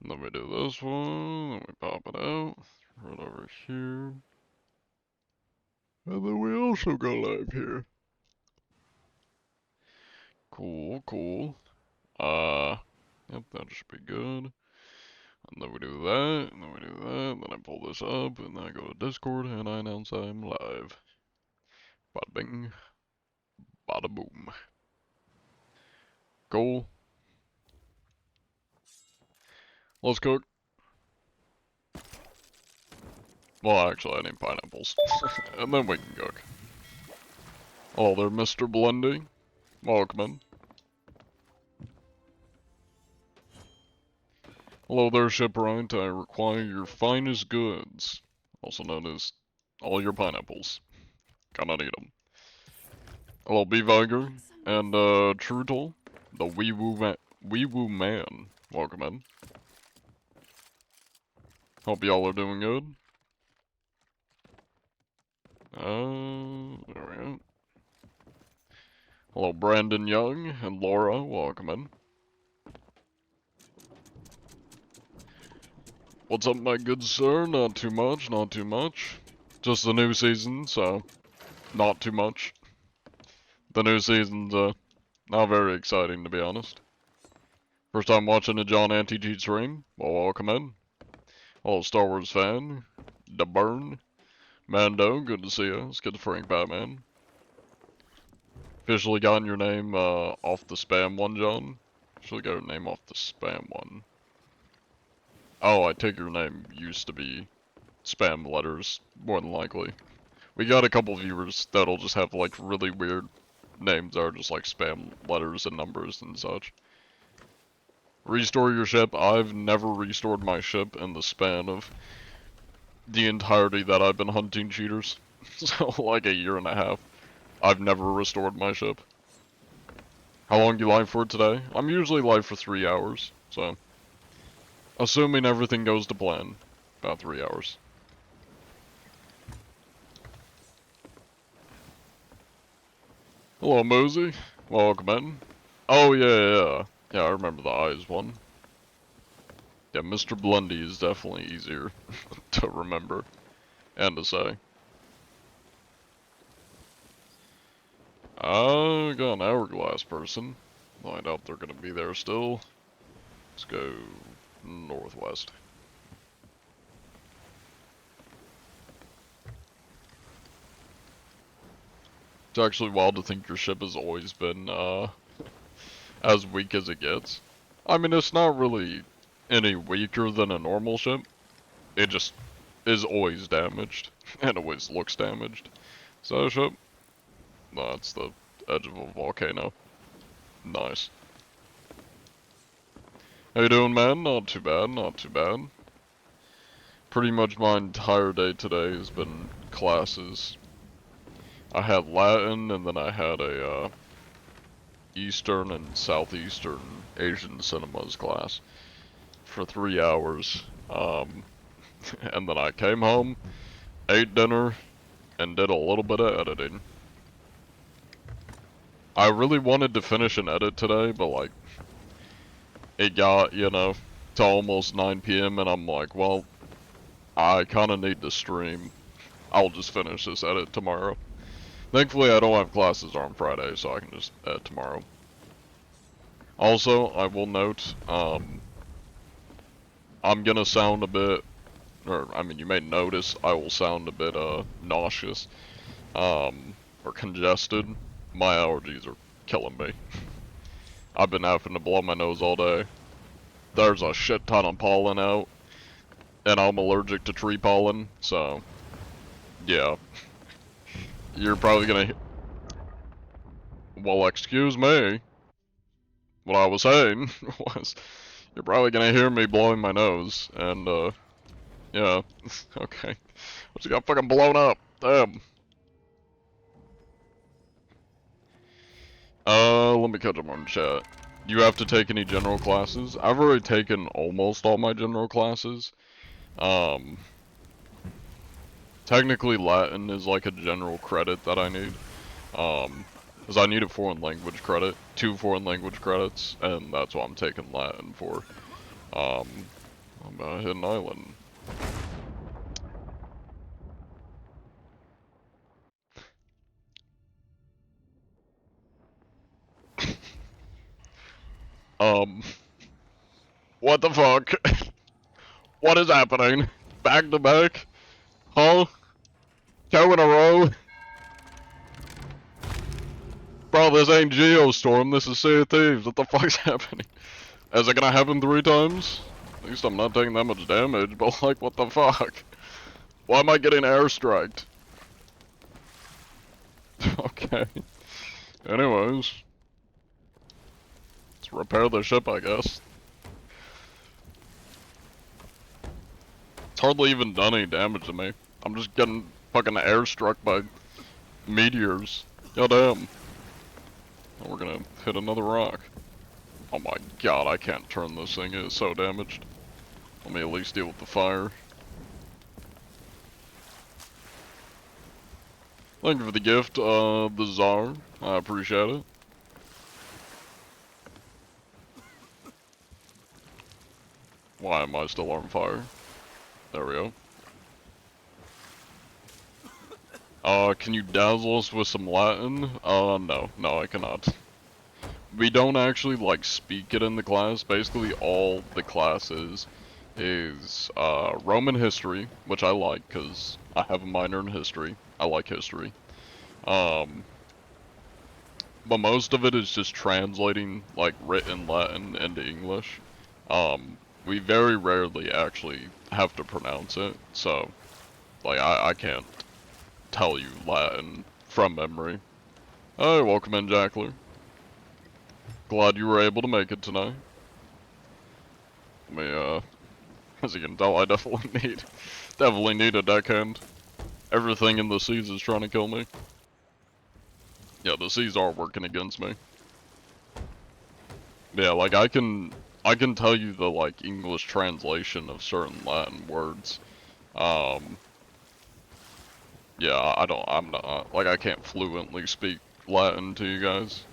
Let me do this one, let me pop it out, right over here. And then we also go live here. Cool, cool. Yep, that should be good. And then we do that, and then we do that, then I pull this up, and then I go to Discord, and I announce I'm live. Bada bing, bada boom. Cool. Let's cook. Well, actually, I need pineapples. And then we can cook. Oh, there, Mr. Blundy. Welcome in. Hello there, shipwright. I require your finest goods, also known as all your pineapples. Gonna need them. Hello, Beeviger and Trutle, the Wee Woo Man. Welcome in. Hope y'all are doing good. There we go. Hello, Brandon Young and Laura. Welcome in. What's up, my good sir? Not too much, not too much. Just the new season, so not too much. The new season's not very exciting, to be honest. First time watching a John Anti-Cheat stream? Well, welcome in. Hello, Star Wars fan. The Burn. Mando, good to see you. Let's get to Frank Batman. Officially gotten your name off the spam one, John. Officially got your name off the spam one. Oh, I take your name used to be spam letters, more than likely. We got a couple viewers that'll just have like really weird names that are just like spam letters and numbers and such. Restore your ship. I've never restored my ship in the span of the entirety that I've been hunting cheaters. So like a year and a half. I've never restored my ship. How long do you live for today? I'm usually live for 3 hours, so assuming everything goes to plan, about 3 hours. Hello, Mosey. Welcome in. Oh, yeah. Yeah, I remember the eyes one. Yeah, Mr. Blundy is definitely easier to remember and to say. Got an hourglass person. I doubt they're gonna be there still. Let's go northwest. It's actually wild to think your ship has always been, as weak as it gets. I mean, it's not really any weaker than a normal ship. It just is always damaged, and always looks damaged. So, ship? No, it's the edge of a volcano. Nice. How you doing, man? Not too bad, not too bad. Pretty much my entire day today has been classes. I had Latin, and then I had a, Eastern and Southeastern Asian cinemas class for 3 hours. And then I came home, ate dinner, and did a little bit of editing. I really wanted to finish an edit today, but like, it got, to almost 9 PM, and I'm like, well, I kinda need to stream. I'll just finish this edit tomorrow. Thankfully, I don't have classes on Friday, so I can just edit tomorrow. Also, I will note, I'm gonna sound a bit, or, I mean, you may notice I will sound a bit, nauseous, or congested. My allergies are killing me. I've been having to blow my nose all day. There's a shit ton of pollen out, and I'm allergic to tree pollen, so, yeah. You're probably gonna, well, excuse me. What I was saying was, you're probably gonna hear me blowing my nose, and, yeah, okay. I just got fucking blown up, damn. Let me catch up on chat. You have to take any general classes? I've already taken almost all my general classes. Um, Technically Latin is like a general credit that I need. Because I need a foreign language credit, 2 foreign language credits, and that's what I'm taking Latin for. about Hidden Island. What the fuck? What is happening? Back to back? Huh? 2 in a row? Bro, this ain't Geostorm, this is Sea of Thieves. What the fuck's happening? Is it gonna happen 3 times? At least I'm not taking that much damage, but like, what the fuck? Why am I getting airstriked? Okay. Anyways. Let's repair the ship, I guess. It's hardly even done any damage to me. I'm just getting fucking airstruck by meteors. Goddamn. We're gonna hit another rock. Oh my god, I can't turn this thing, it is so damaged. Let me at least deal with the fire. Thank you for the gift, the Czar. I appreciate it. Why am I still on fire? There we go. Can you dazzle us with some Latin? No, I cannot. We don't actually, like, speak it in the class. Basically, all the classes is, Roman history, which I like, because I have a minor in history. I like history. But most of it is just translating, like, written Latin into English. We very rarely actually have to pronounce it, so, like, I can't tell you Latin from memory. Hey, welcome in, Jackler. Glad you were able to make it tonight. As you can tell, I definitely need a deckhand. Everything in the seas is trying to kill me. Yeah, the seas are working against me. Yeah, like I can tell you the like English translation of certain Latin words. Yeah, I'm not, like I can't fluently speak Latin to you guys.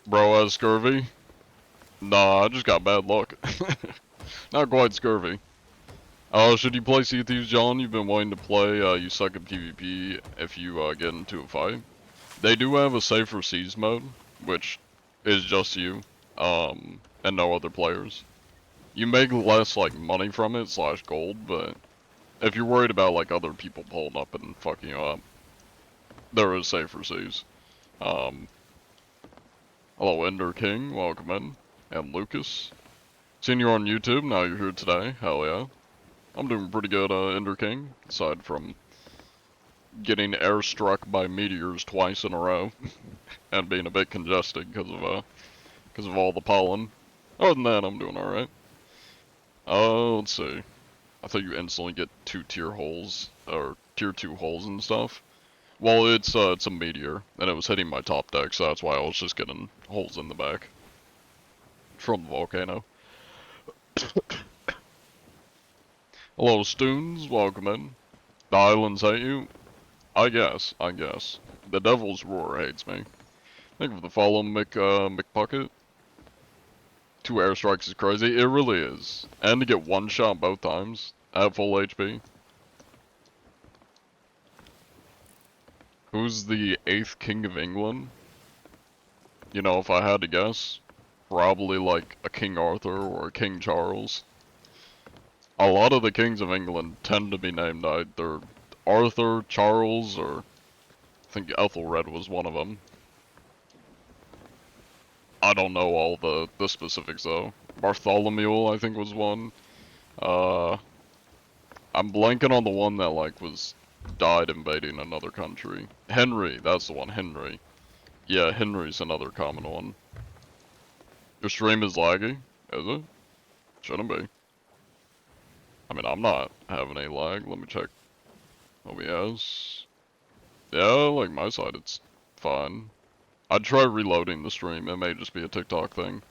Bro has scurvy? Nah, I just got bad luck. Not quite scurvy. Should you play Sea of Thieves, John? You've been wanting to play, you suck at PvP if you, get into a fight. They do have a safer seas mode, which is just you, and no other players. You make less, like, money from it, / gold, but if you're worried about, like, other people pulling up and fucking you up, there is safer seas. Hello, Ender King, welcome in. And Lucas. Seen you on YouTube, now you're here today, hell yeah. I'm doing pretty good, Ender King, aside from getting airstruck by meteors twice in a row, and being a bit congested because of all the pollen. Other than that, I'm doing alright. Let's see. I thought you instantly get 2 tier holes, or tier 2 holes and stuff. Well, it's a meteor, and it was hitting my top deck, so that's why I was just getting holes in the back. From the volcano. Hello, Stoons, welcome in. The islands hate you? I guess. The Devil's Roar hates me. Thank you for the follow, McPucket. 2 airstrikes is crazy. It really is. And to get 1 shot both times at full HP. Who's the 8th King of England? You know, if I had to guess, probably like a King Arthur or a King Charles. A lot of the kings of England tend to be named either Arthur, Charles, or I think Ethelred was one of them. I don't know all the specifics though. Bartholomew, I think, was one. I'm blanking on the one that like died invading another country. Henry, that's the one, Henry. Yeah, Henry's another common one. Your stream is laggy, is it? Shouldn't be. I mean, I'm not having any lag. Let me check OBS. Yeah, like my side, it's fine. I'd try reloading the stream. It may just be a TikTok thing.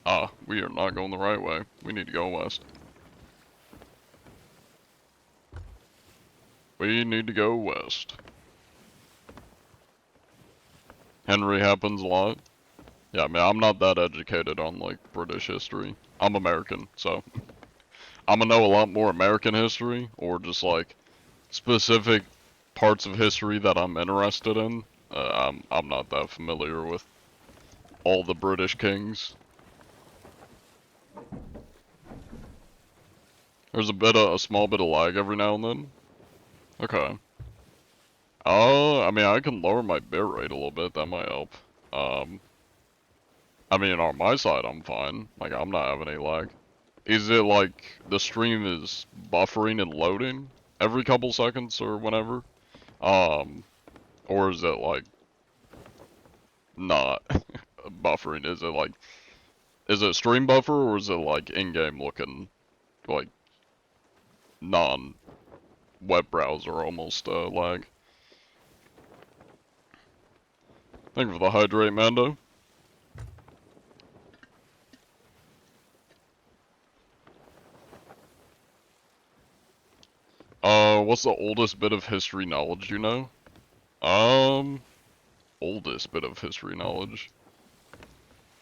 Ah, we are not going the right way. We need to go west. We need to go west. Henry happens a lot. Yeah, I mean, I'm not that educated on, like, British history. I'm American, so I'm gonna know a lot more American history, or just, like, specific parts of history that I'm interested in. I'm not that familiar with all the British kings. There's a small bit of lag every now and then. Okay. I mean, I can lower my bitrate a little bit, that might help. Um, I mean, on my side, I'm fine. Like, I'm not having any lag. Is it like the stream is buffering and loading every couple seconds or whenever? Um, or is it like not buffering? Is it stream buffer or is it like in-game looking like non-web browser almost lag? Thank you for the hydrate, Mando. What's the oldest bit of history knowledge you know? Um, oldest bit of history knowledge.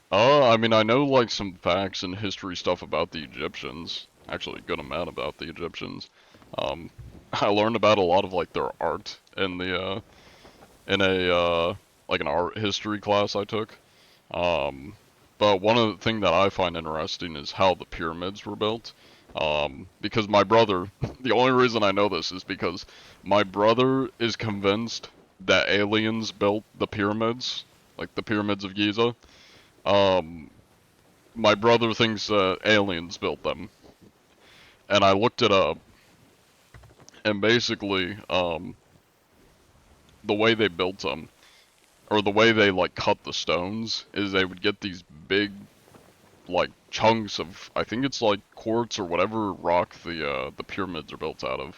I mean, I know like some facts and history stuff about the Egyptians. Actually, a good amount about the Egyptians. Um, I learned about a lot of like their art in in a like an art history class I took. Um, but one of the things that I find interesting is how the pyramids were built. Because my brother, the only reason I know this is because my brother is convinced that aliens built the pyramids, like the pyramids of Giza. Um, my brother thinks aliens built them, and I looked it up, and basically, the way they built them, or the way they like cut the stones, is they would get these big, like chunks of, I think it's like quartz or whatever rock the pyramids are built out of.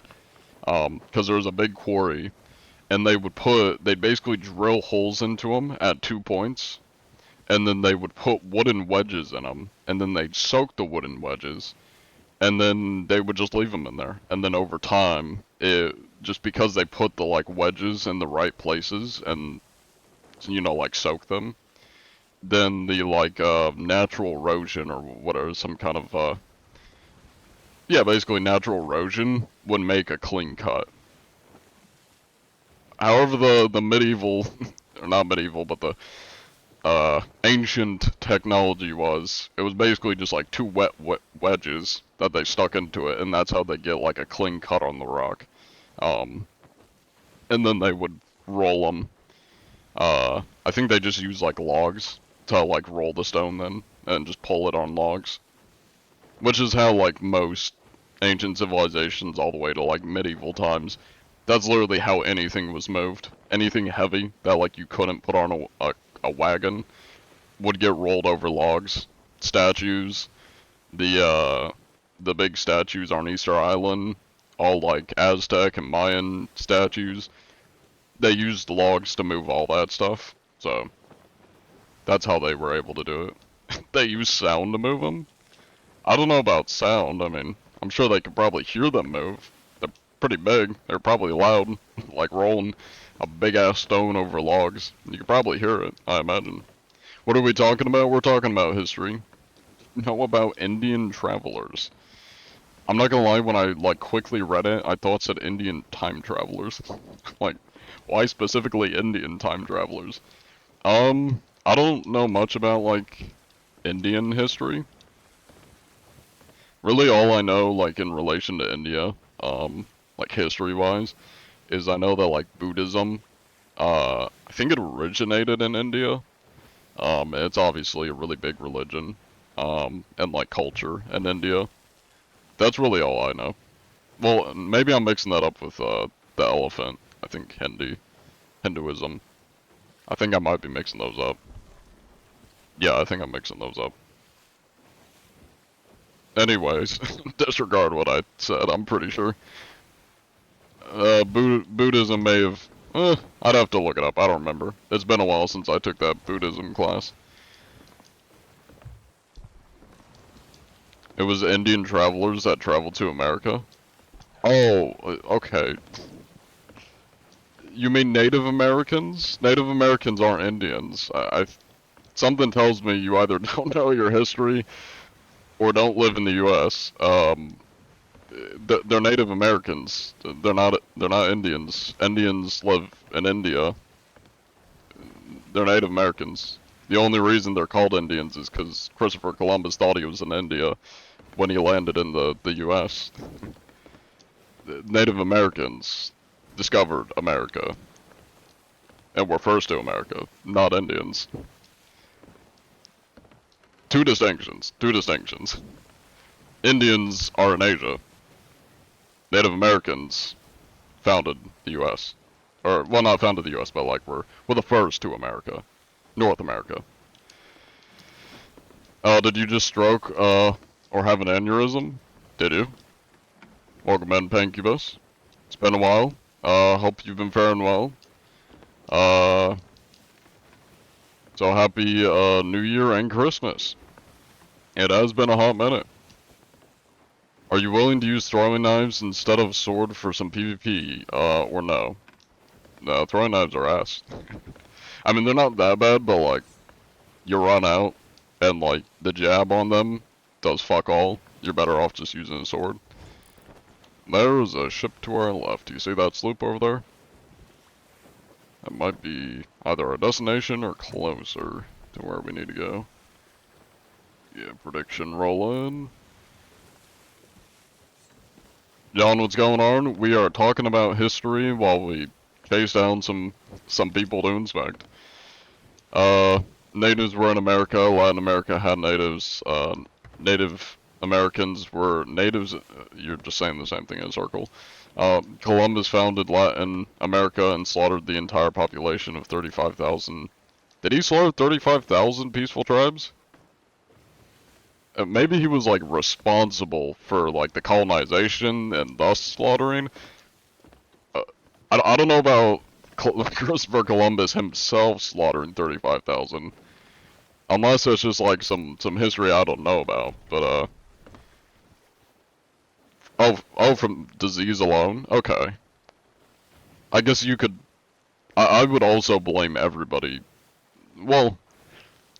Because there was a big quarry, and they'd basically drill holes into them at 2 points, and then they would put wooden wedges in them, and then they'd soak the wooden wedges, and then they would just leave them in there. And then over time, just because they put the like wedges in the right places and like soak them, then the like natural erosion or whatever, some kind of yeah, basically natural erosion would make a clean cut. However, the medieval, or not medieval, but the ancient technology it was basically just like two wet wedges that they stuck into it, and that's how they get like a clean cut on the rock. Um, and then they would roll them. I think they just use like logs to like roll the stone then, and just pull it on logs. Which is how like most ancient civilizations all the way to like medieval times, that's literally how anything was moved. Anything heavy that like you couldn't put on a wagon would get rolled over logs. Statues, the big statues on Easter Island, all like Aztec and Mayan statues, they used logs to move all that stuff. So that's how they were able to do it. They used sound to move them. I don't know about sound. I mean, I'm sure they could probably hear them move. They're pretty big. They're probably loud, like rolling a big ass stone over logs. You could probably hear it, I imagine. What are we talking about? We're talking about history. How about Indian travelers? I'm not gonna lie, when I like quickly read it, I thought it said Indian time travelers. Like, why specifically Indian time travelers? I don't know much about like Indian history. Really, all I know, like in relation to India, like history-wise, is I know that like Buddhism, I think it originated in India. It's obviously a really big religion, and like culture in India. That's really all I know. Well, maybe I'm mixing that up with the elephant. I think Hinduism. I think I might be mixing those up. Yeah, I think I'm mixing those up. Anyways, disregard what I said. I'm pretty sure. Buddhism may have. I'd have to look it up. I don't remember. It's been a while since I took that Buddhism class. It was Indian travelers that traveled to America. Oh, okay. You mean Native Americans? Native Americans aren't Indians. Something tells me you either don't know your history or don't live in the U.S. They're Native Americans. They're not Indians. Indians live in India. They're Native Americans. The only reason they're called Indians is because Christopher Columbus thought he was in India when he landed in the U.S. Native Americans discovered America and were first to America, not Indians. Two distinctions. Two distinctions. Indians are in Asia. Native Americans founded the U.S. Or, well, not founded the U.S., but like we're the first to America. North America. Did you just stroke, or have an aneurysm? Did you? Welcome in, Pancubus. It's been a while. Hope you've been faring well. So happy, New Year and Christmas. It has been a hot minute. Are you willing to use throwing knives instead of sword for some PvP, or no? No, throwing knives are ass. I mean, they're not that bad, but like, you run out, and like, the jab on them does fuck all. You're better off just using a sword. There's a ship to our left. Do you see that sloop over there? That might be either our destination or closer to where we need to go. Yeah, prediction roll in. John, what's going on? We are talking about history while we chase down some people to inspect. Natives were in America, Latin America had natives, Native Americans were natives, you're just saying the same thing in a circle. Columbus founded Latin America and slaughtered the entire population of 35,000. Did he slaughter 35,000 peaceful tribes? Maybe he was like responsible for like the colonization and thus slaughtering. I don't know about Christopher Columbus himself slaughtering 35,000. Unless it's just like some history I don't know about, but oh, from disease alone? Okay. I guess you could, I would also blame everybody. Well,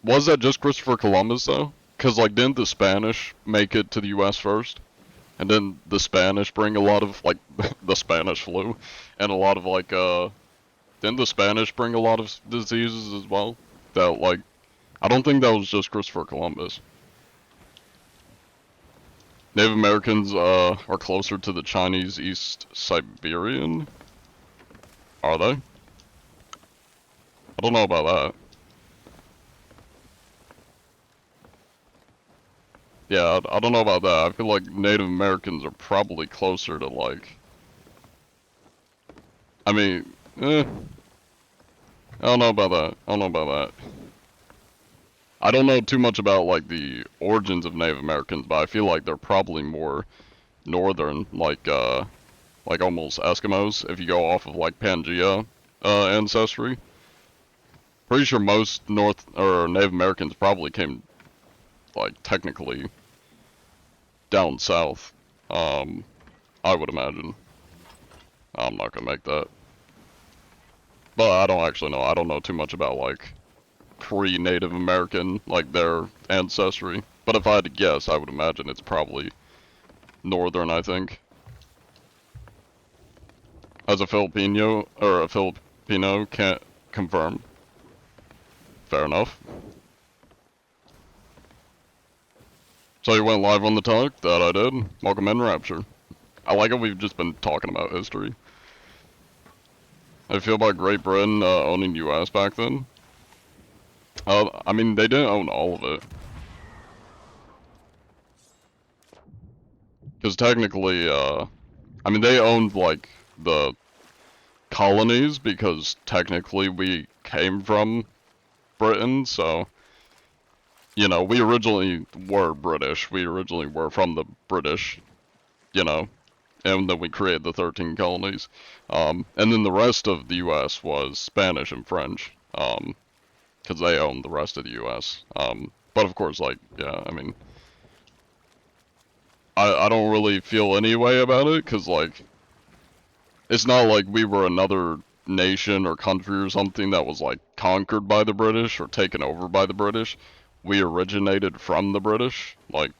was that just Christopher Columbus though? Cause like didn't the Spanish make it to the US first? And then the Spanish bring a lot of like, the Spanish flu, and a lot of like, didn't the Spanish bring a lot of diseases as well? That like, I don't think that was just Christopher Columbus. Native Americans are closer to the Chinese East Siberian? Are they? I don't know about that. Yeah, I don't know about that. I feel like Native Americans are probably closer to like... I mean, I don't know about that. I don't know about that. I don't know too much about like the origins of Native Americans, but I feel like they're probably more northern, like almost Eskimos, if you go off of like Pangea ancestry. Pretty sure most Native Americans probably came like technically down south. I would imagine. I'm not gonna make that. But I don't actually know. I don't know too much about like pre-Native American, like their ancestry. But if I had to guess, I would imagine it's probably northern, I think. As a Filipino, can't confirm. Fair enough. So you went live on the talk? That I did. Welcome in, Rapture. I like how we've just been talking about history. How do you feel about Great Britain owning US back then? I mean, they didn't own all of it. Because technically, I mean, they owned, like, the colonies, because technically we came from Britain, so... You know, we originally were British. We originally were from the British, you know, and then we created the 13 colonies. And then the rest of the US was Spanish and French. Because they owned the rest of the U.S. But of course, like, yeah, I mean, I don't really feel any way about it, because, like, it's not like we were another nation or country or something that was like conquered by the British or taken over by the British. We originated from the British. Like,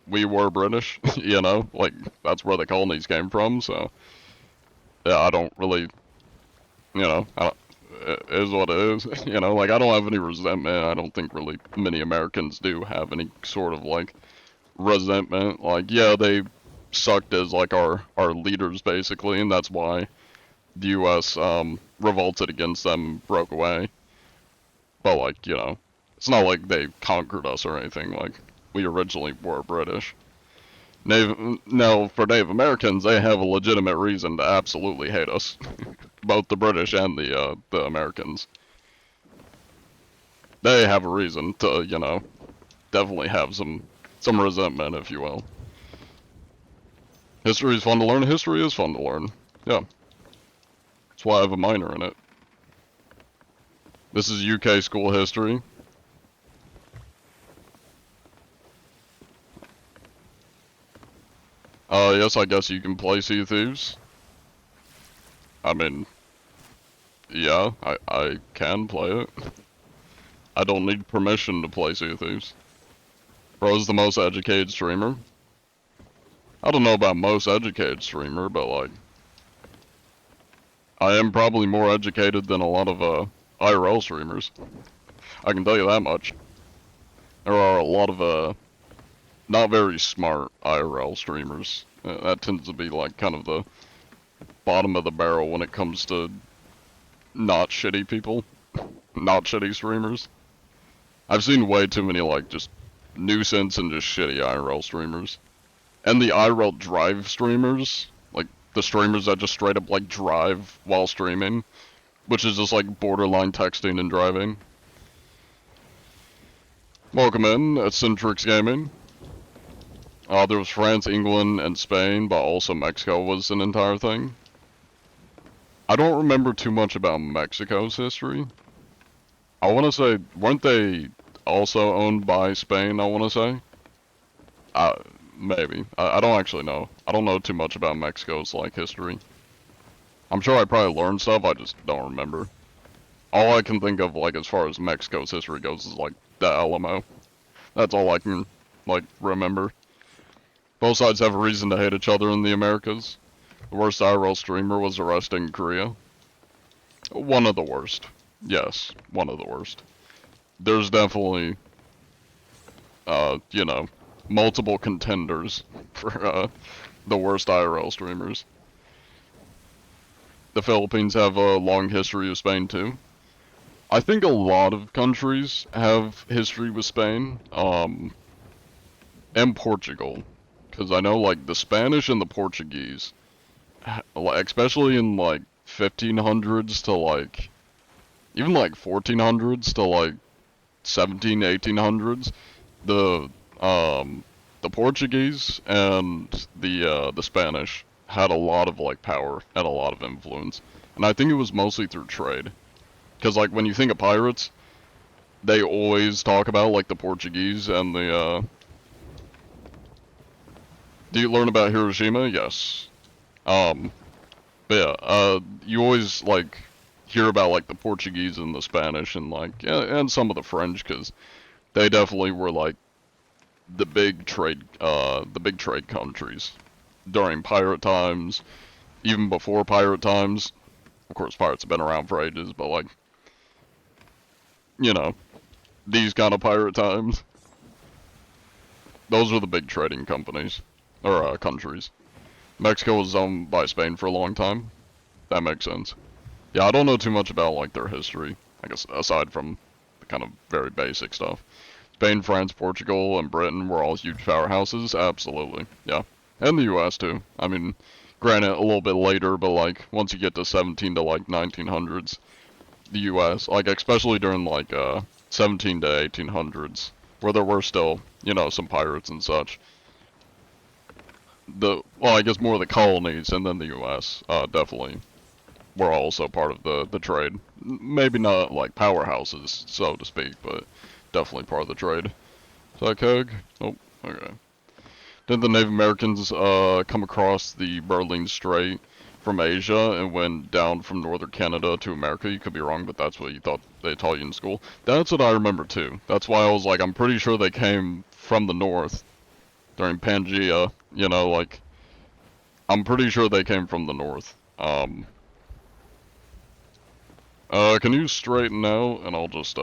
we were British, you know? Like, that's where the colonies came from, so. Yeah, I don't really, it is what it is. You know, like, I don't have any resentment. I don't think really many Americans do have any sort of, like, resentment. Like, yeah, they sucked as, like, our leaders, basically, and that's why the U.S. Revolted against them, broke away. But, like, you know, it's not like they conquered us or anything. Like, we originally were British. Now, for Native Americans, they have a legitimate reason to absolutely hate us. Both the British and the Americans. They have a reason to, you know, definitely have some resentment, if you will. History is fun to learn. History is fun to learn. Yeah. That's why I have a minor in it. This is UK school history. Yes, I guess you can play Sea of Thieves. I mean, yeah, I can play it. I don't need permission to play Sea of Thieves. Bro's the most educated streamer. I don't know about most educated streamer, but like, I am probably more educated than a lot of IRL streamers. I can tell you that much. There are a lot of not very smart IRL streamers. That tends to be like kind of the bottom of the barrel when it comes to not shitty people, not shitty streamers. I've seen way too many like just nuisance and just shitty IRL streamers. And the IRL drive streamers, like the streamers that just straight up like drive while streaming, which is just like borderline texting and driving. Welcome in at Centrix Gaming. There was France, England, and Spain, but also Mexico was an entire thing. I don't remember too much about Mexico's history. I want to say, weren't they also owned by Spain, I want to say? Maybe. I don't actually know. I don't know too much about Mexico's, like, history. I'm sure I probably learned stuff, I just don't remember. All I can think of, like, as far as Mexico's history goes is, like, the Alamo. That's all I can, like, remember. Both sides have a reason to hate each other in the Americas. The worst IRL streamer was arrested in Korea. One of the worst. Yes, one of the worst. There's definitely, you know, multiple contenders for, the worst IRL streamers. The Philippines have a long history with Spain, too. I think a lot of countries have history with Spain, and Portugal. Because I know, like, the Spanish and the Portuguese, especially in, like, 1500s to, like, even, like, 1400s to, like, 1800s, the Portuguese and the Spanish had a lot of, like, power and a lot of influence. And I think it was mostly through trade. Because, like, when you think of pirates, they always talk about, like, the Portuguese and the, Do you learn about Hiroshima? Yes. But yeah, you always, like, hear about, like, the Portuguese and the Spanish and, like, yeah, and some of the French, because they definitely were, like, the big trade countries during pirate times, even before pirate times. Of course, pirates have been around for ages, but, like, you know, these kind of pirate times, those are the big trading companies, or, countries. Mexico was owned by Spain for a long time. That makes sense. Yeah, I don't know too much about, like, their history, I guess, aside from the kind of very basic stuff. Spain, France, Portugal, and Britain were all huge powerhouses, absolutely, yeah. And the US, too. I mean, granted, a little bit later, but, like, once you get to 17 to, like, 1900s, the US, like, especially during, like, 17 to 1800s, where there were still, you know, some pirates and such. Well, I guess more of the colonies, and then the US, definitely were also part of the trade. Maybe not, like, powerhouses, so to speak, but definitely part of the trade. Is that Keg? Oh, okay. Did the Native Americans, come across the Bering Strait from Asia and went down from northern Canada to America. You could be wrong, but that's what you thought they taught you in school. That's what I remember too. That's why I was like, I'm pretty sure they came from the north during Pangea. You know, like, I'm pretty sure they came from the north. Can you straighten out, and I'll just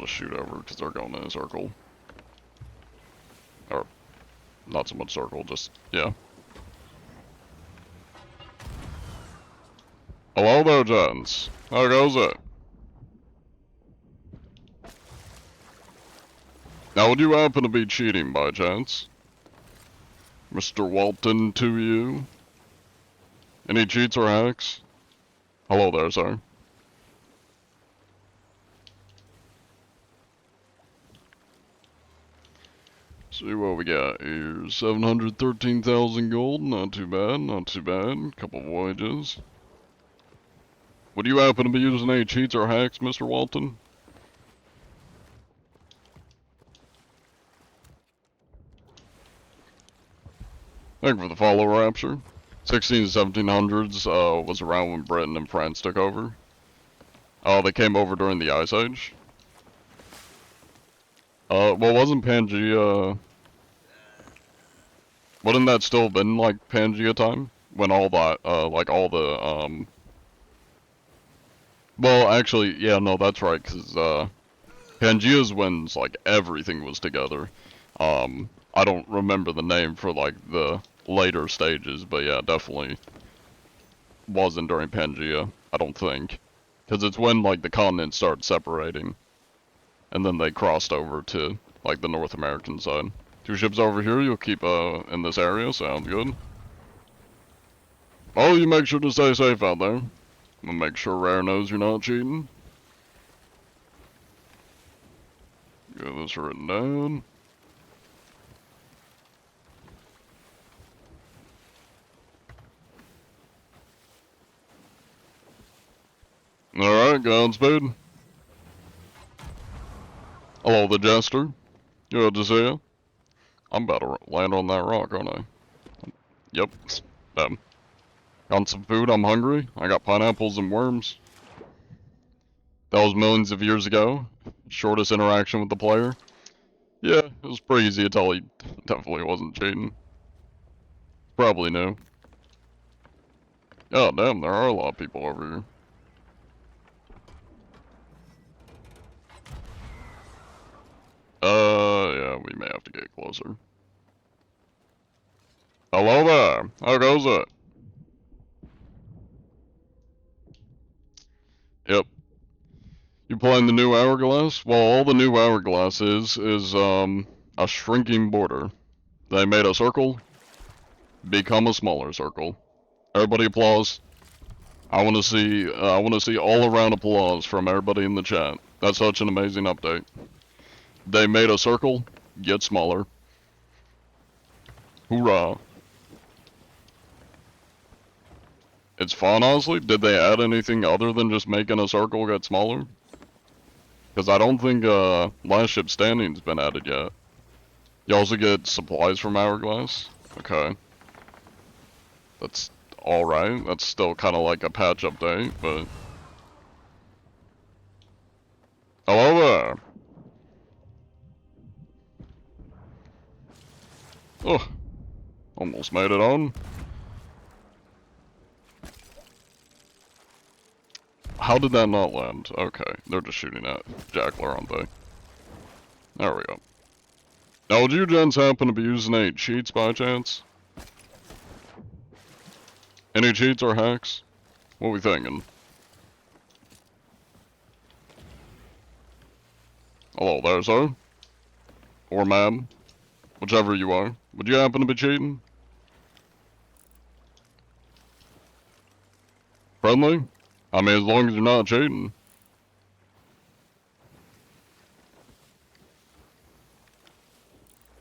shoot over, because they're going in a circle. Or, not so much circle, just, yeah. Hello there, gents. How goes it? Now, would you happen to be cheating by chance? Mr. Walton to you? Any cheats or hacks? Hello there, sir. See what we got here. 713,000 gold. Not too bad, not too bad. Couple voyages. Would you happen to be using any cheats or hacks, Mr. Walton? Thank you for the follow, Rapture. 16 to 1700s was around when Britain and France took over. They came over during the Ice Age. Well, wasn't Pangea... Wouldn't that still been, like, Pangea time? When all that, like, all the, Well, actually, yeah, no, that's right, because, Pangea's when, like, everything was together. I don't remember the name for, like, the later stages, but yeah, definitely wasn't during Pangea, I don't think. Because it's when, like, the continents started separating. And then they crossed over to, like, the North American side. 2 ships over here, you'll keep, in this area, sounds good. Oh, you make sure to stay safe out there. I'm gonna make sure Rare knows you're not cheating. Get this written down. Alright, Godspeed. Hello, the Jester. Good to see you. I'm about to land on that rock, aren't I? Yep. Got some food, I'm hungry. I got pineapples and worms. That was millions of years ago. Shortest interaction with the player. Yeah, it was pretty easy to tell he definitely wasn't cheating. Probably knew. Oh, damn, there are a lot of people over here. Yeah, we may have to get closer. Hello there. How goes it? Yep. You playing the new Hourglass? Well, all the new Hourglass is a shrinking border. They made a circle, become a smaller circle. Everybody applause. I want to see all around applause from everybody in the chat. That's such an amazing update. They made a circle, get smaller. Hoorah. It's fun, honestly. Did they add anything other than just making a circle get smaller? Because I don't think, Last Ship Standing's been added yet. You also get supplies from Hourglass? Okay. That's alright. That's still kind of like a patch update, but... Hello there! Oh, almost made it on. How did that not land? Okay, they're just shooting at Jackler, aren't they? There we go. Now, would you gents happen to be using any cheats by chance? Any cheats or hacks? What are we thinking? Hello there, sir. Or ma'am. Whichever you are. Would you happen to be cheating? Friendly? I mean, as long as you're not cheating.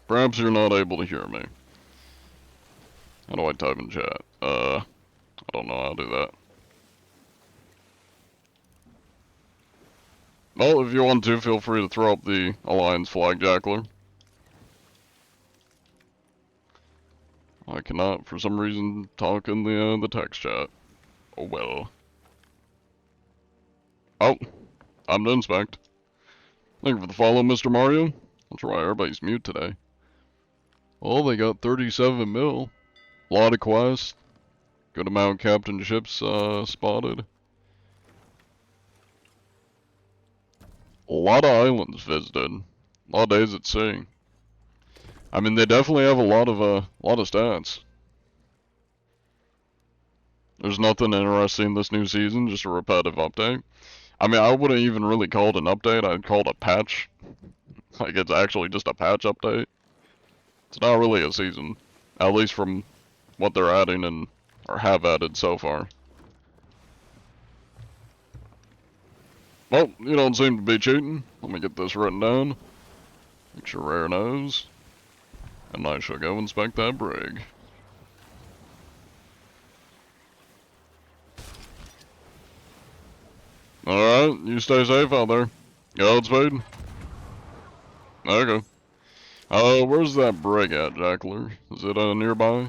Perhaps you're not able to hear me. How do I type in chat? I don't know how to do that. Well, if you want to, feel free to throw up the Alliance flag, Jackler. I cannot, for some reason, talk in the text chat. Oh well. Oh, I'm to inspect. Thank you for the follow, Mr. Mario. I'll try everybody's mute today. Oh, they got 37 mil. Lot of quests. Good amount of captain ships spotted. A lot of islands visited. A lot of days at sea. I mean, they definitely have a lot of stats. There's nothing interesting this new season, just a repetitive update. I mean, I wouldn't even really call it an update, I'd call it a patch. Like, it's actually just a patch update. It's not really a season. At least from what they're adding and, or have added so far. Well, you don't seem to be cheating. Let me get this written down. Make sure Rare knows. And I shall go inspect that brig. Alright, you stay safe out there. Godspeed. Okay. Where's that brig at, Jackler? Is it nearby?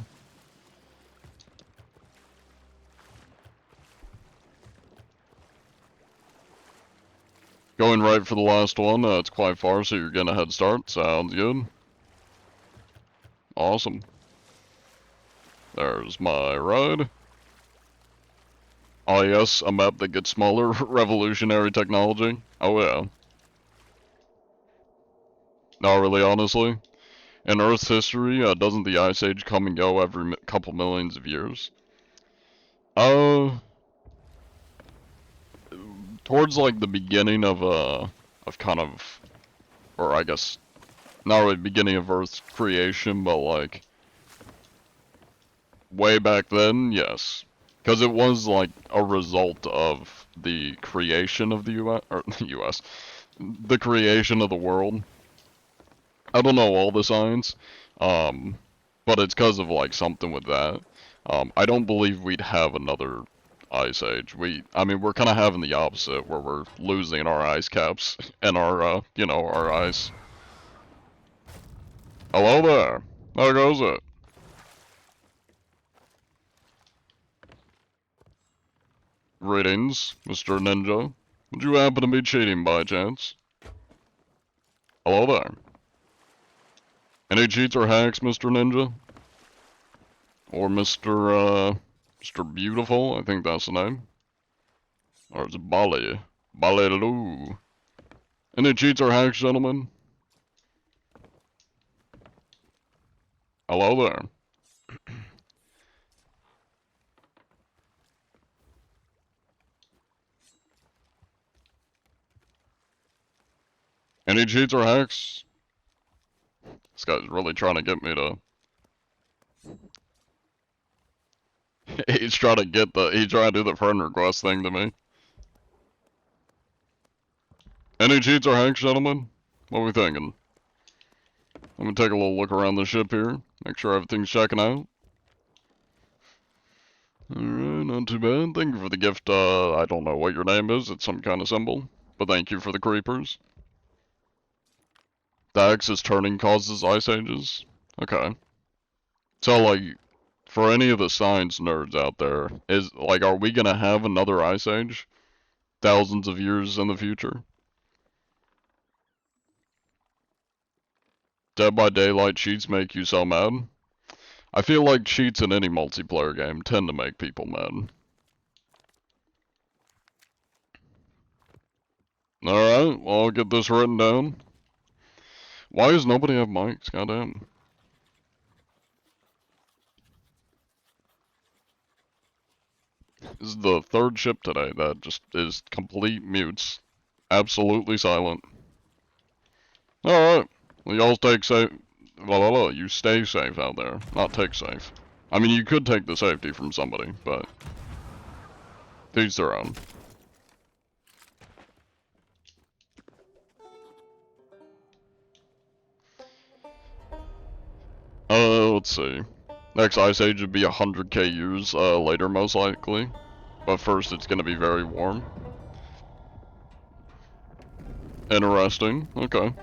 Going right for the last one, it's quite far, so you're getting a head start. Sounds good. Awesome. There's my ride. Oh yes, a map that gets smaller, revolutionary technology. Oh yeah. Not really, honestly. In Earth's history, doesn't the Ice Age come and go every couple millions of years? Towards like the beginning of kind of, or I guess, not really beginning of Earth's creation, but like, way back then, yes. Because it was like a result of the creation of the US, or the US, the creation of the world. I don't know all the science, but it's because of like something with that. I don't believe we'd have another ice age. I mean, we're kind of having the opposite, where we're losing our ice caps and our, you know, our ice. Hello there. There goes it. Greetings, Mr. Ninja. Would you happen to be cheating by chance? Hello there. Any cheats or hacks, Mr. Ninja? Or Mr. Beautiful, I think that's the name. Or it's Bali. Baliloo. Any cheats or hacks, gentlemen? Hello there. Any cheats or hacks? This guy's really trying to get me to... He's trying to do the friend request thing to me. Any cheats or hacks, gentlemen? What are we thinking? Let me take a little look around the ship here. Make sure everything's checking out. Alright, not too bad. Thank you for the gift. I don't know what your name is. It's some kind of symbol. But thank you for the creepers. The axis turning causes ice ages? Okay. So, like, for any of the science nerds out there, are we gonna have another ice age? Thousands of years in the future? Dead by Daylight cheats make you so mad? I feel like cheats in any multiplayer game tend to make people mad. Alright, well, I'll get this written down. Why does nobody have mics? Goddamn. This is the third ship today that just is complete mutes. Absolutely silent. Alright. Well, y'all take safe. You stay safe out there. Not take safe. I mean, you could take the safety from somebody, but... each their own. Let's see. Next Ice Age would be 100k years later, most likely. But first, it's gonna be very warm. Interesting. Okay.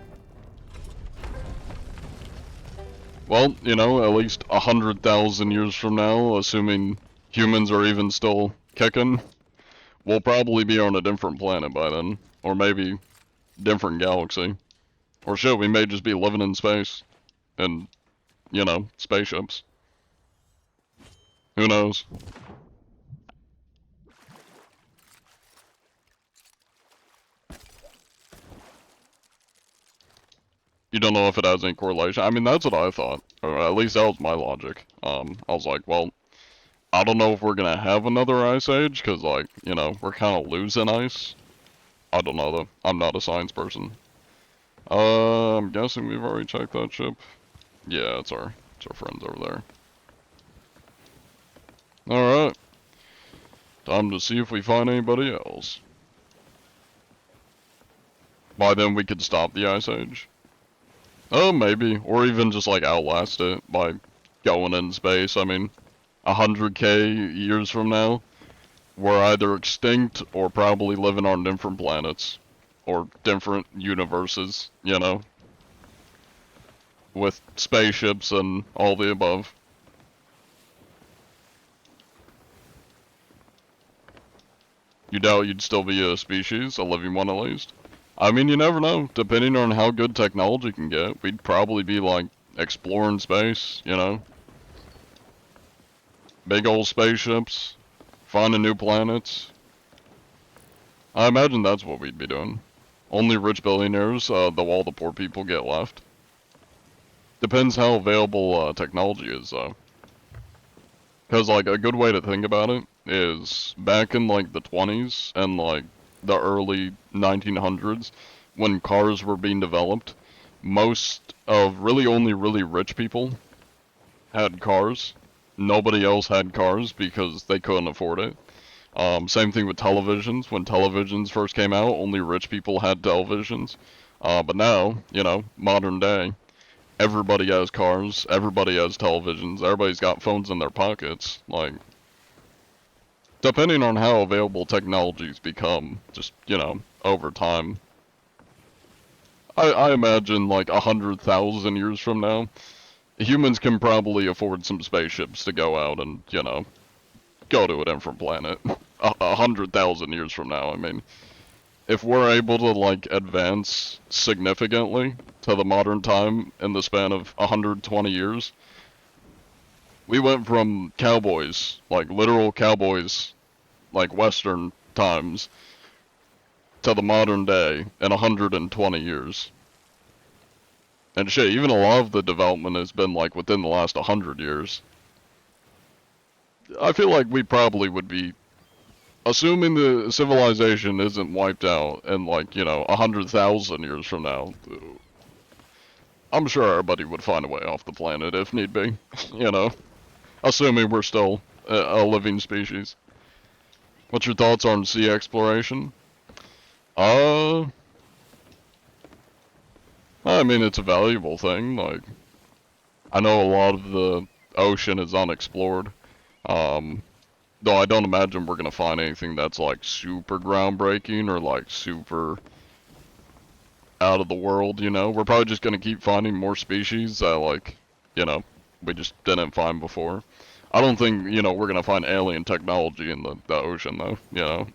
Well, you know, at least 100,000 years from now, assuming humans are even still kicking, we'll probably be on a different planet by then. Or maybe different galaxy. Or shit, we may just be living in space. And, you know, spaceships. Who knows? You don't know if it has any correlation. I mean, that's what I thought. Or at least that was my logic. I was like, well, I don't know if we're gonna have another ice age, cause like, you know, we're kind of losing ice. I don't know though. I'm not a science person. I'm guessing we've already checked that ship. Yeah, it's our friends over there. All right, time to see if we find anybody else. By then we could stop the ice age. Oh, maybe, or even just like outlast it by going in space. I mean, 100K years from now, we're either extinct or probably living on different planets. Or different universes, you know? With spaceships and all the above. You doubt you'd still be a species, a living one at least? I mean, you never know. Depending on how good technology can get, we'd probably be like exploring space, you know? Big old spaceships, finding new planets. I imagine that's what we'd be doing. Only rich billionaires, though all the poor people get left. Depends how available technology is, though. Because, like, a good way to think about it is back in, like, the 20s and, like, the early 1900s, when cars were being developed, most of really only really rich people had cars. Nobody else had cars because they couldn't afford it. Same thing with televisions. When televisions first came out, only rich people had televisions. But now, you know, modern day, everybody has cars, everybody has televisions, everybody's got phones in their pockets. Like, depending on how available technologies become, just, you know, over time. I imagine, like, 100,000 years from now, humans can probably afford some spaceships to go out and, you know, go to a different planet. 100,000 years from now, I mean. If we're able to, like, advance significantly to the modern time in the span of 120 years, we went from cowboys, like literal cowboys, like Western times, to the modern day in 120 years. And shit, even a lot of the development has been like within the last 100 years. I feel like we probably would be, assuming the civilization isn't wiped out in like, you know, 100,000 years from now, I'm sure everybody would find a way off the planet if need be, you know, assuming we're still a living species. What's your thoughts on sea exploration? Uh, I mean, it's a valuable thing. Like, I know a lot of the ocean is unexplored. Um, though I don't imagine we're gonna find anything that's like super groundbreaking or like super out of the world, you know? We're probably just gonna keep finding more species that like, you know, we just didn't find before. I don't think, you know, we're gonna find alien technology in the ocean though, you know?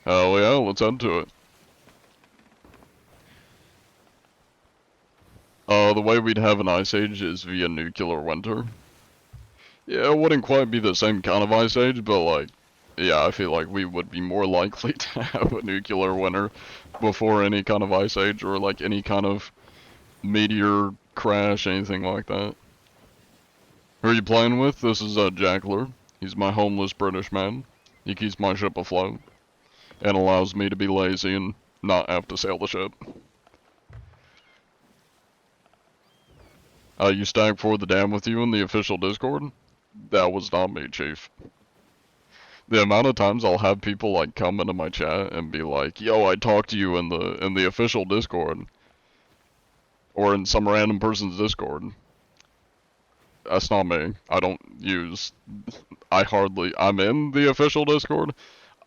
Hell yeah, let's head to it. The way we'd have an ice age is via nuclear winter. Yeah, it wouldn't quite be the same kind of ice age, but like, yeah, I feel like we would be more likely to have a nuclear winter before any kind of ice age or like any kind of meteor crash, anything like that. Who are you playing with? This is Jackler. He's my homeless British man. He keeps my ship afloat and allows me to be lazy and not have to sail the ship. You stag for the dam with you in the official Discord? That was not me, Chief. The amount of times I'll have people like come into my chat and be like, "Yo, I talked to you in the official Discord or in some random person's Discord." That's not me. I don't use. I'm in the official Discord.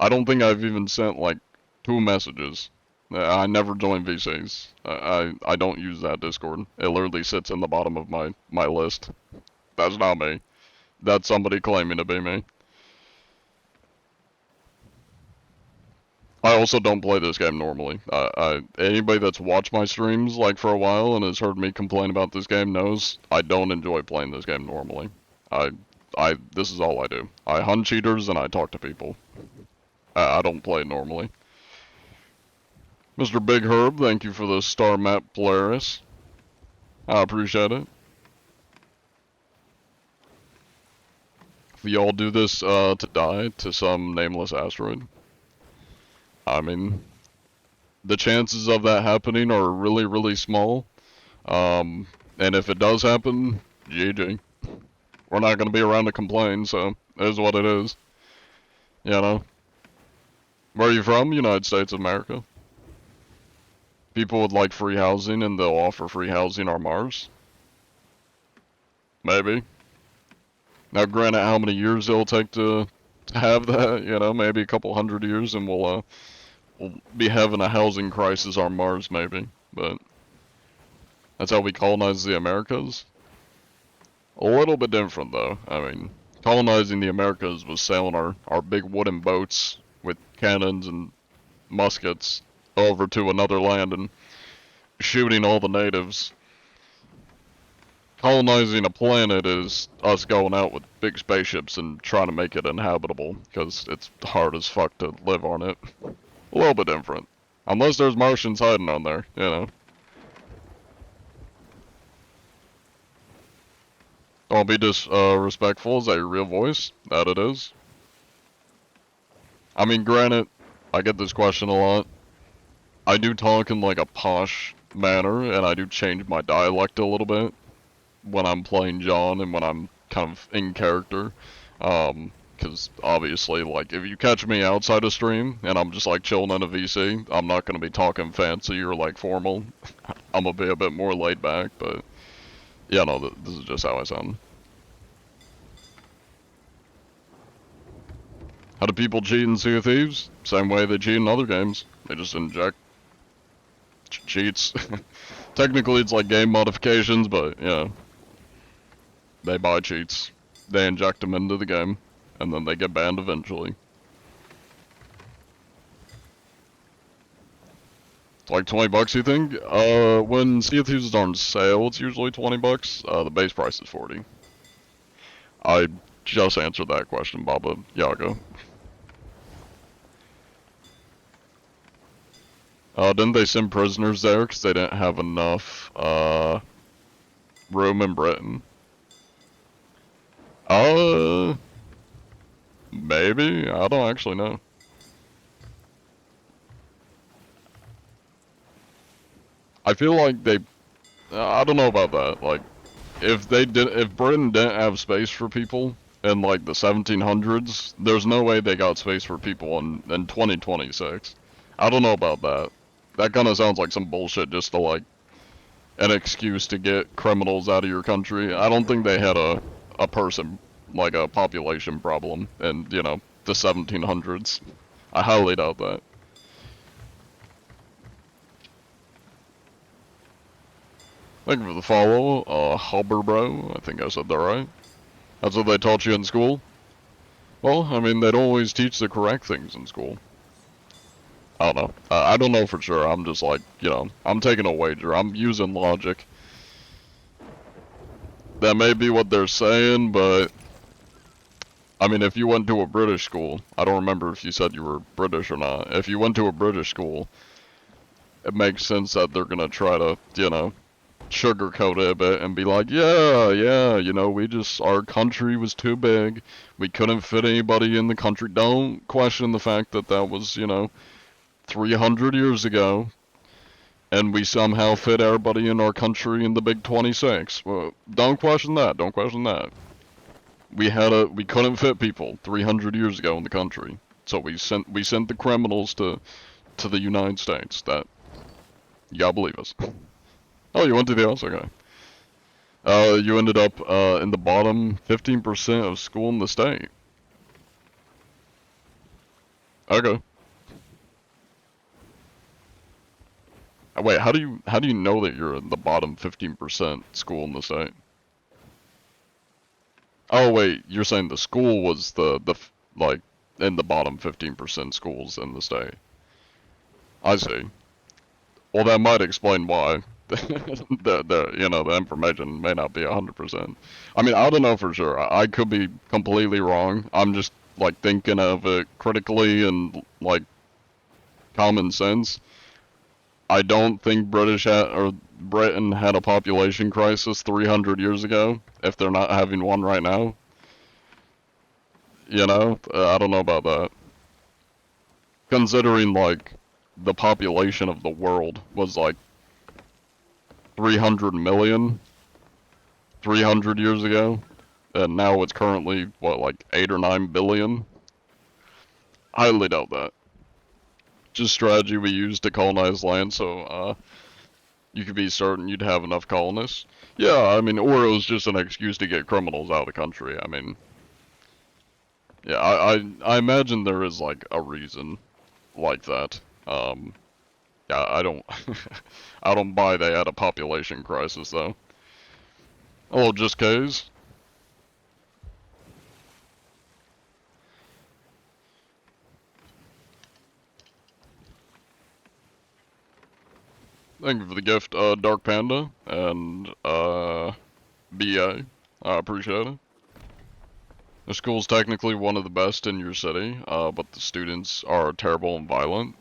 I don't think I've even sent like 2 messages. I never join VCs. I don't use that Discord. It literally sits in the bottom of my list. That's not me. That's somebody claiming to be me. I also don't play this game normally. Anybody that's watched my streams like for a while and has heard me complain about this game knows I don't enjoy playing this game normally. I, this is all I do. I hunt cheaters and I talk to people. I don't play it normally. Mr. Big Herb, thank you for the star map Polaris. I appreciate it. If y'all do this to die to some nameless asteroid, I mean, the chances of that happening are really, really small. And if it does happen, GG. We're not gonna be around to complain, so it is what it is. You know? Where are you from? United States of America. People would like free housing and they'll offer free housing on Mars. Maybe. Now granted how many years it'll take to have that, you know, maybe a couple hundred years and we'll be having a housing crisis on Mars maybe. But that's how we colonize the Americas. A little bit different though. I mean, colonizing the Americas was sailing our big wooden boats with cannons and muskets over to another land and shooting all the natives. Colonizing a planet is us going out with big spaceships and trying to make it inhabitable, because it's hard as fuck to live on it. A little bit different. Unless there's Martians hiding on there, you know. Don't be disrespectful. Is that your real voice? That it is. I mean, granted, I get this question a lot. I do talk in like a posh manner, and I do change my dialect a little bit when I'm playing John and when I'm kind of in character. Because obviously, like, if you catch me outside a stream and I'm just like chilling in a VC, I'm not gonna be talking fancy or like formal. I'm gonna be a bit more laid back, but yeah, no, this is just how I sound. How do people cheat in Sea of Thieves? Same way they cheat in other games. They just inject cheats. Technically, it's like game modifications, but yeah, they buy cheats. They inject them into the game, and then they get banned eventually. It's like 20 bucks, you think? When Sea of Thieves is on sale, it's usually 20 bucks. The base price is 40. I just answered that question, Baba Yaga. Didn't they send prisoners there because they didn't have enough, room in Britain? Maybe? I don't actually know. I feel like they, I don't know about that. Like, if Britain didn't have space for people in like the 1700s, there's no way they got space for people in 2026. I don't know about that. That kind of sounds like some bullshit just to like an excuse to get criminals out of your country. I don't think they had a person, like a population problem in, you know, the 1700s. I highly doubt that. Thank you for the follow, Hubber bro. I think I said that right. That's what they taught you in school? Well, I mean, they don't always teach the correct things in school. I don't know. I don't know for sure. I'm just like, you know, I'm taking a wager. I'm using logic. That may be what they're saying, but I mean, if you went to a British school, I don't remember if you said you were British or not. If you went to a British school, it makes sense that they're gonna try to, you know, sugarcoat it a bit and be like, yeah, you know, our country was too big. We couldn't fit anybody in the country. Don't question the fact that that was, you know, 300 years ago, and we somehow fit everybody in our country in the Big 26. Well, don't question that. Don't question that. We couldn't fit people 300 years ago in the country, so we sent the criminals to the United States. That you gotta believe us. Oh, you went to the house, okay. You ended up in the bottom 15% of school in the state. Okay. Wait, how do you know that you're in the bottom 15% school in the state? Oh wait, you're saying the school was like in the bottom 15% schools in the state. I see. Well, that might explain why the information may not be 100%. I mean, I don't know for sure. I could be completely wrong. I'm just like thinking of it critically and like common sense. I don't think Britain had a population crisis 300 years ago, if they're not having one right now. I don't know about that. Considering like the population of the world was like 300 million 300 years ago, and now it's currently what, like 8 or 9 billion. Highly doubt that. Just strategy we used to colonize land, so you could be certain you'd have enough colonists. Yeah, I mean, or it was just an excuse to get criminals out of the country. I mean, yeah, I imagine there is like a reason like that. Yeah, I don't I don't buy they had a population crisis though. Hello, just K's. Thank you for the gift, Dark Panda and BA. I appreciate it. The school's technically one of the best in your city, but the students are terrible and violent.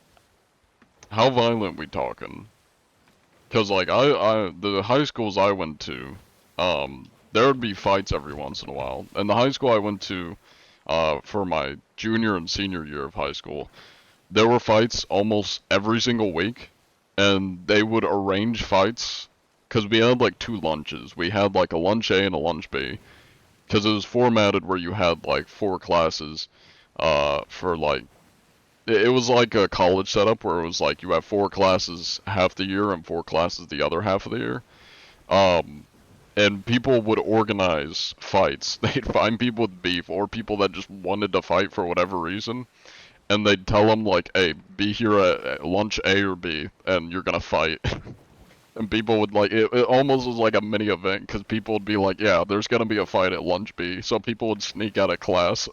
How violent we talking? Cause like the high schools I went to, there would be fights every once in a while. And the high school I went to, for my junior and senior year of high school, there were fights almost every single week, and they would arrange fights. Cause we had like two lunches. We had like a lunch A and a lunch B. Cause it was formatted where you had like four classes, for like it was like a college setup where it was like you have four classes half the year and four classes the other half of the year. Um, and people would organize fights. They'd find people with beef or people that just wanted to fight for whatever reason, and they'd tell them like, "Hey, be here at lunch A or B, and you're gonna fight." And people would like it almost was like a mini event because people would be like, "Yeah, there's gonna be a fight at lunch B," so people would sneak out of class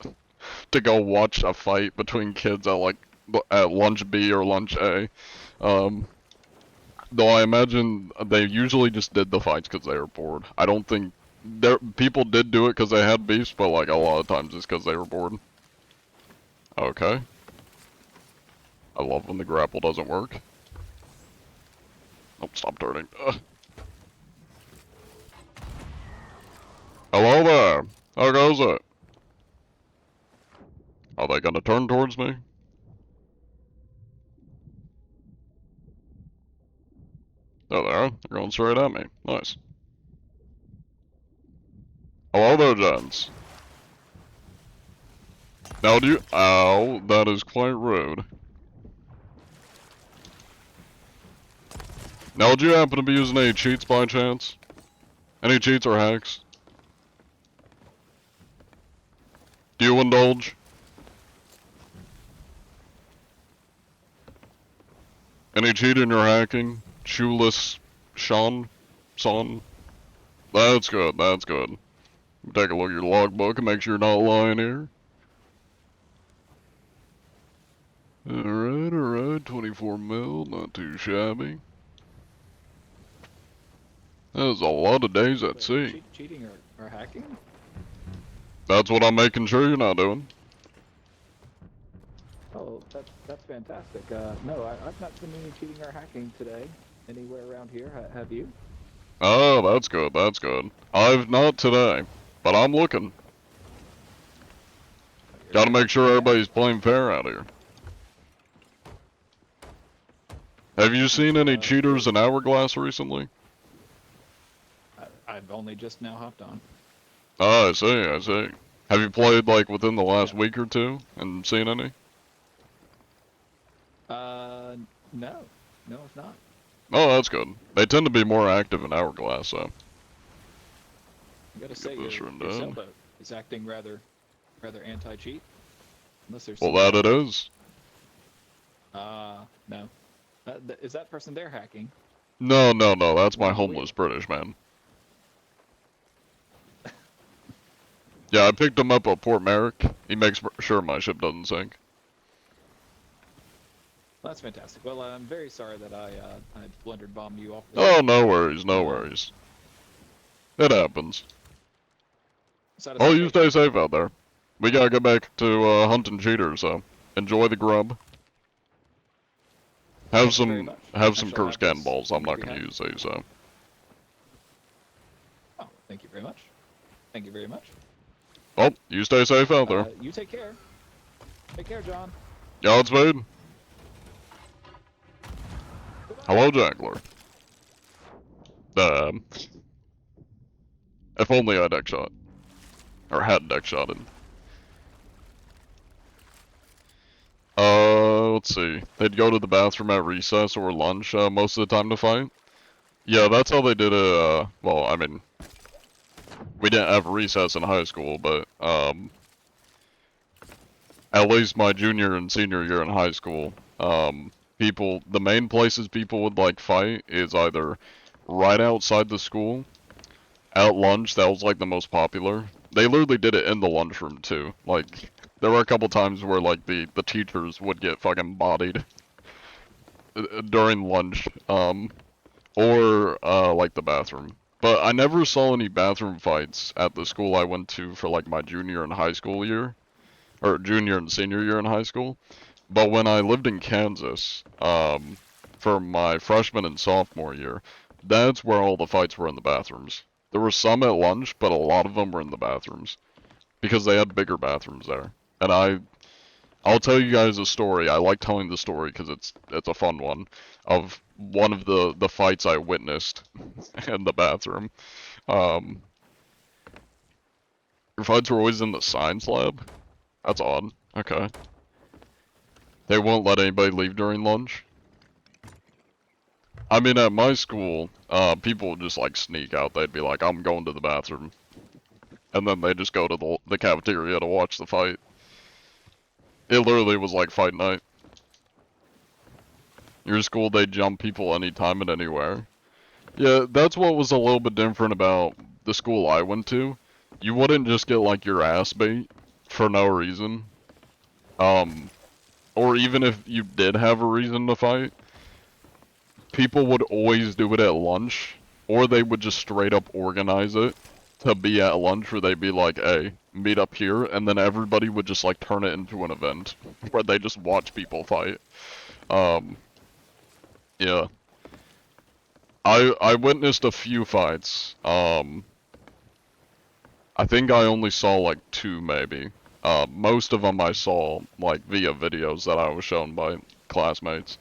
to go watch a fight between kids at like at lunch B or lunch A. Um, though I imagine they usually just did the fights because they were bored. I don't think people did do it because they had beefs, but like a lot of times it's because they were bored. Okay. I love when the grapple doesn't work. Oh, stop turning. Hello there. How goes it? Are they gonna turn towards me? There they are. They're going straight at me. Nice. Hello there, gents. Now do you— Ow, that is quite rude. Now do you happen to be using any cheats by chance? Any cheats or hacks? Do you indulge? Any cheating or hacking? Shoeless Sean? Son? That's good, that's good. Take a look at your logbook and make sure you're not lying here. Alright, 24 mil, not too shabby. That is a lot of days at sea. Cheating or hacking? That's what I'm making sure you're not doing. Oh, that's fantastic. No, I've not seen any cheating or hacking today anywhere around here. Have you? Oh, that's good, that's good. I've not today, but I'm looking. Gotta make sure everybody's playing fair out here. Have you seen any cheaters in Hourglass recently? I've only just now hopped on. Oh, I see, I see. Have you played like within the last week or two and seen any? No, it's not. Oh, that's good. They tend to be more active in Hourglass, so. I gotta say, Get this your rundown. sailboat is acting rather anti-cheat. Unless there's Well, that it is. No. Is that person there hacking? No, that's my Where's the homeless wheel? British man. Yeah, I picked him up at Port Merrick. He makes sure my ship doesn't sink. That's fantastic. Well, I'm very sorry that I blundered bombed you off the Oh, ship. no worries, no Uh, worries. It happens. Oh, you stay Satisfaction. safe out there. We gotta get back to hunting cheaters, so enjoy the grub. Thank you very much. Have I some shall curse have this cannonballs. I'm not industry gonna hack. use these, so. Oh, thank you very much. Thank you very much. Oh, you stay safe out there. You take care. Take care, John. Godspeed. Goodbye. Hello, Jangler. If only I deck shot. Or had deck shotted. Let's see. They'd go to the bathroom at recess or lunch, most of the time to fight. Yeah, that's how they did it, well, I mean, we didn't have recess in high school, but, at least my junior and senior year in high school, the main places people would, like, fight is either right outside the school, at lunch, that was, like, the most popular. They literally did it in the lunchroom, too. Like, there were a couple times where, like, the teachers would get fucking bodied during lunch, or, like, the bathroom. But I never saw any bathroom fights at the school I went to for, like, my junior and high school year. Or junior and senior year in high school. But when I lived in Kansas, for my freshman and sophomore year, that's where all the fights were in the bathrooms. There were some at lunch, but a lot of them were in the bathrooms. Because they had bigger bathrooms there. And I'll tell you guys a story. I like telling the story because it's a fun one. Of one of the fights I witnessed in the bathroom. Um, your fights were always in the science lab? That's odd. Okay. They won't let anybody leave during lunch? I mean, at my school, people would just, like, sneak out. They'd be like, I'm going to the bathroom. And then they just go to the cafeteria to watch the fight. It literally was like fight night. Your school, they jump people anytime and anywhere. Yeah, that's what was a little bit different about the school I went to. You wouldn't just get, like, your ass beat for no reason. Or even if you did have a reason to fight, people would always do it at lunch, or they would just straight up organize it to be at lunch where they'd be like, hey, meet up here, and then everybody would just, like, turn it into an event where they just watch people fight. Yeah. I witnessed a few fights. I think I only saw, like, two, maybe. Most of them I saw, like, via videos that I was shown by classmates.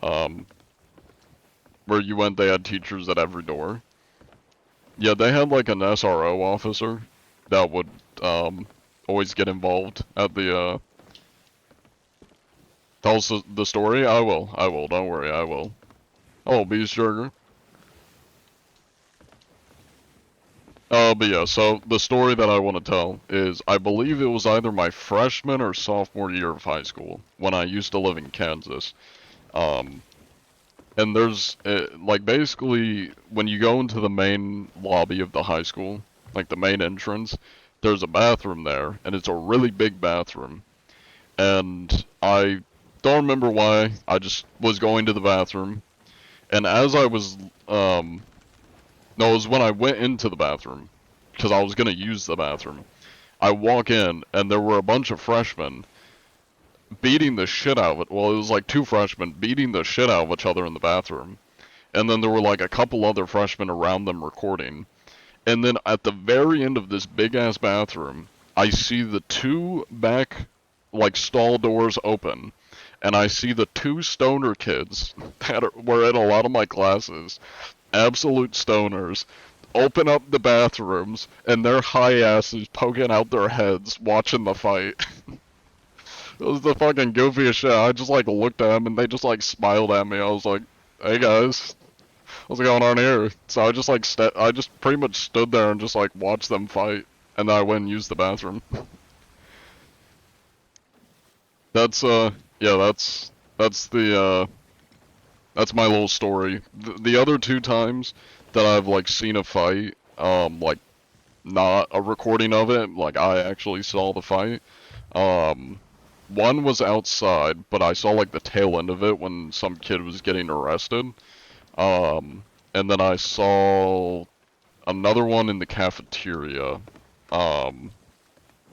Where you went, they had teachers at every door. Yeah, they had like an SRO officer that would always get involved at the tell us the story. I will, don't worry, I will. Oh, Beast Sugar. But yeah, so the story that I want to tell is I believe it was either my freshman or sophomore year of high school when I used to live in Kansas. Um, and there's like basically when you go into the main lobby of the high school, like the main entrance, there's a bathroom there, and it's a really big bathroom. And I don't remember why. I just was going to the bathroom, and as I was, no, it was when I went into the bathroom, because I was gonna use the bathroom. I walk in, and there were a bunch of freshmen beating the shit out of it. Well, it was like two freshmen beating the shit out of each other in the bathroom. And then there were like a couple other freshmen around them recording. And then at the very end of this big ass bathroom, I see the two back, like, stall doors open, and I see the two stoner kids that were in a lot of my classes, absolute stoners, open up the bathrooms, and their high asses poking out their heads watching the fight. It was the fucking goofiest shit. I just, like, looked at them, and they just, like, smiled at me. I was like, hey guys, what's going on here? So I just, like, I just pretty much stood there and just, like, watched them fight, and then I went and used the bathroom. That's, yeah, that's the, that's my little story. The other two times that I've, like, seen a fight, like, not a recording of it. Like, I actually saw the fight. Um, one was outside, but I saw like the tail end of it when some kid was getting arrested. Um, and then I saw another one in the cafeteria. Um,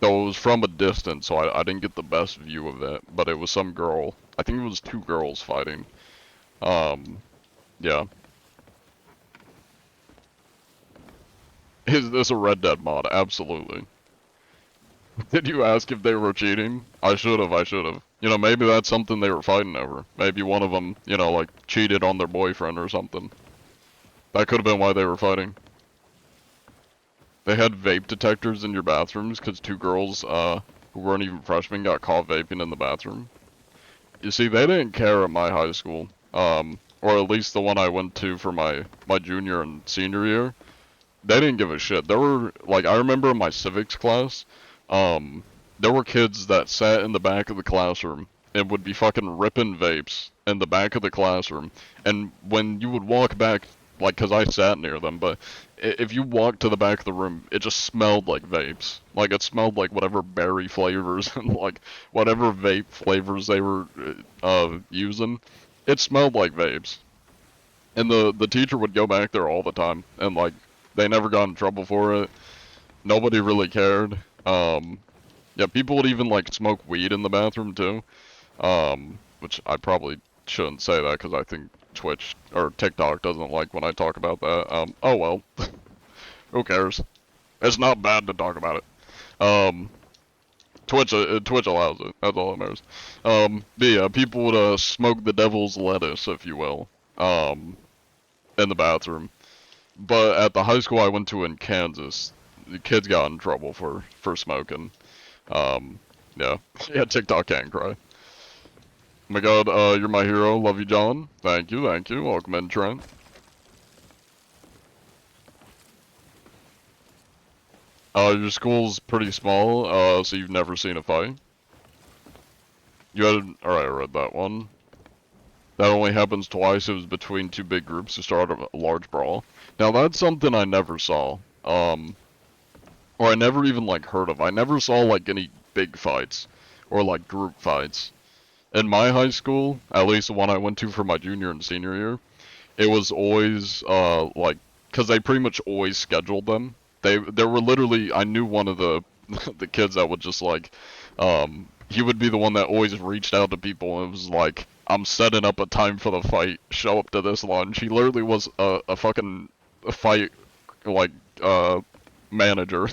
though it was from a distance, so I didn't get the best view of it. But it was some girl. I think it was two girls fighting. Yeah. Is this a Red Dead mod? Absolutely. Did you ask if they were cheating? I should've. You know, maybe that's something they were fighting over. Maybe one of them, you know, like, cheated on their boyfriend or something. That could've been why they were fighting. They had vape detectors in your bathrooms because two girls, who weren't even freshmen got caught vaping in the bathroom. You see, they didn't care at my high school. Or at least the one I went to for my junior and senior year. They didn't give a shit. There were, like, I remember in my civics class, there were kids that sat in the back of the classroom and would be fucking ripping vapes in the back of the classroom. And when you would walk back, like, cause I sat near them, but if you walked to the back of the room, it just smelled like vapes. Like, it smelled like whatever berry flavors and, like, whatever vape flavors they were, using. It smelled like vapes. And the teacher would go back there all the time, and, like, they never got in trouble for it. Nobody really cared. Yeah, people would even like smoke weed in the bathroom too. Which I probably shouldn't say that because I think Twitch or TikTok doesn't like when I talk about that. Oh well, who cares? It's not bad to talk about it. Twitch allows it. That's all that matters. But yeah, people would smoke the devil's lettuce, if you will, in the bathroom. But at the high school I went to in Kansas, the kids got in trouble for smoking. Um, yeah. Yeah, TikTok can cry. Oh my god, you're my hero. Love you, John. Thank you, thank you. Welcome in, Trent. Your school's pretty small, so you've never seen a fight? You had, alright, I read that one. That only happens twice. It was between two big groups to start a large brawl. Now that's something I never saw. Or I never even, like, heard of. I never saw, like, any big fights. Or, like, group fights. In my high school, at least the one I went to for my junior and senior year, it was always, like, because they pretty much always scheduled them. There were literally, I knew one of the, the kids that would just, like, he would be the one that always reached out to people and was like, I'm setting up a time for the fight, show up to this lunch. He literally was a fucking fight, like, manager,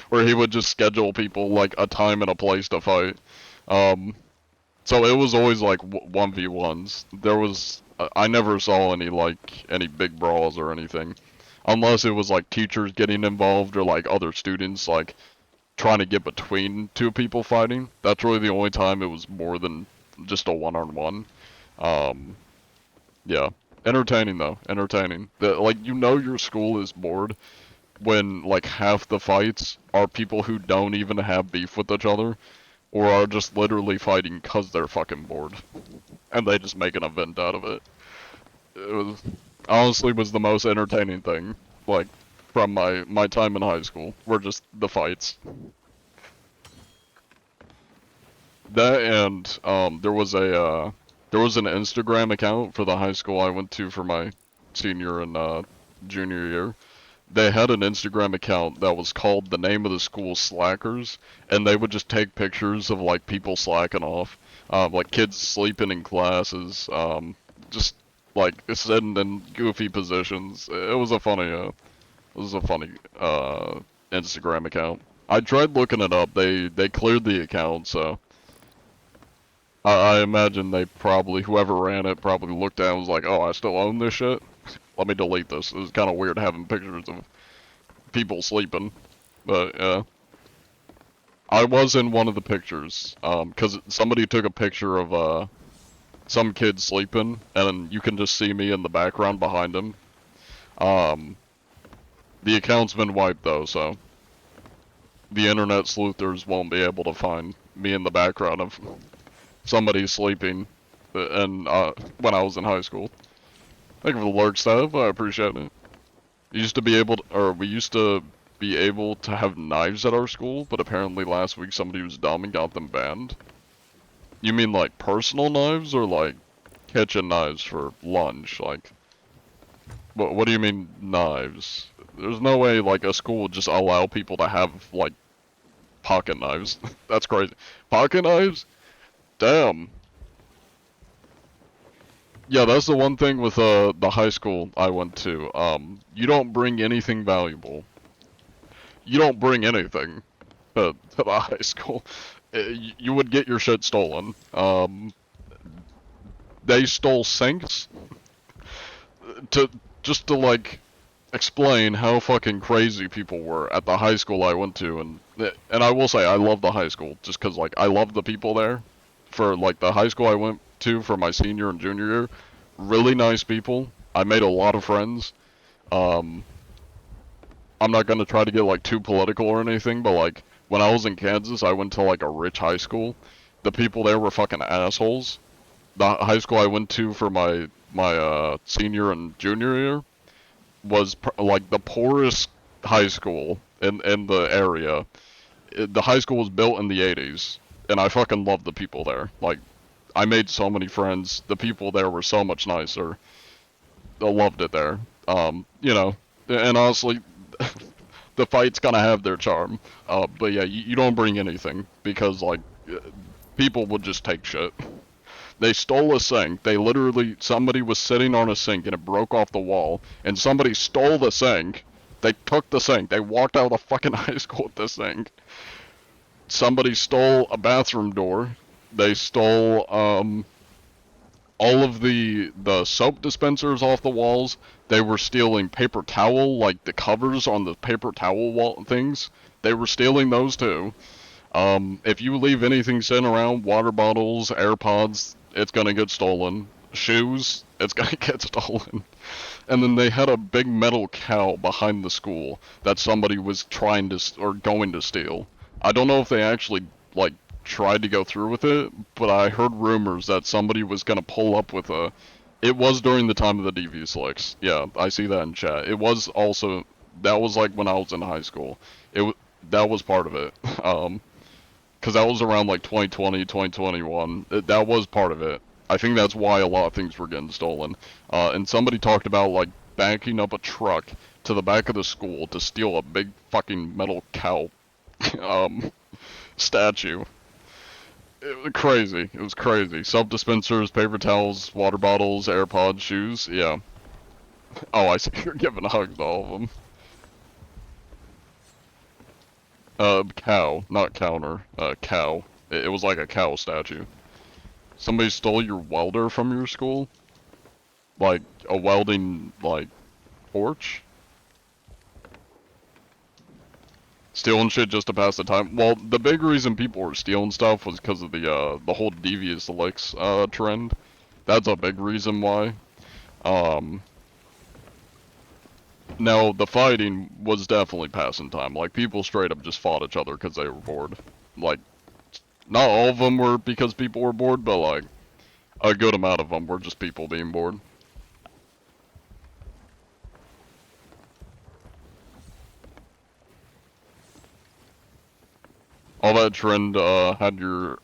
where he would just schedule people, like, a time and a place to fight. So it was always like 1v1s. There was, I never saw any like any big brawls or anything, unless it was like teachers getting involved or like other students like trying to get between two people fighting. That's really the only time it was more than just a one-on-one. Um, yeah, entertaining though, entertaining. Like you know your school is bored when like half the fights are people who don't even have beef with each other or are just literally fighting cause they're fucking bored. And they just make an event out of it. It was, honestly was the most entertaining thing, like, from my time in high school, were just the fights. That and, there was an Instagram account for the high school I went to for my senior and, junior year. They had an Instagram account that was called the name of the school Slackers, and they would just take pictures of like people slacking off, like kids sleeping in classes, just like sitting in goofy positions. It was a funny, Instagram account. I tried looking it up. They cleared the account, so I imagine they probably whoever ran it probably looked at it and was like, oh, I still own this shit. Let me delete this. It was kind of weird having pictures of people sleeping, but yeah. I was in one of the pictures, cause somebody took a picture of, some kid sleeping, and you can just see me in the background behind him. The account's been wiped though, so the internet sleuthers won't be able to find me in the background of somebody sleeping, and, when I was in high school. Thank you for the lurk stuff, I appreciate it. You used to be able to, or we used to be able to have knives at our school, but apparently last week somebody was dumb and got them banned. You mean like personal knives or like kitchen knives for lunch? Like, what do you mean knives? There's no way like a school would just allow people to have like pocket knives. That's crazy. Pocket knives? Damn. Yeah, that's the one thing with the high school I went to. You don't bring anything valuable. You don't bring anything to the high school. You would get your shit stolen. They stole sinks to just to like explain how fucking crazy people were at the high school I went to, and I will say I love the high school just cause like I love the people there. For like the high school I went to for my senior and junior year, really nice people. I made a lot of friends. Um, I'm not gonna try to get like too political or anything, but like when I was in Kansas, I went to like a rich high school. The people there were fucking assholes. The high school I went to for my senior and junior year was like the poorest high school in the area. The high school was built in the 80s, and I fucking loved the people there. Like, I made so many friends. The people there were so much nicer. I loved it there. You know, and honestly, the fights kind of have their charm. But yeah, you don't bring anything because like people would just take shit. They stole a sink. They literally, somebody was sitting on a sink and it broke off the wall, and somebody stole the sink. They took the sink. They walked out of the fucking high school with the sink. Somebody stole a bathroom door. They stole all of the soap dispensers off the walls. They were stealing paper towel, like the covers on the paper towel wall things. They were stealing those too. If you leave anything sitting around, water bottles, AirPods, it's gonna get stolen. Shoes, it's gonna get stolen. And then they had a big metal cow behind the school that somebody was trying to, or going to steal. I don't know if they actually, like, tried to go through with it, but I heard rumors that somebody was gonna pull up with a... It was during the time of the Devious Licks. Yeah, I see that in chat. It was also... That was like when I was in high school. That was part of it. Because that was around like 2020, 2021. That was part of it. I think that's why a lot of things were getting stolen. And somebody talked about like backing up a truck to the back of the school to steal a big fucking metal cow statue. It was crazy. It was crazy. Soap dispensers, paper towels, water bottles, AirPods, shoes. Yeah. Oh, I see you're giving hugs to all of them. Cow, not counter. Cow. It was like a cow statue. Somebody stole your welder from your school? Like, a welding, like, torch? Stealing shit just to pass the time? Well, the big reason people were stealing stuff was because of the whole Devious Licks, trend. That's a big reason why. Now, the fighting was definitely passing time. Like, people straight up just fought each other because they were bored. Like, not all of them were because people were bored, but, like, a good amount of them were just people being bored. All that trend, had your,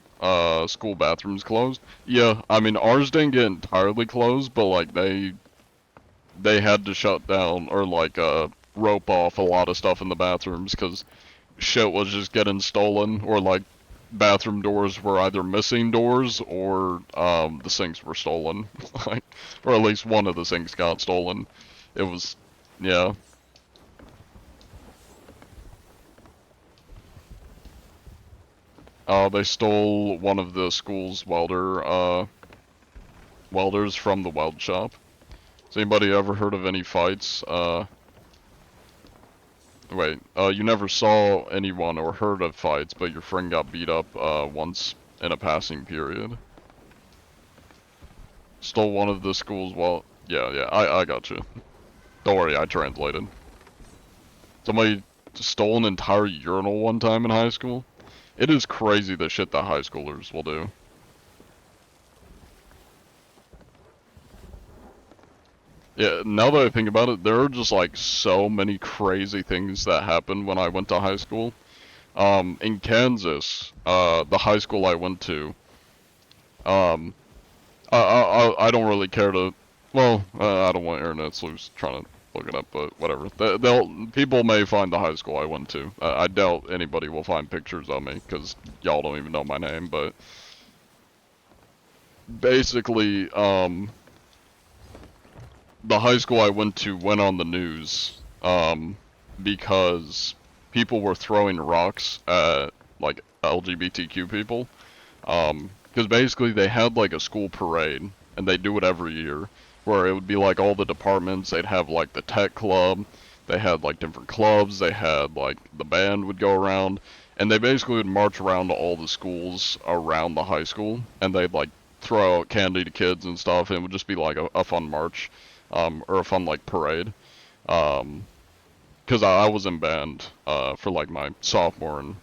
school bathrooms closed? Yeah, I mean, ours didn't get entirely closed, but, like, they had to shut down, or, like, rope off a lot of stuff in the bathrooms, because shit was just getting stolen, or, like, bathroom doors were either missing doors, or, the sinks were stolen. Like, or at least one of the sinks got stolen. It was, yeah. They stole one of the school's welders from the weld shop. Has anybody ever heard of any fights? Wait, you never saw anyone or heard of fights, but your friend got beat up, once in a passing period? Stole one of the school's yeah, I got you. Don't worry, I translated. Somebody stole an entire urinal one time in high school? It is crazy the shit that high schoolers will do. Yeah, now that I think about it, there are just like so many crazy things that happened when I went to high school. In Kansas, the high school I went to, um, I don't really care to. Well, I don't want internet sleuths trying to look it up, but whatever. People may find the high school I went to. I doubt anybody will find pictures of me because y'all don't even know my name. But basically, the high school I went to went on the news, because people were throwing rocks at like LGBTQ people. Because basically they had like a school parade, and they do it every year, where it would be like all the departments, they'd have like the tech club, they had like different clubs, they had like the band would go around, and they basically would march around to all the schools around the high school, and they'd like throw out candy to kids and stuff, and it would just be like a fun march, or a fun like parade. Um, because I was in band for like my sophomore and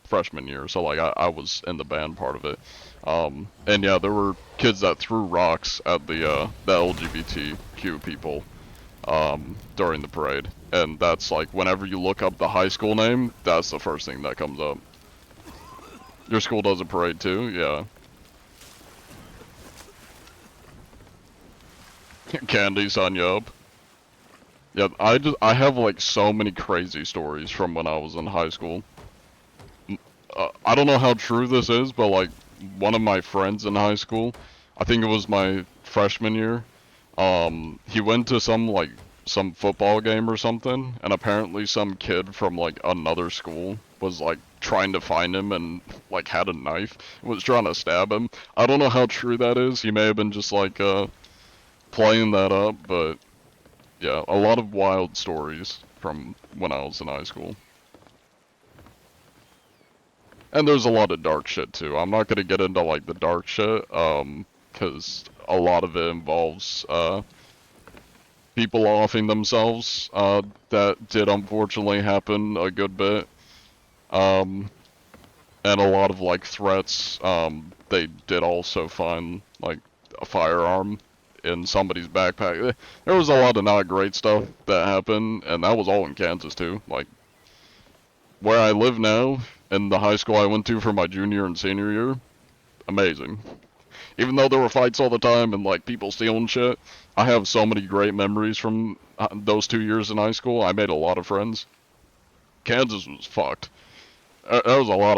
freshman year, so like I was in the band part of it. And yeah, there were kids that threw rocks at the LGBTQ people during the parade, and that's like whenever you look up the high school name, that's the first thing that comes up. Your school does a parade too, yeah. Candy, sign you up. Yeah, I have like so many crazy stories from when I was in high school. I don't know how true this is, but like one of my friends in high school, I think it was my freshman year, he went to some football game or something, and apparently some kid from like another school was like trying to find him and like had a knife, was trying to stab him. I don't know how true that is. He may have been just like playing that up, but yeah, a lot of wild stories from when I was in high school. And there's a lot of dark shit too. I'm not gonna get into like the dark shit, because a lot of it involves people offing themselves. That did unfortunately happen a good bit. Um, and a lot of like threats. They did also find like a firearm in somebody's backpack. There was a lot of not great stuff that happened, and that was all in Kansas too. Like where I live now, and the high school I went to for my junior and senior year, amazing. Even though there were fights all the time and like people stealing shit, I have so many great memories from those 2 years in high school. I made a lot of friends. Kansas was fucked. There was a lot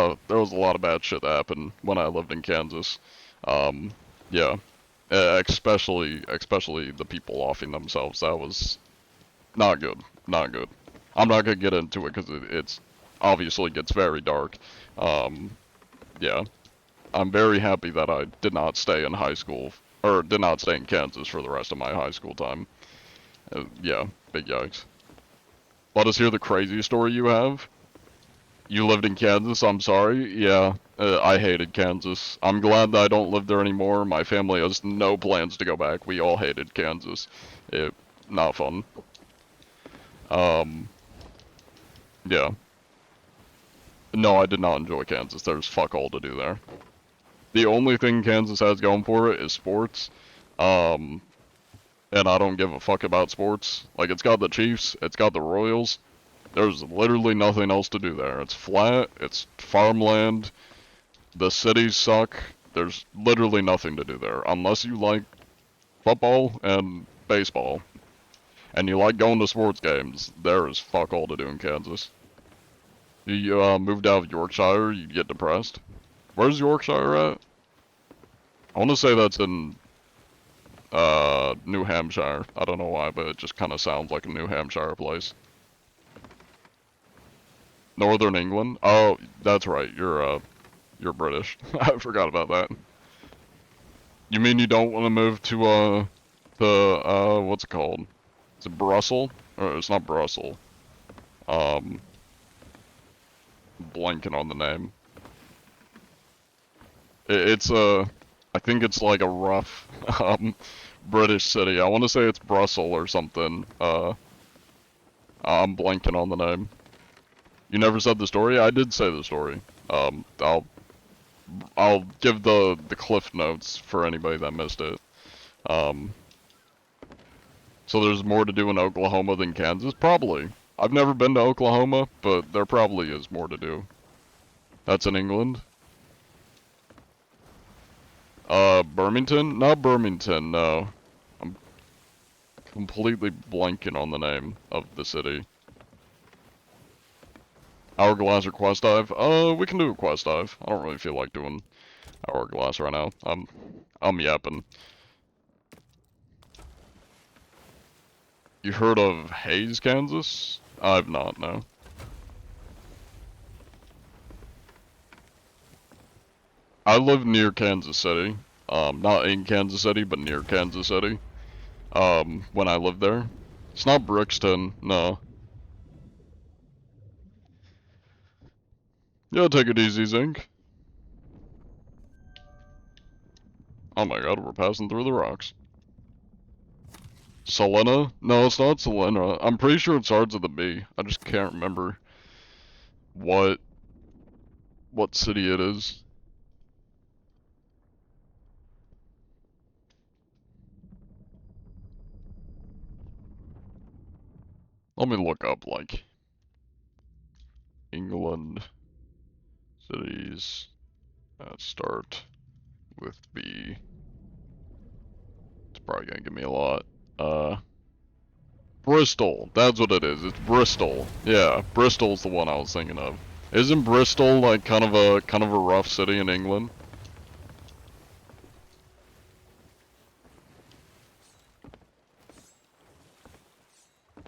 of bad shit that happened when I lived in Kansas. Um, yeah, especially the people offing themselves. That was not good. Not good. I'm not gonna get into it because it's obviously gets very dark. Um, yeah. I'm very happy that I did not stay in high school, or did not stay in Kansas for the rest of my high school time. Yeah, big yikes. Let us hear the crazy story you have. You lived in Kansas, I'm sorry. Yeah, I hated Kansas. I'm glad that I don't live there anymore. My family has no plans to go back. We all hated Kansas. It, not fun. Um, yeah. No, I did not enjoy Kansas. There's fuck all to do there. The only thing Kansas has going for it is sports. Um, and I don't give a fuck about sports. Like, it's got the Chiefs, it's got the Royals. There's literally nothing else to do there. It's flat, it's farmland, the cities suck. There's literally nothing to do there. Unless you like football and baseball, and you like going to sports games, there is fuck all to do in Kansas. You moved out of Yorkshire, you get depressed. Where's Yorkshire at? I want to say that's in New Hampshire. I don't know why, but it just kind of sounds like a New Hampshire place. Northern England? Oh, that's right. You're British. I forgot about that. You mean you don't want to move to what's it called? Is it Brussels? Or it's not Brussels. Um, blanking on the name. It's I think it's like a rough, British city. I want to say it's Brussels or something. I'm blanking on the name. You never said the story? I did say the story. I'll give the cliff notes for anybody that missed it. Um, So there's more to do in Oklahoma than Kansas? Probably. I've never been to Oklahoma, but there probably is more to do. That's in England? Birmingham? Not Birmingham, no. I'm completely blanking on the name of the city. Hourglass or Quest Dive? We can do a Quest Dive. I don't really feel like doing Hourglass right now. I'm yapping. You heard of Hays, Kansas? I've not, no. I live near Kansas City. Not in Kansas City, but near Kansas City. When I lived there. It's not Brixton, no. Yeah, take it easy, Zinc. Oh my god, we're passing through the rocks. Selena? No, it's not Selena. I'm pretty sure it starts with a B. I just can't remember what city it is. Let me look up, like, England cities that start with B. It's probably gonna give me a lot. Bristol. That's what it is. It's Bristol. Yeah, Bristol's the one I was thinking of. Isn't Bristol like kind of a rough city in England?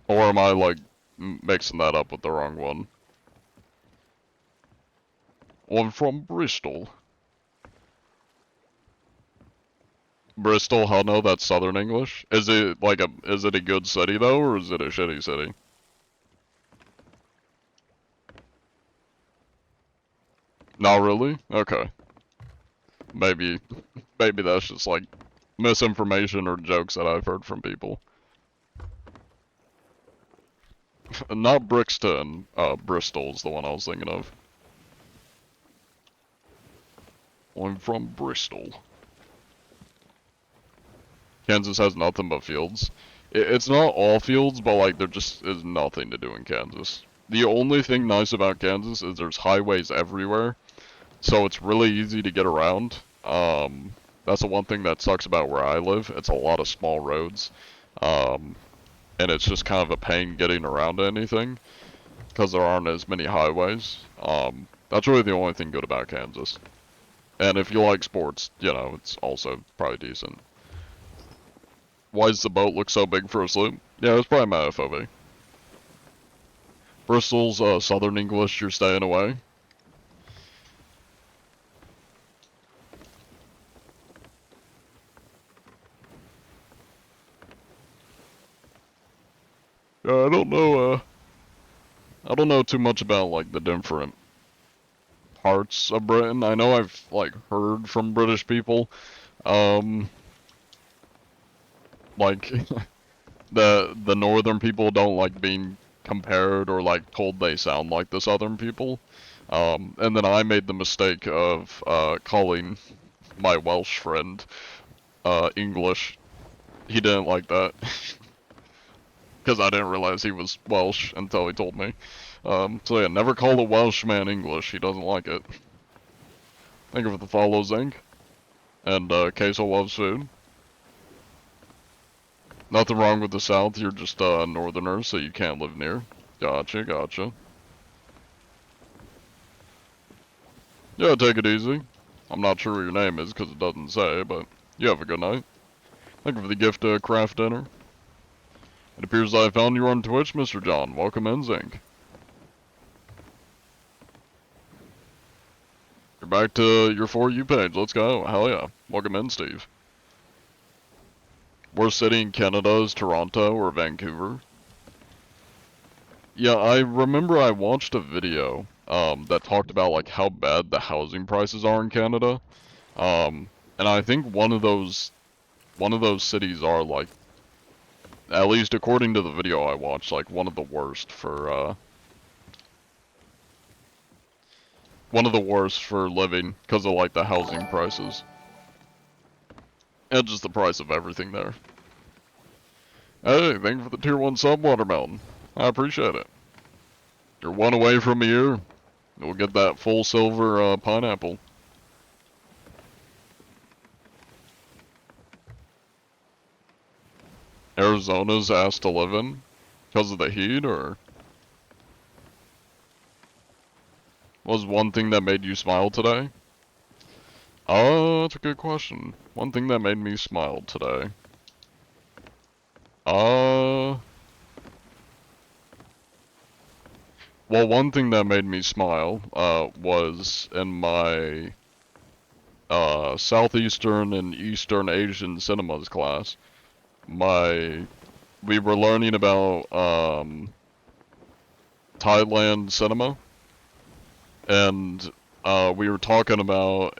Or am I like mixing that up with the wrong one? Well, I'm from Bristol. Bristol, hell no, that's Southern English. Is it like is it a good city though, or is it a shitty city? Not really? Okay. Maybe that's just like misinformation or jokes that I've heard from people. Not Brixton, Bristol's the one I was thinking of. I'm from Bristol. Kansas has nothing but fields. It's not all fields, but like there just is nothing to do in Kansas. The only thing nice about Kansas is there's highways everywhere, so it's really easy to get around. That's the one thing that sucks about where I live. It's a lot of small roads, and it's just kind of a pain getting around to anything because there aren't as many highways. That's really the only thing good about Kansas. And if you like sports, you know, it's also probably decent. Why does the boat look so big for a sloop? Yeah, it's probably my FOV. Bristol's Southern English, you're staying away. Yeah, I don't know too much about like the different parts of Britain. I know I've like heard from British people, um, like the northern people don't like being compared or like told they sound like the southern people. And then I made the mistake of calling my Welsh friend English. He didn't like that because I didn't realize he was Welsh until he told me. So yeah, never call a Welshman English. He doesn't like it. Thank you for the follow, Zinc. And Queso loves food. Nothing wrong with the South. You're just a northerner, so you can't live near. Gotcha, gotcha. Yeah, take it easy. I'm not sure what your name is because it doesn't say, but you have a good night. Thank you for the gift of craft dinner. It appears I found you on Twitch, Mr. John. Welcome in, Zinc. You're back to your For You page. Let's go. Hell yeah. Welcome in, Steve. Worst city in Canada is Toronto or Vancouver. Yeah, I remember I watched a video that talked about like how bad the housing prices are in Canada. And I think one of those cities are like, at least according to the video I watched, like one of the worst for living because of like the housing prices and just the price of everything there. Hey, thank you for the tier 1 sub, Watermelon. I appreciate it. You're one away from a year. You'll get that full silver pineapple. Arizona's asked to live in? Because of the heat, or? Was one thing that made you smile today? Oh, that's a good question. One thing that made me smile today. Well, one thing that made me smile, was in my, Southeastern and Eastern Asian cinemas class. We were learning about, Thailand cinema, and, we were talking about,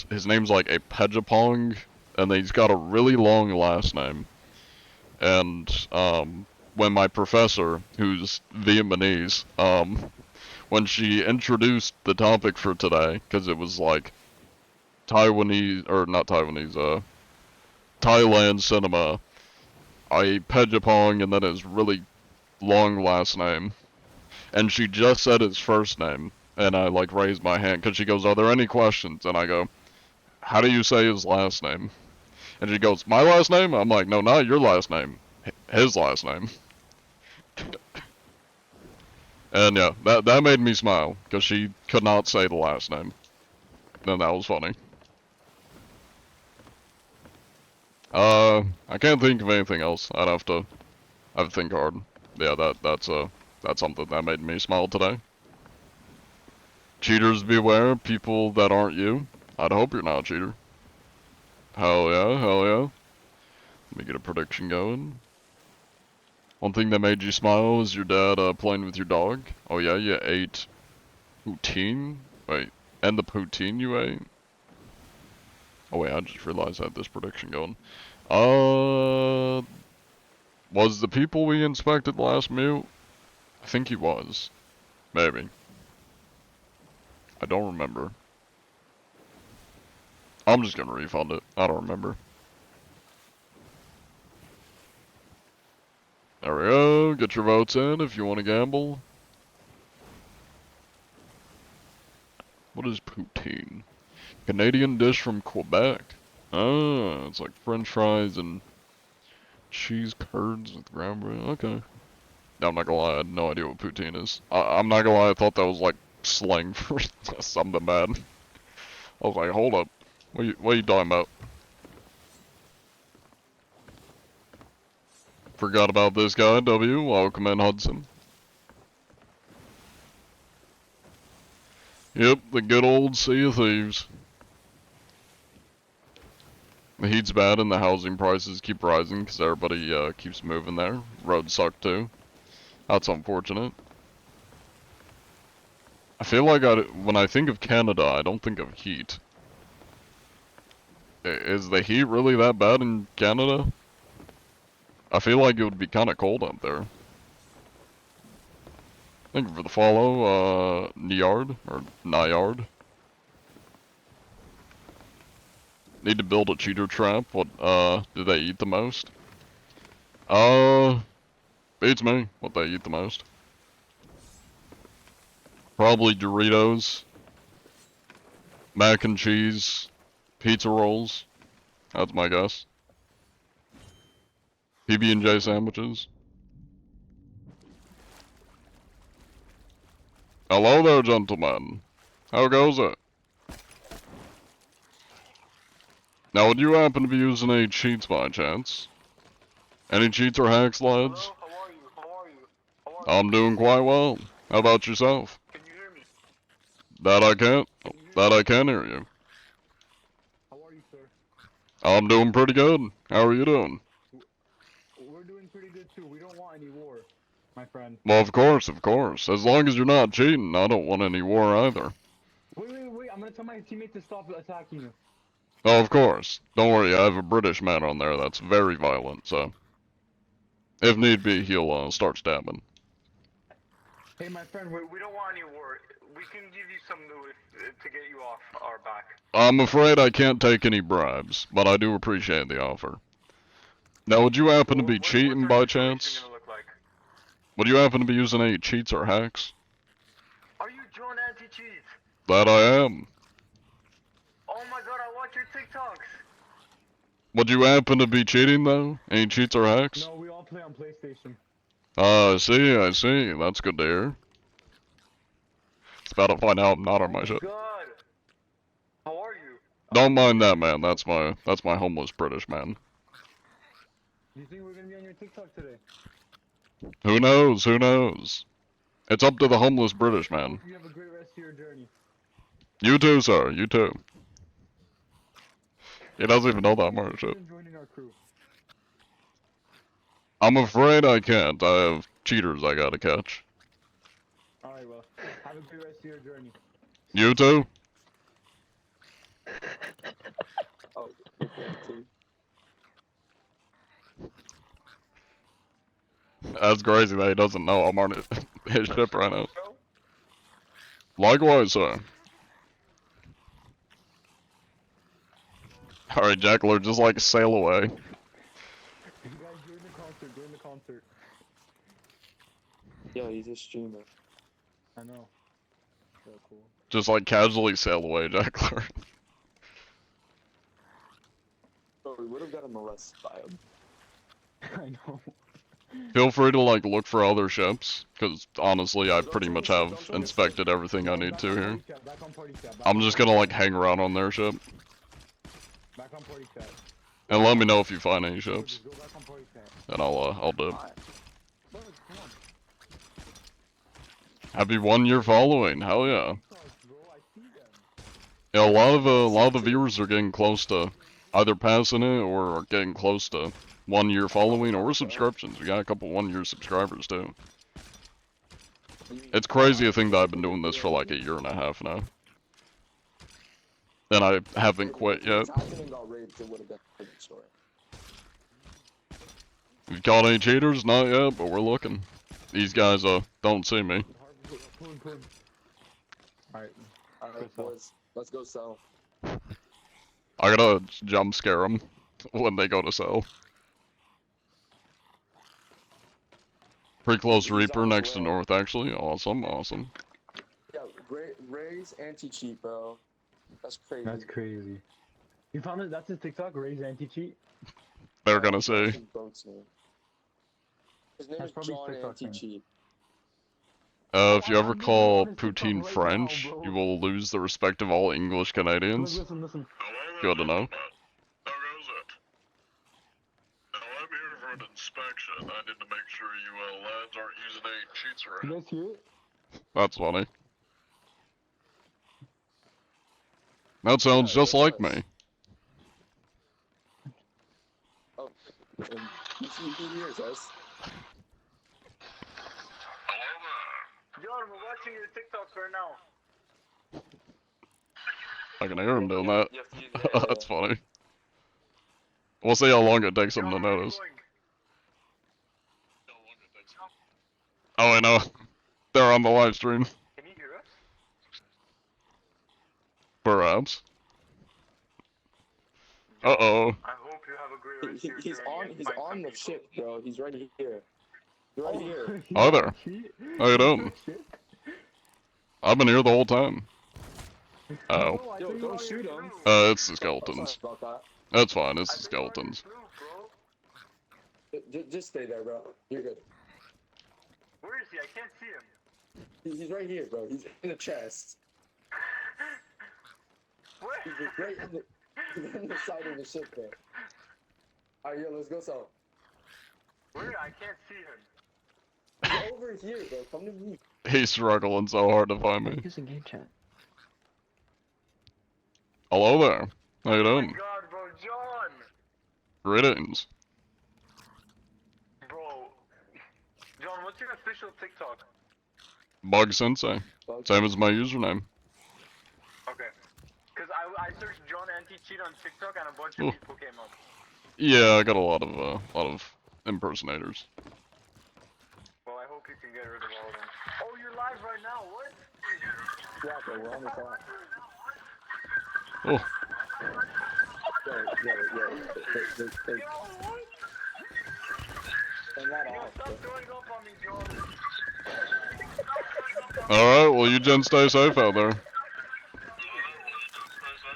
his name's like a Pejapong, and he's got a really long last name. And, when my professor, who's Vietnamese, when she introduced the topic for today, because it was like Taiwanese, or not Taiwanese, Thailand cinema, I Pejapong, and then his really long last name. And she just said his first name, and I like raised my hand, because she goes, are there any questions? And I go, how do you say his last name? And she goes, my last name? I'm like, no, not your last name. His last name. And yeah, that made me smile, because she could not say the last name. And that was funny. I can't think of anything else. I'd have to think hard. Yeah, that's something that made me smile today. Cheaters beware, people that aren't you. I'd hope you're not a cheater. Hell yeah, hell yeah. Let me get a prediction going. One thing that made you smile is your dad, playing with your dog. Oh yeah, you ate poutine? Wait, and the poutine you ate? Oh wait, I just realized I had this prediction going. Was the people we inspected last mute? I think he was. Maybe. I don't remember. I'm just gonna refund it. I don't remember. There we go. Get your votes in if you want to gamble. What is poutine? Canadian dish from Quebec. Oh, it's like french fries and cheese curds with ground bread. Okay. No, I'm not gonna lie, I had no idea what poutine is. I'm not gonna lie, I thought that was like slang for something bad. I was like, hold up. What are you talking about? Forgot about this guy, W. Welcome in, Hudson. Yep, the good old Sea of Thieves. The heat's bad and the housing prices keep rising because everybody keeps moving there. Roads suck too. That's unfortunate. I feel like when I think of Canada, I don't think of heat. Is the heat really that bad in Canada? I feel like it would be kind of cold up there. Thank you for the follow, Niard, or Nyard. Need to build a cheater trap. What, do they eat the most? Beats me what they eat the most. Probably Doritos, mac and cheese, pizza rolls. That's my guess. PB&J sandwiches. Hello there, gentlemen. How goes it? Now, would you happen to be using any cheats by chance? Any cheats or hacks, lads? Hello, how are you? How are you? How are I'm doing quite well. How about yourself? you? Can you hear me? That I can't. Can you hear That me? I can hear you. How are you, sir? I'm doing pretty good. How are you doing? We're doing pretty good too. We don't want any war, my friend. Well, of course, of course. As long as you're not cheating, I don't want any war either. Wait. I'm gonna tell my teammate to stop attacking you. Oh, of course. Don't worry, I have a British man on there that's very violent, so... If need be, he'll, start stabbing. Hey, my friend, we don't want any war. We can give you some loot to get you off our back. I'm afraid I can't take any bribes, but I do appreciate the offer. Now, would you happen to be What's cheating our by situation chance? gonna look like? Would you happen to be using any cheats or hacks? Are you John Anti-Cheat? That I am. Oh my god, I watch your TikToks. Would you happen to be cheating though? Any cheats or hacks? No, we all play on PlayStation. I see, I see. That's good to hear. It's about to find out I'm not on my Oh shit. god. How are you? Don't mind that man, that's my homeless British man. Do you think we're gonna be on your TikTok today? Who knows, who knows? It's up to the homeless British man. You have a great rest of your journey. You too, sir, you too. He doesn't even know that I'm on shit. Consider joining our crew. I'm afraid I can't. I have cheaters I gotta catch. Alright, well, have a great rest of your journey. You too? Oh, okay, too. That's crazy that he doesn't know I'm on his ship right now. Likewise, sir. Alright, Jackler, just like sail away. You guys join the concert. Yo, he's a streamer. I know. So cool. Just like casually sail away, Jackler. Bro, we would have got him arrested by him. I know. Feel free to like look for other ships, cause honestly I Don't pretty join much the ship, have don't join the ship. inspected everything I need Back to on here. party chat, back on party chat, back I'm on just party gonna like chat. hang around on their ship, Back on party chat. and let me know if you find any Bro, ships, just go back on party chat. and I'll do. Alright. Bro, come on. Happy 1 year following, hell yeah. TikToks, bro, I see them. Yeah, a lot of the viewers are getting close to either passing it or are getting close to 1 year following or subscriptions. We got a couple 1 year subscribers too. It's crazy to think that I've been doing this for like a year and a half now. And I haven't quit yet. If Tyson got raped, it would have been a different story. You caught any cheaters? Not yet, but we're looking. These guys don't see me. Pull him. Alright. Alright, boys, let's go sell. I gotta jump scare them when they go to sell. Pretty close to He's Reaper on his next to way. North actually. Awesome, awesome. Yeah, Ray's anti-cheat, bro. That's crazy. That's crazy. You found it? That's his TikTok, Ray's anti-cheat? They're gonna That's say, his goat's name. His name That's is probably his John TikTok name. Anti-cheat. if you ever I'm call on his TikTok poutine right French, now, bro. you will lose the respect of all English Canadians. Listen. Good to know. How goes it? Now I'm here for an inspection. I need to make sure you lads aren't using any cheats or You guys hear it? That's funny. That sounds Yeah, just it like does. me. Oh, and he hears us. Hello there. John, we're watching your TikToks right now. I can hear him doing that. You have to use it, That's funny. We'll see how long it takes him to John, where are you notice. going? Oh, I know. They're on the live stream. Can you hear us? Perhaps. Uh-oh. I hope you have a great rest of your He's journey on. and He's find on some the people. ship, bro. He's right here. You're right here. Hi there. How you doing? Shit. I've been here the whole time. Oh. No, I Yo, thought you don't were shoot on him. It's the Oh, skeletons. sorry about that. That's fine, it's I the think you're on your skeletons. crew, bro. Just stay there, bro. You're good. Where is he? I can't see him. He's right here, bro. He's in the chest. Where? He's right in the side of the ship, bro. Alright, yo, let's go sell. Where? I can't see him. He's over here, bro. Come to me. He's struggling so hard to find me. Using game chat. Hello there. How you Oh my doing? god, bro, John! Greetings. Bro. John, what's your official TikTok? Bug Sensei. Bug. Same as my username. Okay. Because I searched John Anti-Cheat on TikTok and a bunch Ooh. of people came up. Yeah, I got a lot of impersonators. Well, I hope you can get rid of all of them. Oh, you're live right now, what? Yeah, bro. We're on the clock. Oh, Yo. Yo, what? that You off. stop But throwing up on me, John. Alright, well you gents stay safe out there.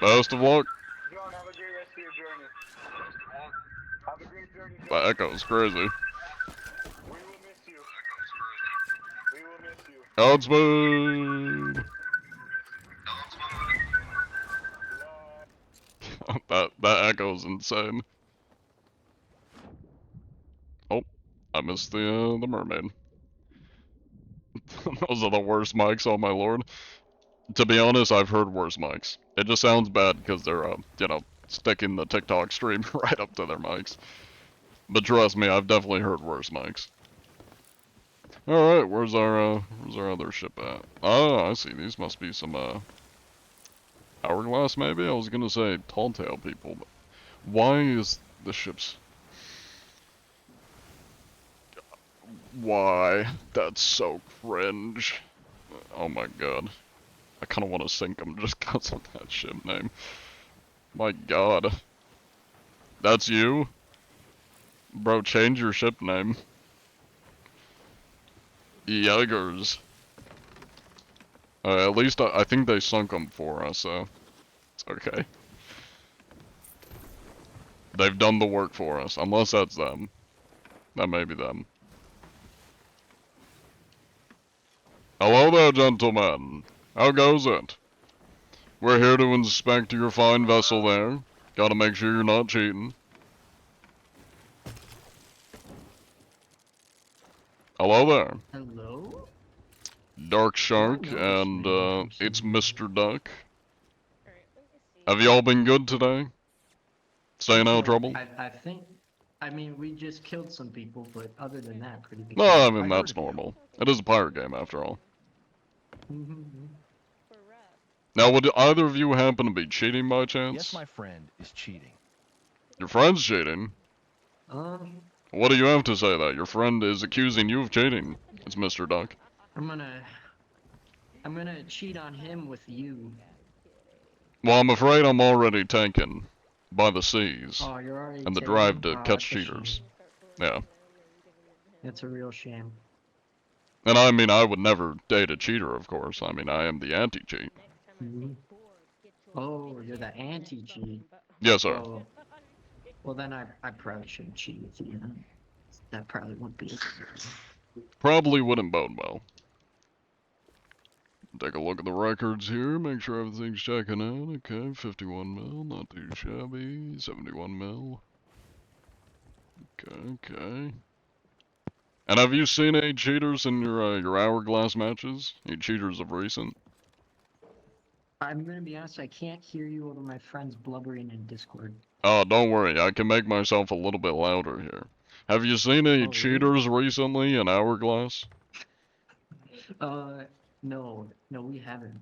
Best of luck. John, have a great rest of your journey. Have a great journey, John. That echo's crazy. We will miss you. We will miss you. Godspeed. that echo's insane. Oh, I missed the mermaid. Those are the worst mics, oh my lord. To be honest, I've heard worse mics. It just sounds bad because they're, you know, sticking the TikTok stream right up to their mics. But trust me, I've definitely heard worse mics. Alright, where's our other ship at? Oh, I see. These must be some, Hourglass, maybe? I was gonna say Tall Tale people, but why is the ship's... Why? That's so cringe. Oh my god. I kinda wanna sink them just cause of that ship name. My god. That's you? Bro, change your ship name. Yikers. At least I think they sunk them for us, so it's okay. They've done the work for us, unless that's them. That may be them. Hello there, gentlemen. How goes it? We're here to inspect your fine vessel there. Gotta make sure you're not cheating. Hello there. Hello? Dark Shark, notice and me. it's Mr. Duck. Have y'all been good today? Staying out of trouble? I mean, we just killed some people, but other than that, pretty good. No, I mean, that's normal. It is a pirate game, after all. Mhm. Now, would either of you happen to be cheating by chance? Yes, my friend is cheating. Your friend's cheating? What do you have to say that? Your friend is accusing you of cheating. It's Mr. Duck. I'm gonna cheat on him with you. Well, I'm afraid I'm already taken by the seas. Oh, you're already And the taken? drive to Oh, catch that's a cheaters. shame. Yeah. That's a real shame. And I mean, I would never date a cheater, of course. I mean, I am the anti-cheat. Oh, you're the anti-cheat. Yes, sir. Oh. Well, then I probably shouldn't cheat with you. Then. That probably wouldn't be. Probably wouldn't bode well. Take a look at the records here, make sure everything's checking out. Okay, 51 mil, not too shabby. 71 mil. Okay. And have you seen any cheaters in your Hourglass matches? Any cheaters of recent? I'm gonna be honest. I can't hear you over my friends blubbering in Discord. Oh, don't worry, I can make myself a little bit louder here. Have you seen any really? cheaters recently in Hourglass? No, we haven't.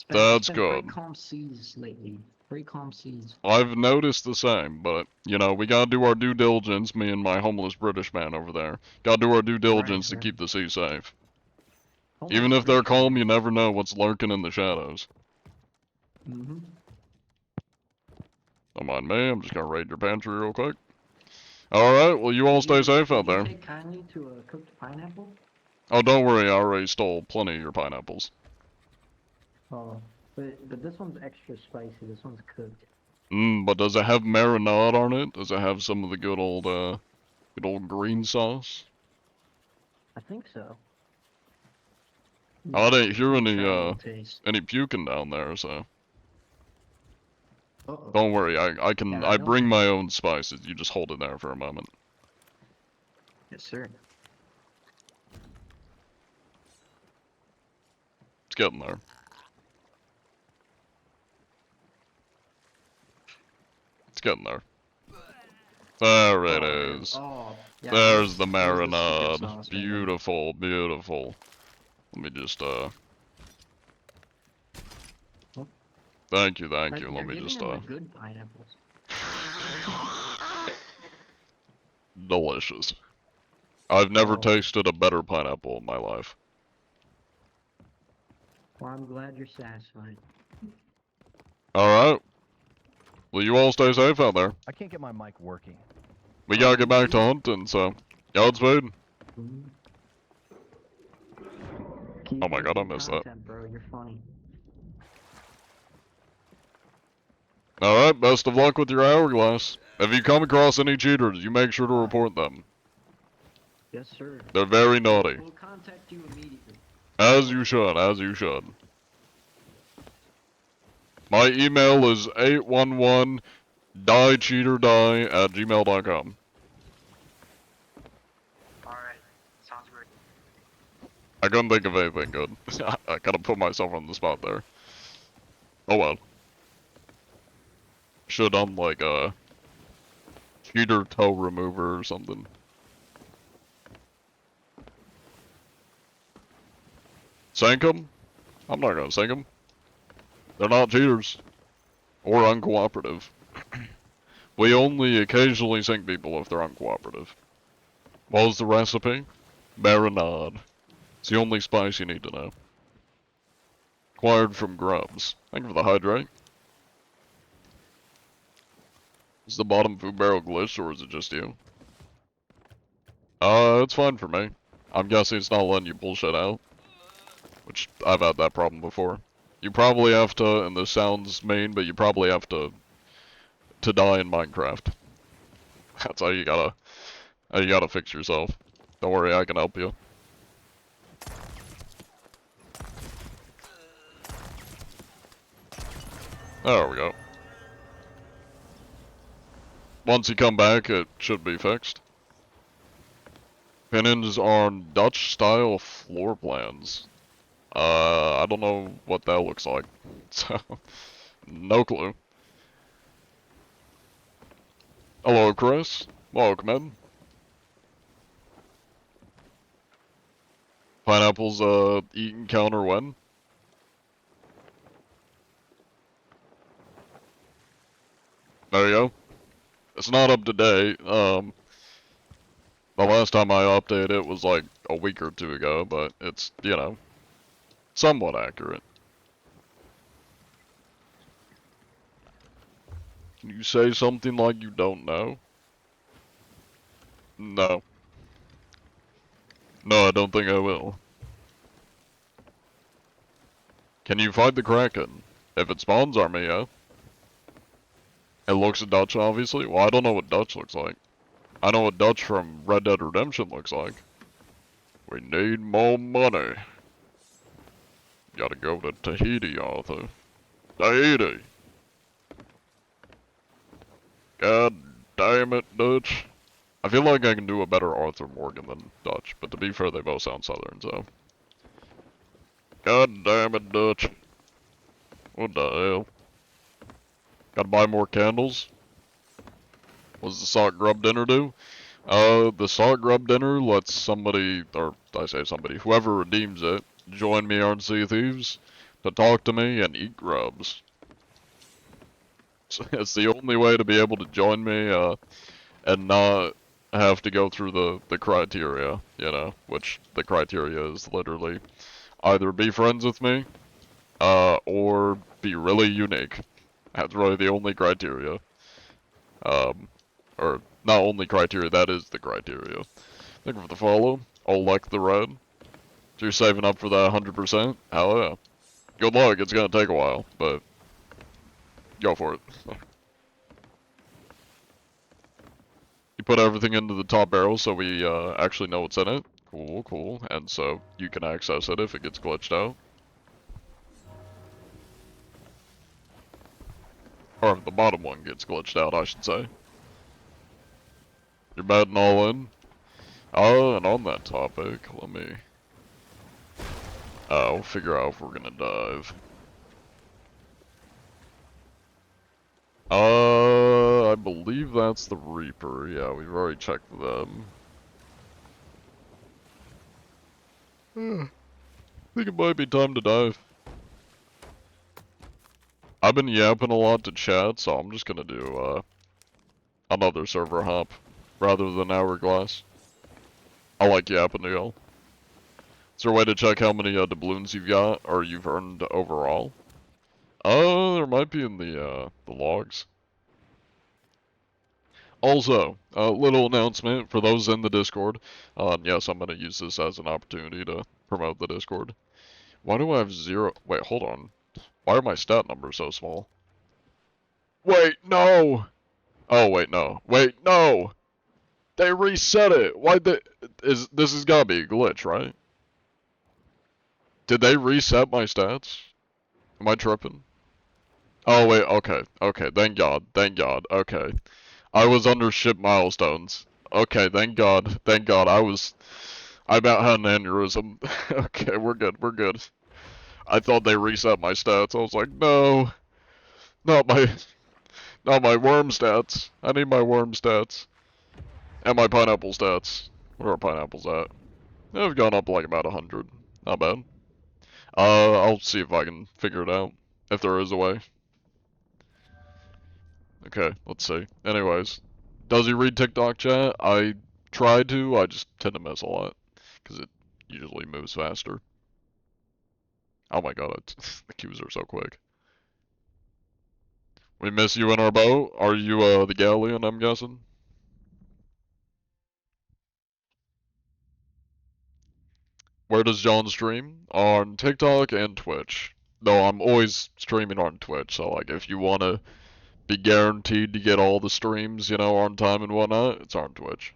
That's it's been good. Very calm seas lately. Very calm seas. I've noticed the same, but, you know, we gotta do our due diligence, me and my homeless British man over there. Gotta do our due diligence to keep the sea safe. Even if they're calm, you never know what's lurking in the shadows. Mm-hmm. Don't mind me, I'm just gonna raid your pantry real quick. Alright, well you all stay safe out there. Did you take kindly to a cooked pineapple? Oh, don't worry, I already stole plenty of your pineapples. Oh, but this one's extra spicy. This one's cooked. But does it have marinade on it? Does it have some of the good old green sauce? I think so. I didn't hear Taste. any puking down there, so. Uh-oh. Don't worry, I Yeah, bring my own spices. You just hold it there for a moment. Yes, sir. It's getting there. It's getting there. There it is. Oh, yeah, There's the there's the secret marinade. sauce right there. Beautiful, beautiful. Let me just Thank you. Let me just good pineapples. Delicious. I've never Oh. tasted a better pineapple in my life. Well, I'm glad you're satisfied. Alright. Well, you all stay safe out there. I can't get my mic working. We gotta get back to hunting, so Godspeed. Keep Oh my god, I making missed that. content, bro. You're funny. Alright, best of luck with your hourglass. If you come across any cheaters, you make sure to report them. Yes, sir. They're very naughty. We'll contact you immediately. As you should, as you should. My email is 811diecheaterdie@gmail.com. Alright, sounds great. I couldn't think of anything good. I gotta put myself on the spot there. Oh well. Should've done like a cheater toe remover or something. Sink 'em? I'm not gonna sink 'em. They're not cheaters. Or uncooperative. We only occasionally sink people if they're uncooperative. What was the recipe? Marinade. It's the only spice you need to know. Acquired from Grubs. Thank you for the hydrate. Is the bottom food barrel glitched or is it just you? It's fine for me. I'm guessing it's not letting you pull shit out. Which, I've had that problem before. You probably have to, and this sounds mean, but you probably have to die in Minecraft. That's how you gotta fix yourself. Don't worry, I can help you. There we go. Once you come back, it should be fixed. Pinnings on Dutch-style floor plans. I don't know what that looks like. So, no clue. Hello, Chris. Welcome in. Pineapples, eaten counter when? There you go. It's not up to date. The last time I updated it was like a week or two ago, but it's, you know, somewhat accurate. Can you say something like you don't know? No. No, I don't think I will. Can you fight the Kraken? If it spawns army, yeah. It looks Dutch, obviously. Well, I don't know what Dutch looks like. I know what Dutch from Red Dead Redemption looks like. We need more money. Gotta go to Tahiti, Arthur. Tahiti! God damn it, Dutch. I feel like I can do a better Arthur Morgan than Dutch, but to be fair, they both sound southern, so. God damn it, Dutch. What the hell? Gotta buy more candles. What does the Sock Grub dinner do? The Sock Grub dinner lets somebody, or I say somebody, whoever redeems it, join me on Sea Thieves to talk to me and eat grubs. So it's the only way to be able to join me, and not have to go through the criteria, you know, which the criteria is literally either be friends with me, or be really unique. That's really the only criteria. Or not only criteria, that is the criteria. Thank you for the follow. Olek the Red. So you're saving up for that 100%? Hell yeah. Good luck, it's gonna take a while, but go for it. You put everything into the top barrel so we actually know what's in it. Cool, cool. And so you can access it if it gets glitched out. Or if the bottom one gets glitched out, I should say. You're betting all in? Oh, and on that topic, let me... we'll figure out if we're gonna dive. I believe that's the Reaper. Yeah, we've already checked them. I think it might be time to dive. I've been yapping a lot to chat, so I'm just gonna do, another server hop, rather than Hourglass. I like yapping to y'all. Is there a way to check how many, doubloons you've got, or you've earned overall? There might be in the logs. Also, a little announcement for those in the Discord. Yes, I'm gonna use this as an opportunity to promote the Discord. Why do I have 0? Wait, hold on. Why are my stat numbers so small? Wait, no! Oh, wait, no. Wait, no! They reset it! Why this has gotta be a glitch, right? Did they reset my stats? Am I tripping? Oh, wait, okay. Okay, thank God. Thank God. Okay. I was under ship milestones. Okay, thank God. Thank God. I about had an aneurysm. Okay, we're good. We're good. I thought they reset my stats. I was like, no. Not my worm stats. I need my worm stats. And my pineapple stats. Where are pineapples at? They've gone up like about 100. Not bad. I'll see if I can figure it out. If there is a way. Okay, let's see. Anyways. Does he read TikTok chat? I try to, I just tend to miss a lot. Because it usually moves faster. Oh my god, the queues are so quick. We miss you in our boat. Are you, the galleon, I'm guessing? Where does John stream? On TikTok and Twitch. Though I'm always streaming on Twitch, so like if you wanna be guaranteed to get all the streams, you know, on time and whatnot, it's on Twitch.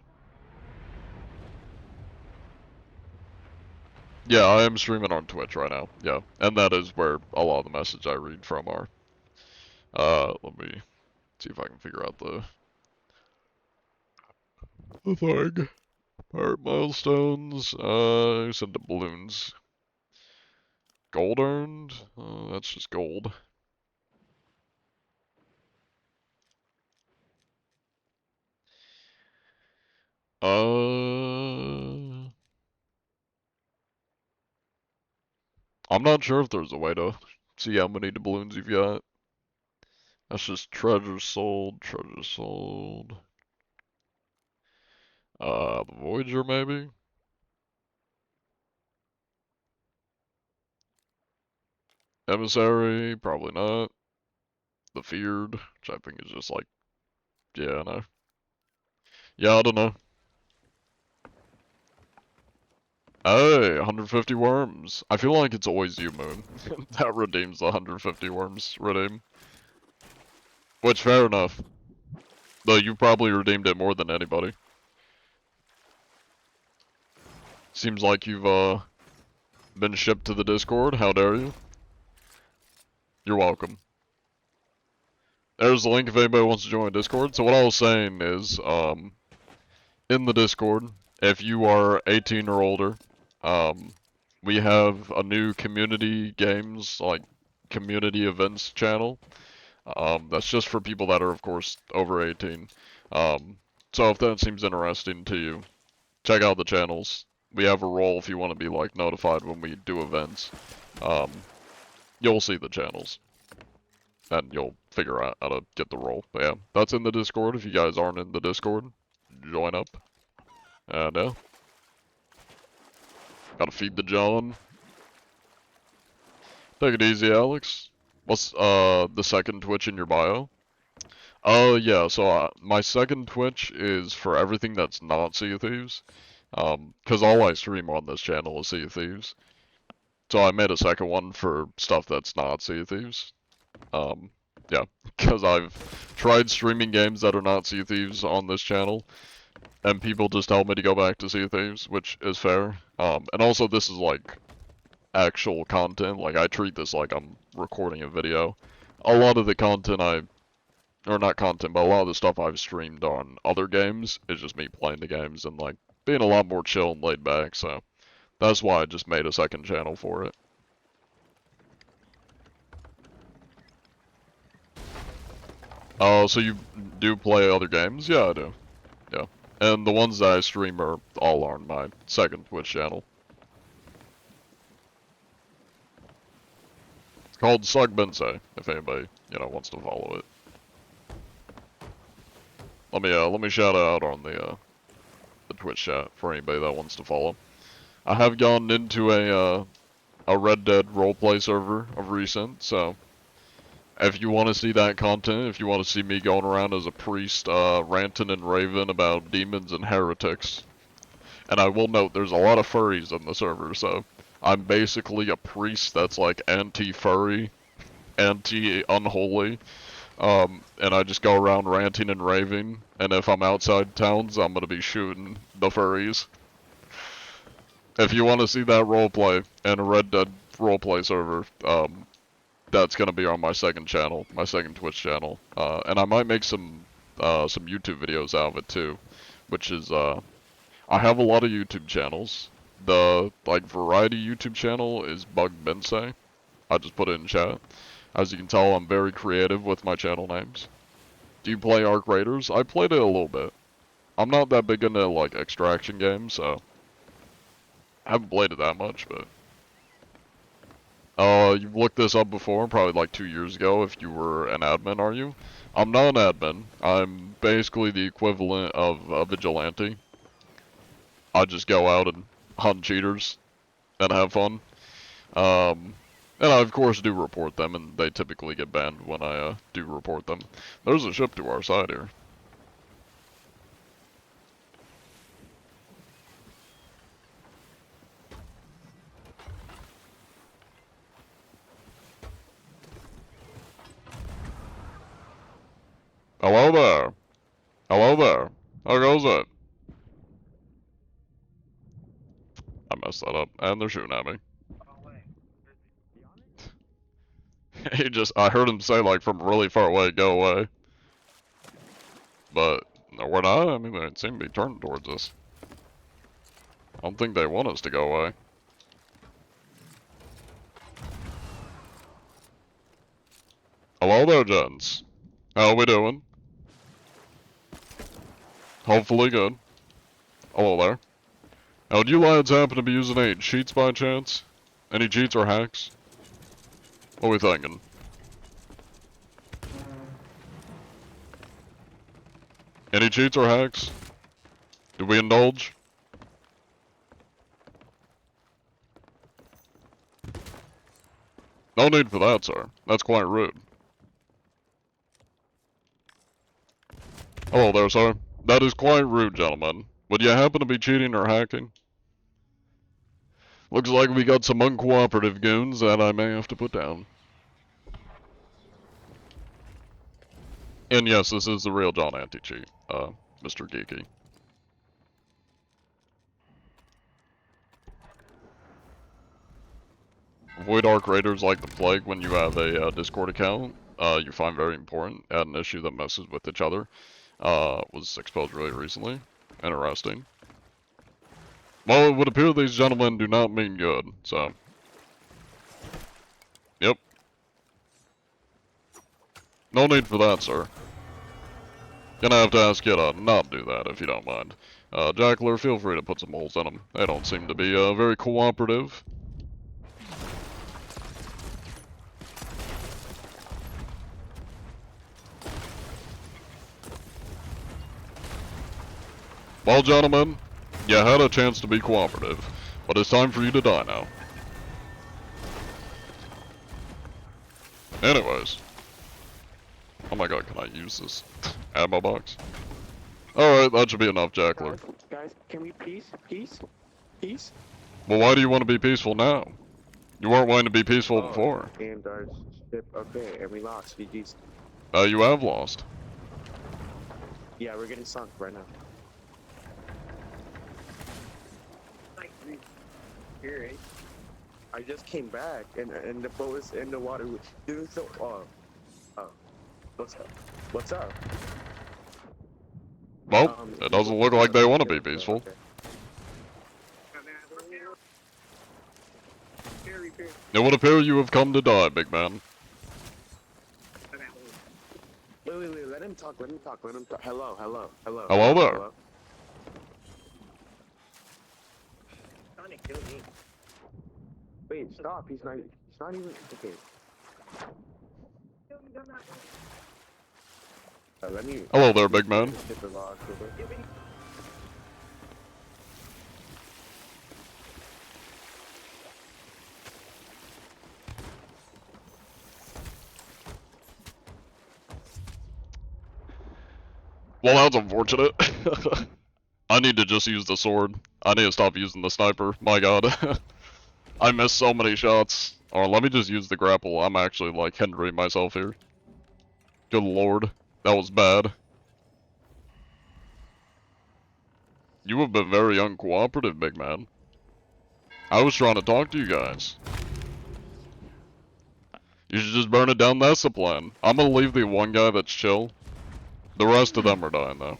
Yeah, I am streaming on Twitch right now. Yeah, and that is where a lot of the message I read from are. Let me see if I can figure out the thing. Pirate milestones. Send the balloons. Gold earned? That's just gold. I'm not sure if there's a way to see how many doubloons you've got. That's just treasure sold, treasure sold. The Voyager maybe? Emissary, probably not. The Feared, which I think is just like, yeah, no. Yeah, I don't know. Hey, 150 worms. I feel like it's always you, Moon. That redeems the 150 worms redeem. Which, fair enough. Though you probably redeemed it more than anybody. Seems like you've, been shipped to the Discord. How dare you? You're welcome. There's the link if anybody wants to join Discord. So what I was saying is, in the Discord, if you are 18 or older, we have a new community games, like, community events channel. That's just for people that are, of course, over 18. So if that seems interesting to you, check out the channels. We have a role if you want to be, like, notified when we do events. You'll see the channels. And you'll figure out how to get the role. But yeah, that's in the Discord. If you guys aren't in the Discord, join up. And yeah. Gotta feed the John. Take it easy, Alex. What's, the second Twitch in your bio? Oh, yeah, so, my second Twitch is for everything that's not Sea of Thieves. Cause all I stream on this channel is Sea of Thieves. So I made a second one for stuff that's not Sea of Thieves. Yeah, cause I've tried streaming games that are not Sea of Thieves on this channel, and people just tell me to go back to Sea of Thieves, which is fair. And also this is like actual content, like I treat this like I'm recording a video. A lot of the content or not content, but a lot of the stuff I've streamed on other games is just me playing the games and like being a lot more chill and laid back, so that's why I just made a second channel for it. Oh, so you do play other games? Yeah, I do. Yeah. And the ones that I stream are all on my second Twitch channel. It's called Sugbense, if anybody, you know, wants to follow it. Let me shout it out on the Twitch chat for anybody that wants to follow. I have gone into a Red Dead roleplay server of recent, so If you want to see that content, if you want to see me going around as a priest, ranting and raving about demons and heretics, and I will note there's a lot of furries in the server, so I'm basically a priest that's like anti-furry, anti-unholy, and I just go around ranting and raving, and if I'm outside towns, I'm gonna be shooting the furries. If you want to see that roleplay and a Red Dead roleplay server, that's gonna be on my second channel, my second Twitch channel, and I might make some YouTube videos out of it too, which is I have a lot of YouTube channels. The like variety YouTube channel is Bug Bensei. I just put it in chat. As you can tell, I'm very creative with my channel names. Do you play Arc Raiders? I played it a little bit. I'm not that big into like extraction games, so I haven't played it that much, but you've looked this up before, probably like 2 years ago if you were an admin, are you? I'm not an admin. I'm basically the equivalent of a vigilante. I just go out and hunt cheaters and have fun. And I of course do report them, and they typically get banned when I do report them. There's a ship to our side here. Hello there. Hello there. How goes it? I messed that up, and they're shooting at me. I heard him say like from really far away, go away. But, no we're not, I mean they seem to be turning towards us. I don't think they want us to go away. Hello there, gents. How we doing? Hopefully good. Hello there. Now, do you lads happen to be using any cheats by chance? Any cheats or hacks? What are we thinking? Any cheats or hacks? Do we indulge? No need for that, sir. That's quite rude. Hello there, sir. That is quite rude, gentlemen. Would you happen to be cheating or hacking? Looks like we got some uncooperative goons that I may have to put down. And yes, this is the real John Anti-Cheat, Mr. Geeky. Avoid Arc Raiders like the plague when you have a Discord account. You find very important. Add an issue that messes with each other. Was exposed really recently. Interesting. Well, it would appear these gentlemen do not mean good, so. Yep. No need for that, sir. Gonna have to ask you to not do that, if you don't mind. Jackler, feel free to put some holes in them. They don't seem to be, very cooperative. Well, gentlemen, you had a chance to be cooperative, but it's time for you to die now. Anyways. Oh my god, can I use this ammo box? Alright, that should be enough, Jackler. Guys, can we peace? Peace? Peace? Well, why do you want to be peaceful now? You weren't willing to be peaceful before. And our ship, okay, and we lost. GG's. You have lost. Yeah, we're getting sunk right now. Here, I just came back, and the boat is in the water. Dude, so, what's up? What's up? Well, it doesn't look like they want to be peaceful. Okay. It would appear you have come to die, big man. Wait, let him talk, let him talk. Hello. Hello there. Trying to kill me. Wait, stop, he's not even, okay. Let me... Hello there, big man. Hit the log real quick. Well, that's unfortunate. I need to just use the sword. I need to stop using the sniper. My god. I missed so many shots. Or let me just use the grapple. I'm actually like hindering myself here. Good lord. That was bad. You have been very uncooperative, big man. I was trying to talk to you guys. You should just burn it down, that's the plan. I'm gonna leave the one guy that's chill. The rest of them are dying though.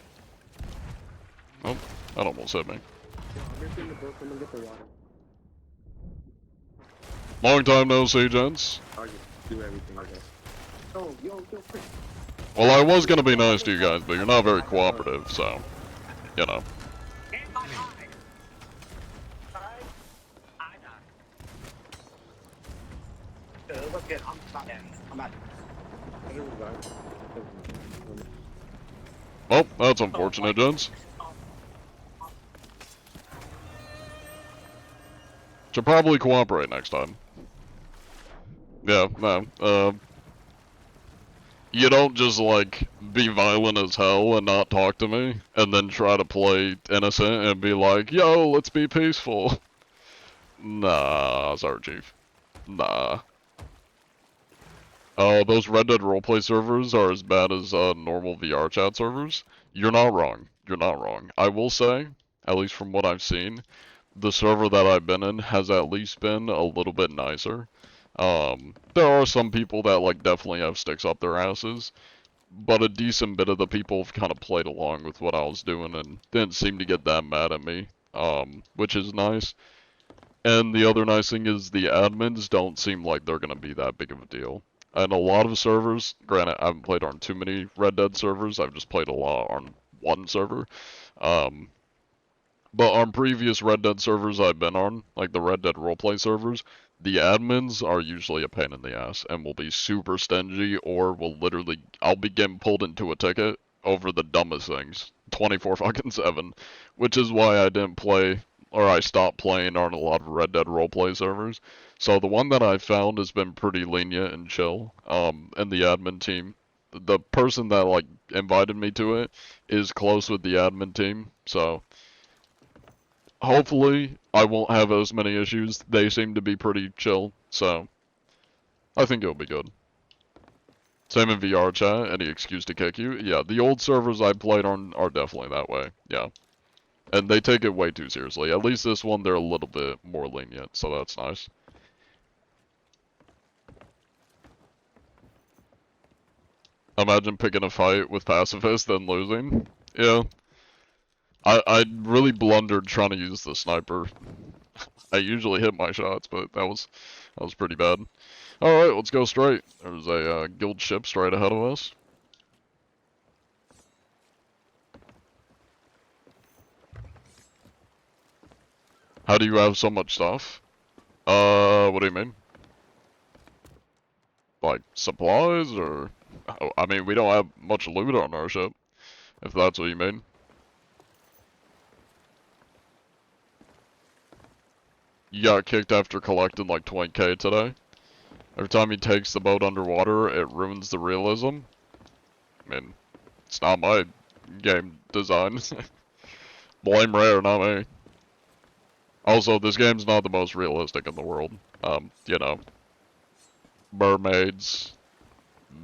Oh, that almost hit me. I'm in the boat. I'm gonna get the water. Long time no see, gents. I'll just do everything, I guess. Oh, yo, quick. Well, I was gonna be nice to you guys, but you're not very cooperative, so, you know. Look good. I'm out. Well, that's unfortunate, gents. Should probably cooperate next time. Yeah, no, you don't just, like, be violent as hell and not talk to me, and then try to play innocent and be like, yo, let's be peaceful. Nah, sorry, Chief. Nah. Those Red Dead roleplay servers are as bad as, normal VR chat servers. You're not wrong. You're not wrong. I will say, at least from what I've seen, the server that I've been in has at least been a little bit nicer. There are some people that, like, definitely have sticks up their asses, but a decent bit of the people have kind of played along with what I was doing and didn't seem to get that mad at me, which is nice. And the other nice thing is the admins don't seem like they're going to be that big of a deal. And a lot of servers, granted I haven't played on too many Red Dead servers, I've just played a lot on one server, but on previous Red Dead servers I've been on, like the Red Dead roleplay servers, the admins are usually a pain in the ass and will be super stingy or will literally, I'll be getting pulled into a ticket over the dumbest things, 24/7, which is why I didn't play, or I stopped playing on a lot of Red Dead roleplay servers. So the one that I found has been pretty lenient and chill, and the admin team, the person that, like, invited me to it is close with the admin team, so hopefully I won't have as many issues. They seem to be pretty chill, so I think it'll be good. Same in VR chat, any excuse to kick you. Yeah, the old servers I played on are definitely that way, yeah. And they take it way too seriously. At least this one, they're a little bit more lenient, so that's nice. Imagine picking a fight with pacifists and losing. Yeah. I really blundered trying to use the sniper. I usually hit my shots, but that was pretty bad. Alright, let's go straight. There's a guild ship straight ahead of us. How do you have so much stuff? What do you mean? Like, supplies, or... Oh, I mean, we don't have much loot on our ship, if that's what you mean. You got kicked after collecting like 20k today. Every time he takes the boat underwater, it ruins the realism. I mean, it's not my game design. Blame Rare, not me. Also, this game's not the most realistic in the world. You know, mermaids,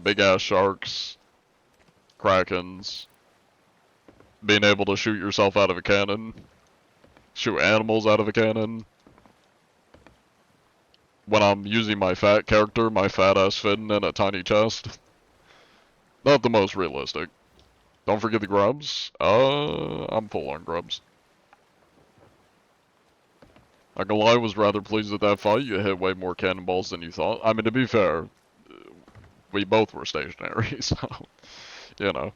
big-ass sharks, krakens, being able to shoot yourself out of a cannon, shoot animals out of a cannon. When I'm using my fat character, my fat ass fitting in a tiny chest. Not the most realistic. Don't forget the grubs. I'm full on grubs. Not gonna lie, I was rather pleased with that fight. You hit way more cannonballs than you thought. I mean, to be fair, we both were stationary, so, you know.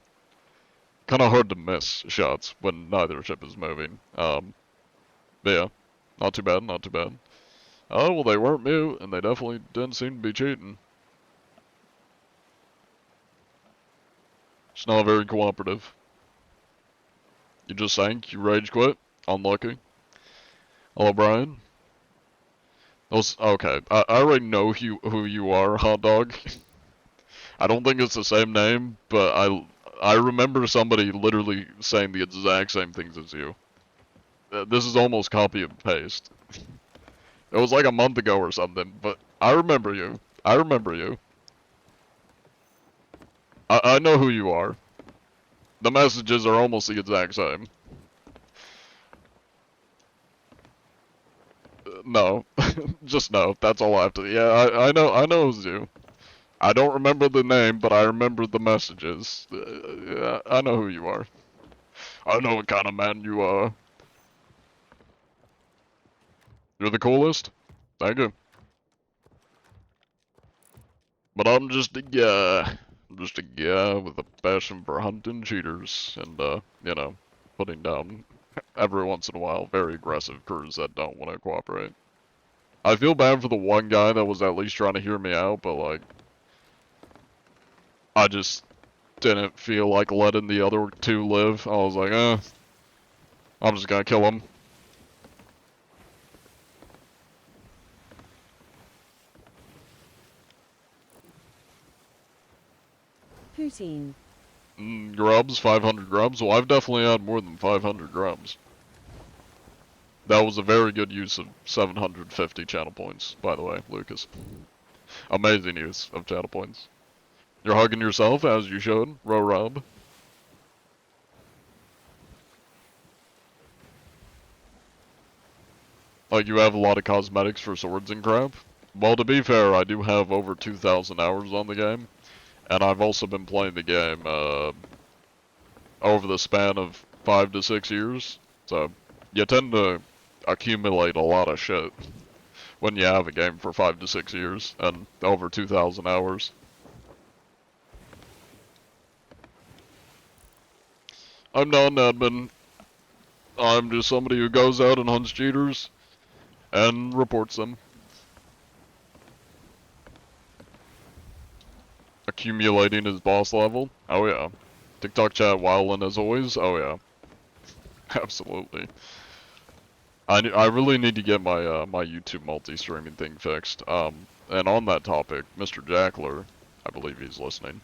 Kinda hard to miss shots when neither ship is moving. But yeah, not too bad, not too bad. Oh, well, they weren't mute, and they definitely didn't seem to be cheating. It's not very cooperative. You just sank, you rage quit. Unlucky. Hello, Brian. Those, okay, I already know who you are, Hot Dog. I don't think it's the same name, but I remember somebody literally saying the exact same things as you. This is almost copy and paste. It was like a month ago or something, but I remember you. I remember you. I know who you are. The messages are almost the exact same. No. Just no. That's all I have to. Yeah, I know it was you. I don't remember the name, but I remember the messages. Yeah, I know who you are. I know what kind of man you are. You're the coolest. Thank you. But I'm just a guy. I'm just a guy with a passion for hunting cheaters and, you know, putting down every once in a while very aggressive crews that don't want to cooperate. I feel bad for the one guy that was at least trying to hear me out, but like, I just didn't feel like letting the other two live. I was like, I'm just gonna kill him. Poutine. Grubs, 500 grubs. Well, I've definitely had more than 500 grubs. That was a very good use of 750 channel points, by the way, Lucas. Amazing use of channel points. You're hugging yourself, as you should, Rob. Like, you have a lot of cosmetics for swords and crap? Well, to be fair, I do have over 2,000 hours on the game. And I've also been playing the game, over the span of 5 to 6 years. So, you tend to accumulate a lot of shit when you have a game for 5 to 6 years and over 2,000 hours. I'm not an admin. I'm just somebody who goes out and hunts cheaters and reports them. Accumulating his boss level? Oh yeah. TikTok chat wildin' as always? Oh yeah. Absolutely. I really need to get my my YouTube multi-streaming thing fixed. And on that topic, Mr. Jackler, I believe he's listening.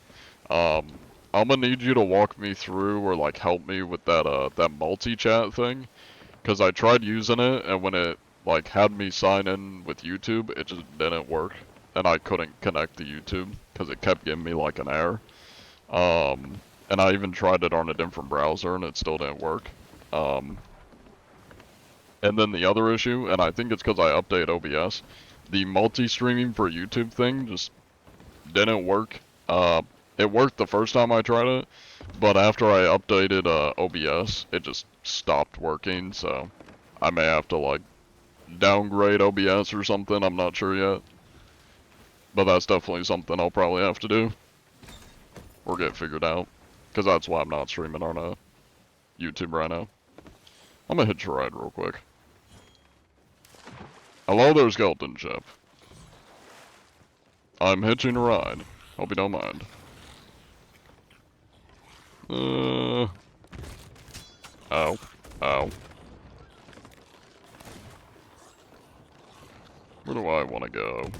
I'm gonna need you to walk me through or like help me with that that multi-chat thing, cause I tried using it and when it like had me sign in with YouTube, it just didn't work, and I couldn't connect to YouTube because it kept giving me like an error. And I even tried it on a different browser and it still didn't work. And then the other issue, and I think it's because I update OBS, the multi-streaming for YouTube thing just didn't work. It worked the first time I tried it, but after I updated OBS, it just stopped working, so I may have to like downgrade OBS or something, I'm not sure yet. But that's definitely something I'll probably have to do. Or get figured out. Because that's why I'm not streaming on YouTube right now. I'm gonna hitch a ride real quick. Hello there, Skeleton Ship. I'm hitching a ride. Hope you don't mind. Ow. Ow. Where do I want to go?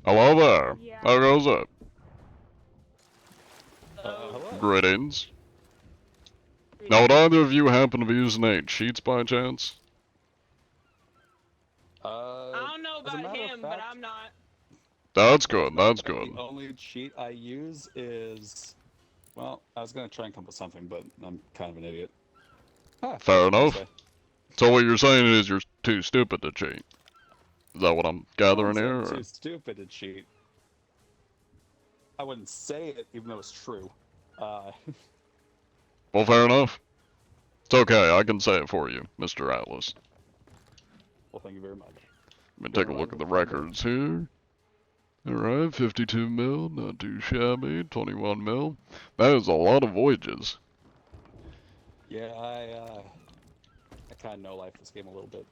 Hello there. Yeah. How goes it? Hello. Greetings. Now, would either of you happen to be using any cheats by chance? I don't know as a about matter of him, but fact- I'm not. That's good, that's good. The only cheat I use is, well, I was gonna try and come up with something, but I'm kind of an idiot. Ah, Fair what was I enough. gonna say? So what you're saying is you're too stupid to cheat. Is that what I'm gathering I here? wouldn't say or- I'm too stupid to cheat. I wouldn't say it, even though it's true. Well, fair enough. It's okay, I can say it for you, Mr. Atlas. Well, thank you very much. Let me take a look at the records here. Alright, 52 mil, not too shabby. 21 mil. That is a lot of voyages. Yeah, I kind of know life this game a little bit.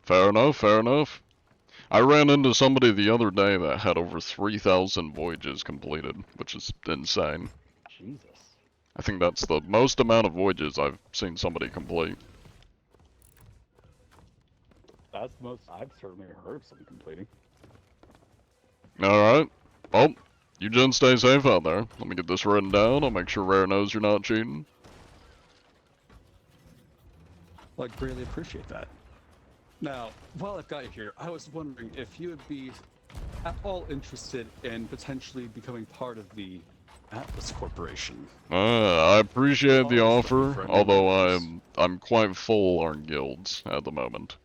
Fair enough, fair enough. I ran into somebody the other day that had over 3,000 voyages completed, which is insane. Jesus. I think that's the most amount of voyages I've seen somebody complete. That's the most I've certainly heard of someone completing. Alright. Well, you gents stay safe out there. Let me get this written down. I'll make sure Rare knows you're not cheating. Well, I greatly appreciate that. Now, while I've got you here, I was wondering if you would be at all interested in potentially becoming part of the Atlas Corporation. I appreciate the Oh, offer, friend. although I'm quite full on guilds at the moment.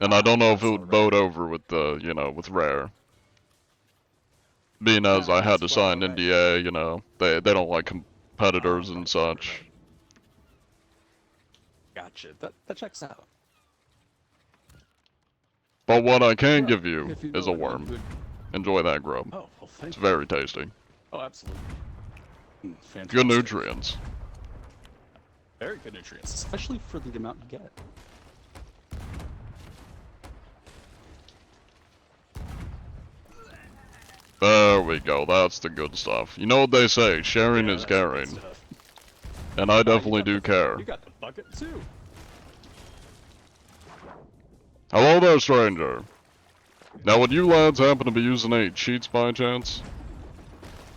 And I don't know if it would boat over with the, with Rare. Being as I had to sign NDA, they don't like competitors and such. Gotcha. That checks out. But what I can Well, give you if you is know a anyone worm. who would- Enjoy that grub. Oh, well, thank It's you. very tasty. Oh, absolutely. Fantastic. Good nutrients. Very good nutrients, especially for the amount you get. There we go, that's the good stuff. You know what they say, sharing Yeah, is that's the good caring. stuff. And I Oh, you definitely got do the- care. You got the bucket too. Hello there, stranger. Now, would you lads happen to be using any cheats by chance?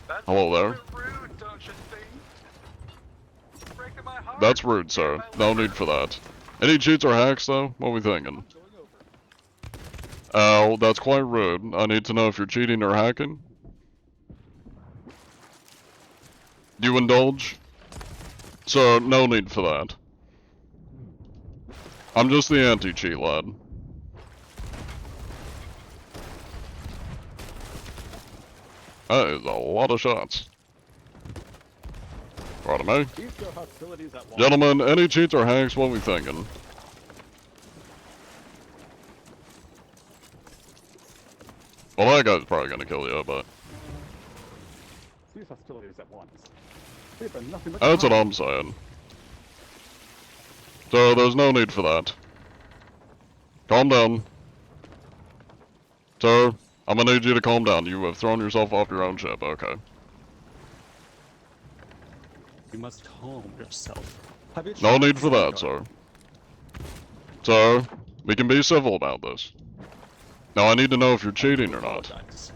That's Hello a there. little bit rude, don't you think? Breaking my heart. That's rude, sir. No need for that. Any cheats or hacks, though? What are we thinking? Oh, that's quite rude. I need to know if you're cheating or hacking. You indulge? Sir, no need for that. I'm just the anti-cheat lad. That is a lot of shots. Pardon me. These go hostilities at once. Gentlemen, any cheats or hacks, what we thinking? Well, that guy's probably gonna kill you, but... These hostilities at once. We've been nothing but That's what time. I'm saying. So, there's no need for that. Calm down. Sir, I'm gonna need you to calm down. You have thrown yourself off your own ship, okay. You must calm yourself. Have you No tried need for that, Zygarde? sir. Sir, we can be civil about this. Now, I need to know if you're cheating or not. Apologize.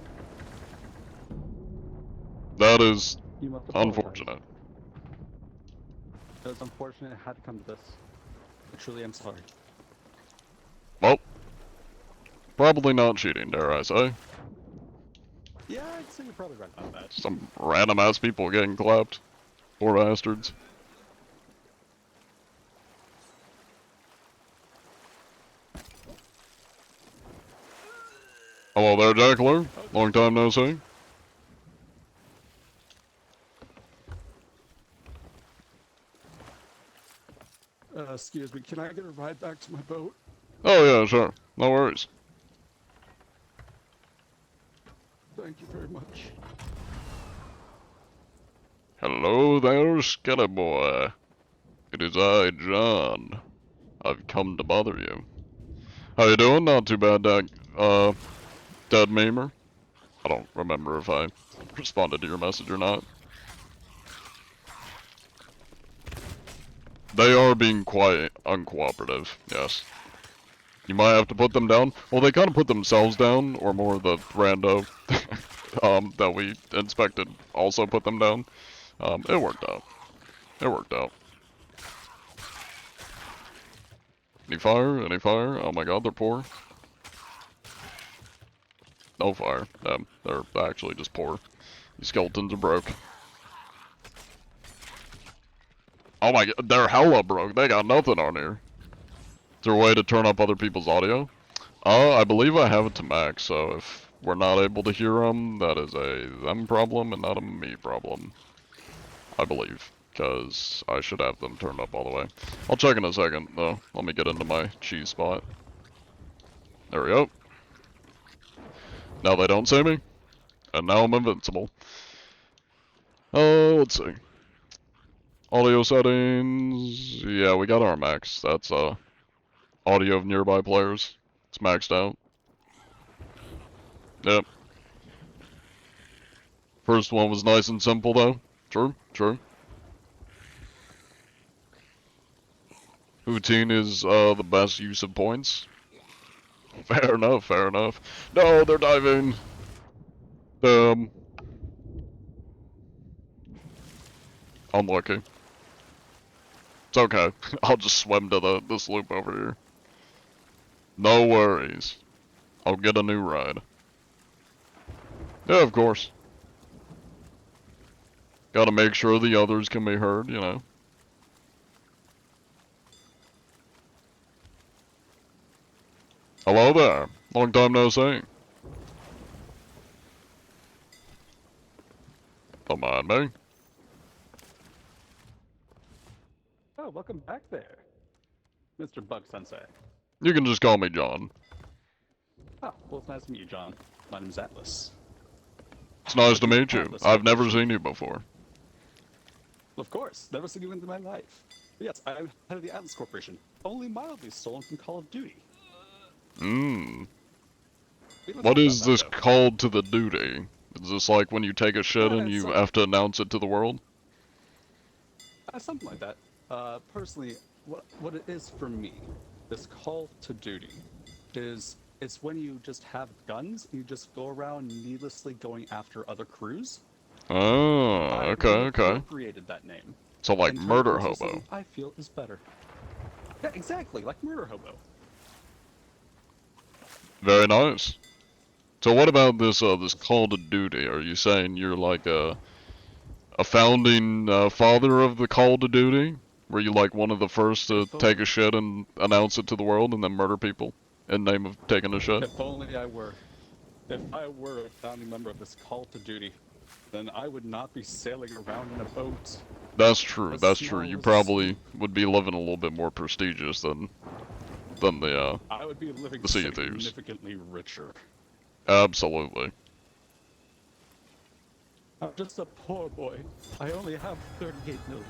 That is You must apologize. unfortunate. It was unfortunate it had to come to this. I truly am sorry. Well, probably not cheating, dare I say. Yeah, I'd say you're probably right about that. Some random ass people getting clapped. Poor bastards. Hello there, Jackler. Long time no see. Excuse me, can I get a ride back to my boat? Oh yeah, sure. No worries. Thank you very much. Hello there, Skelly boy. It is I, John. I've come to bother you. How you doing? Not too bad, Dead Memer. I don't remember if I responded to your message or not. They are being quite uncooperative, yes. You might have to put them down. Well, they kind of put themselves down, or more the rando that we inspected also put them down. It worked out. It worked out. Any fire? Any fire? Oh my god, they're poor. No fire. They're actually just poor. These skeletons are broke. Oh my god, they're hella broke. They got nothing on here. Is there a way to turn up other people's audio? I believe I have it to max, so if we're not able to hear them, that is a them problem and not a me problem. I believe, because I should have them turned up all the way. I'll check in a second, though. Let me get into my cheese spot. There we go. Now they don't see me, and now I'm invincible. Let's see. Audio settings, yeah, we got our max. That's audio of nearby players. It's maxed out. Yep. First one was nice and simple though. True, true. Routine is the best use of points. Fair enough, fair enough. No, they're diving. Unlucky. It's okay. I'll just swim to this loop over here. No worries. I'll get a new ride. Yeah, of course. Gotta make sure the others can be heard, you know. Hello there. Long time no see. Don't mind me. Oh, welcome back there, Mr. Bug Sensei. You can just call me John. Oh, well, it's nice to meet you, John. My name's Atlas. It's nice to Welcome meet you. Atlas I've never Corporation. seen you before. Of course, never seen you in my life. But yes, I'm head of the Atlas Corporation, only mildly stolen from Call of Duty. Mmm. We don't What talk is about this that, though. called to the duty? Is this like when you take a shit and It's you like- have to announce it to the world? Something like that. Personally, what it is for me, this call to duty, is it's when you just have guns and you just go around needlessly going after other crews. Oh, I okay, okay. appropriated that name. So like and turned it murder into hobo. something I feel is better. Yeah, exactly, like murder hobo. Very nice. So what about this this call to duty? Are you saying you're like a founding father of the call to duty? Were you like one of the first to If take a shit and announce it to the world and then murder people in name of taking a shit? If only I were. If I were a founding member of this call to duty, then I would not be sailing around in a boat. That's true. As That's true. small You as a probably would be living a little bit more prestigious than the I would be living The Sea of Thieves. significantly richer. absolutely. I'm just a poor boy. I only have 38 million.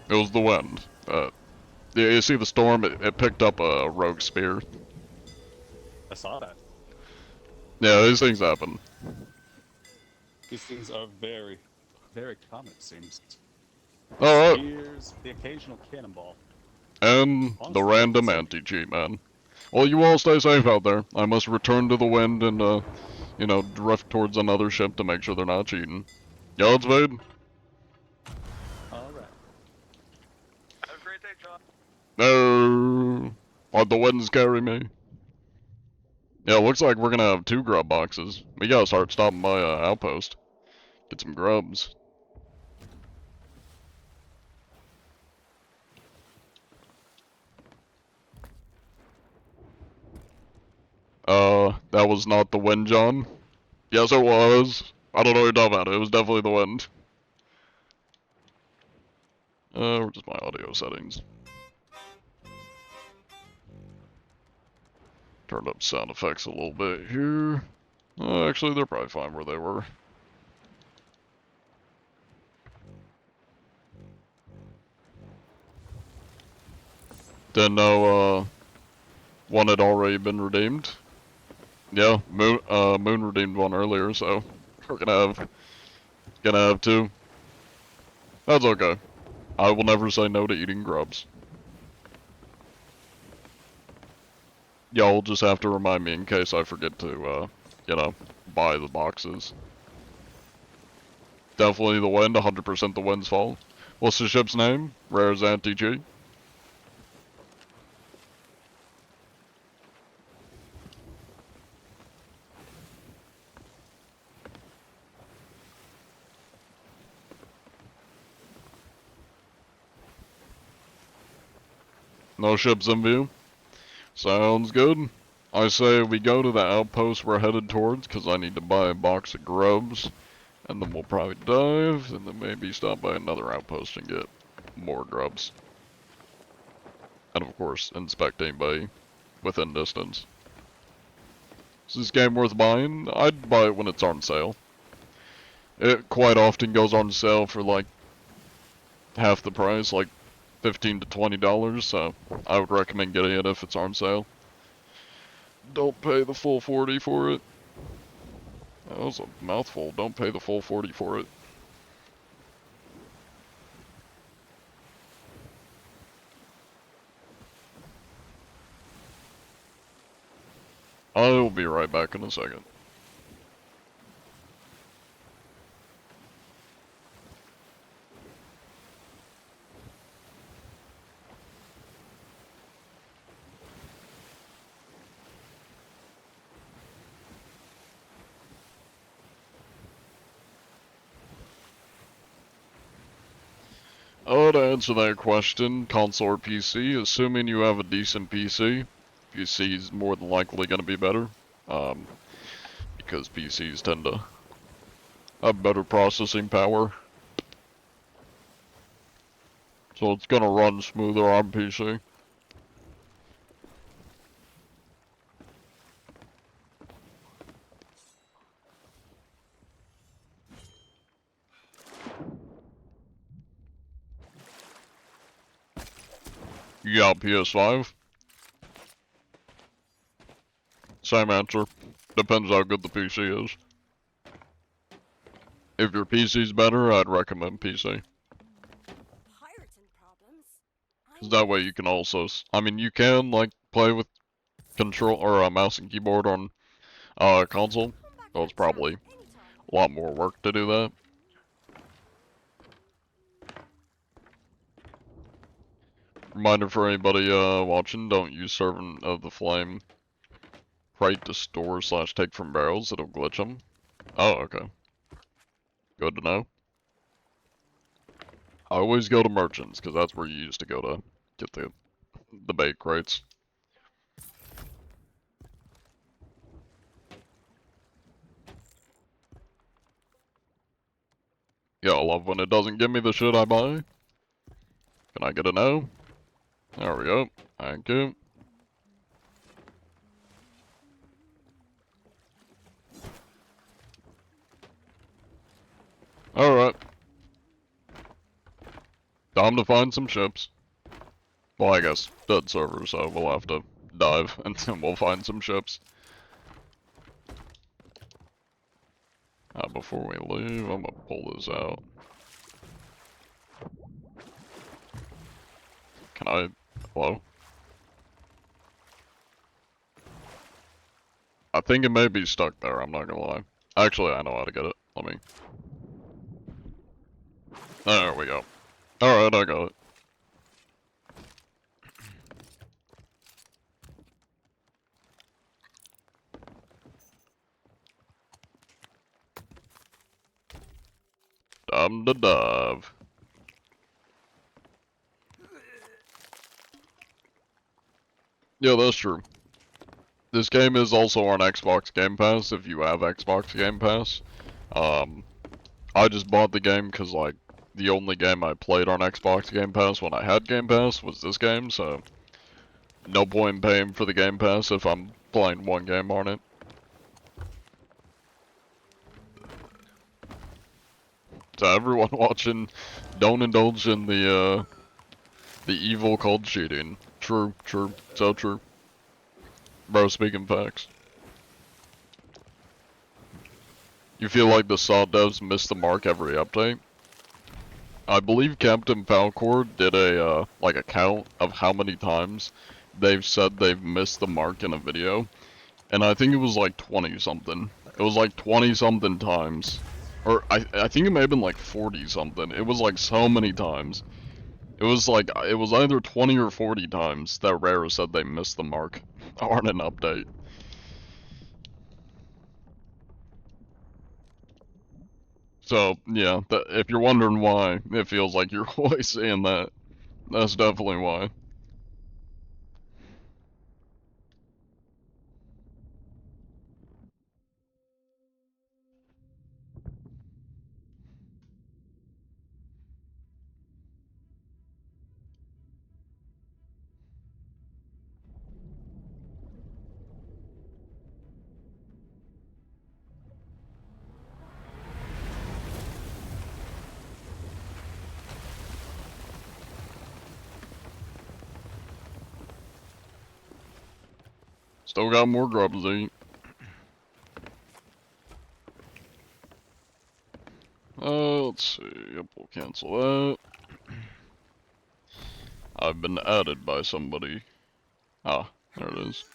It was the wind. Yeah, you see the storm? It picked up a rogue spear. I saw that. Yeah, these things happen. These things are very, very common, it seems. Alright. Spears, the occasional cannonball. And the Honestly, random it's- anti-cheat, man. Well, you all stay safe out there. I must return to the wind and, you know, drift towards another ship to make sure they're not cheating. Godspeed. Alright. Have a great day, John. No. Let the winds carry me. Yeah, looks like we're gonna have 2 grub boxes. We gotta start stopping by Outpost. Get some grubs. That was not the wind, John. Yes, it was. I don't know what you're talking about. It was definitely the wind. Where's just my audio settings? Turned up sound effects a little bit here. Actually, they're probably fine where they were. Didn't know, one had already been redeemed. Yeah, Moon redeemed one earlier, so we're gonna have 2. That's okay. I will never say no to eating grubs. Y'all just have to remind me in case I forget to, you know, buy the boxes. Definitely the wind, 100% the wind's fault. What's the ship's name? Rare's Anti-G. No ships in view? Sounds good. I say we go to the outpost we're headed towards, because I need to buy a box of grubs. And then we'll probably dive, and then maybe stop by another outpost and get more grubs. And of course, inspect anybody within distance. Is this game worth buying? I'd buy it when it's on sale. It quite often goes on sale for like half the price, like $15 to $20, so I would recommend getting it if it's on sale. Don't pay the full 40 for it. That was a mouthful. Don't pay the full 40 for it. I'll be right back in a second. Oh, to answer that question, console or PC, assuming you have a decent PC, PC is more than likely going to be better, because PCs tend to have better processing power. So it's going to run smoother on PC. You got PS5? Same answer. Depends how good the PC is. If your PC's better, I'd recommend PC. Cause that way you can also, I mean, you can like play with control or a mouse and keyboard on console. So it's probably a lot more work to do that. Reminder for anybody watching: don't use Servant of the Flame crate to store / take from barrels. It'll glitch them. Oh, okay. Good to know. I always go to merchants because that's where you used to go to get the bait crates. Yeah, I love when it doesn't give me the shit I buy. Can I get a no? There we go. Thank you. Alright. Time to find some ships. Well, I guess dead server, so we'll have to dive and then we'll find some ships. Before we leave, I'm gonna pull this out. Can I? Hello? I think it may be stuck there, I'm not gonna lie. Actually, I know how to get it. Let me. There we go. Alright, I got it. Time to dive. Yeah, that's true. This game is also on Xbox Game Pass if you have Xbox Game Pass. I just bought the game because, like, the only game I played on Xbox Game Pass when I had Game Pass was this game, so no point in paying for the Game Pass if I'm playing one game on it. To everyone watching, don't indulge in the evil called cheating. True, so true. Bro, speaking facts. You feel like the SAW devs miss the mark every update? I believe Captain Falcor did a, like a count of how many times they've said they've missed the mark in a video. And I think it was like 20 something. It was like 20 something times. Or I think it may have been like 40 something. It was like so many times. It was like, it was either 20 or 40 times that Rare said they missed the mark on an update. So, yeah, if you're wondering why it feels like you're always saying that, that's definitely why. Still got more grubs to eat. Let's see. Yep, we'll cancel that. I've been added by somebody. Ah, there it is.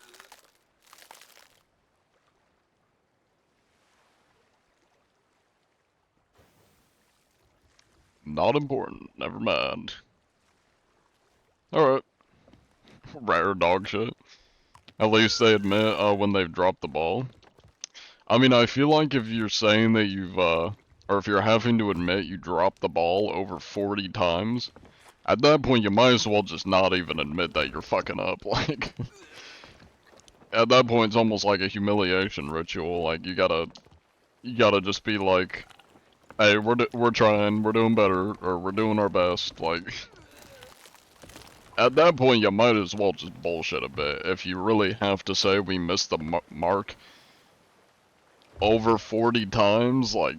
Not important. Never mind. Alright. Rare dog shit. At least they admit when they've dropped the ball. I mean, I feel like if you're saying that you've, or if you're having to admit you dropped the ball over 40 times, at that point you might as well just not even admit that you're fucking up, like... At that point it's almost like a humiliation ritual, like you gotta just be like, hey, we're trying, we're doing better, or we're doing our best, like... At that point you might as well just bullshit a bit, if you really have to say we missed the mark over 40 times, like,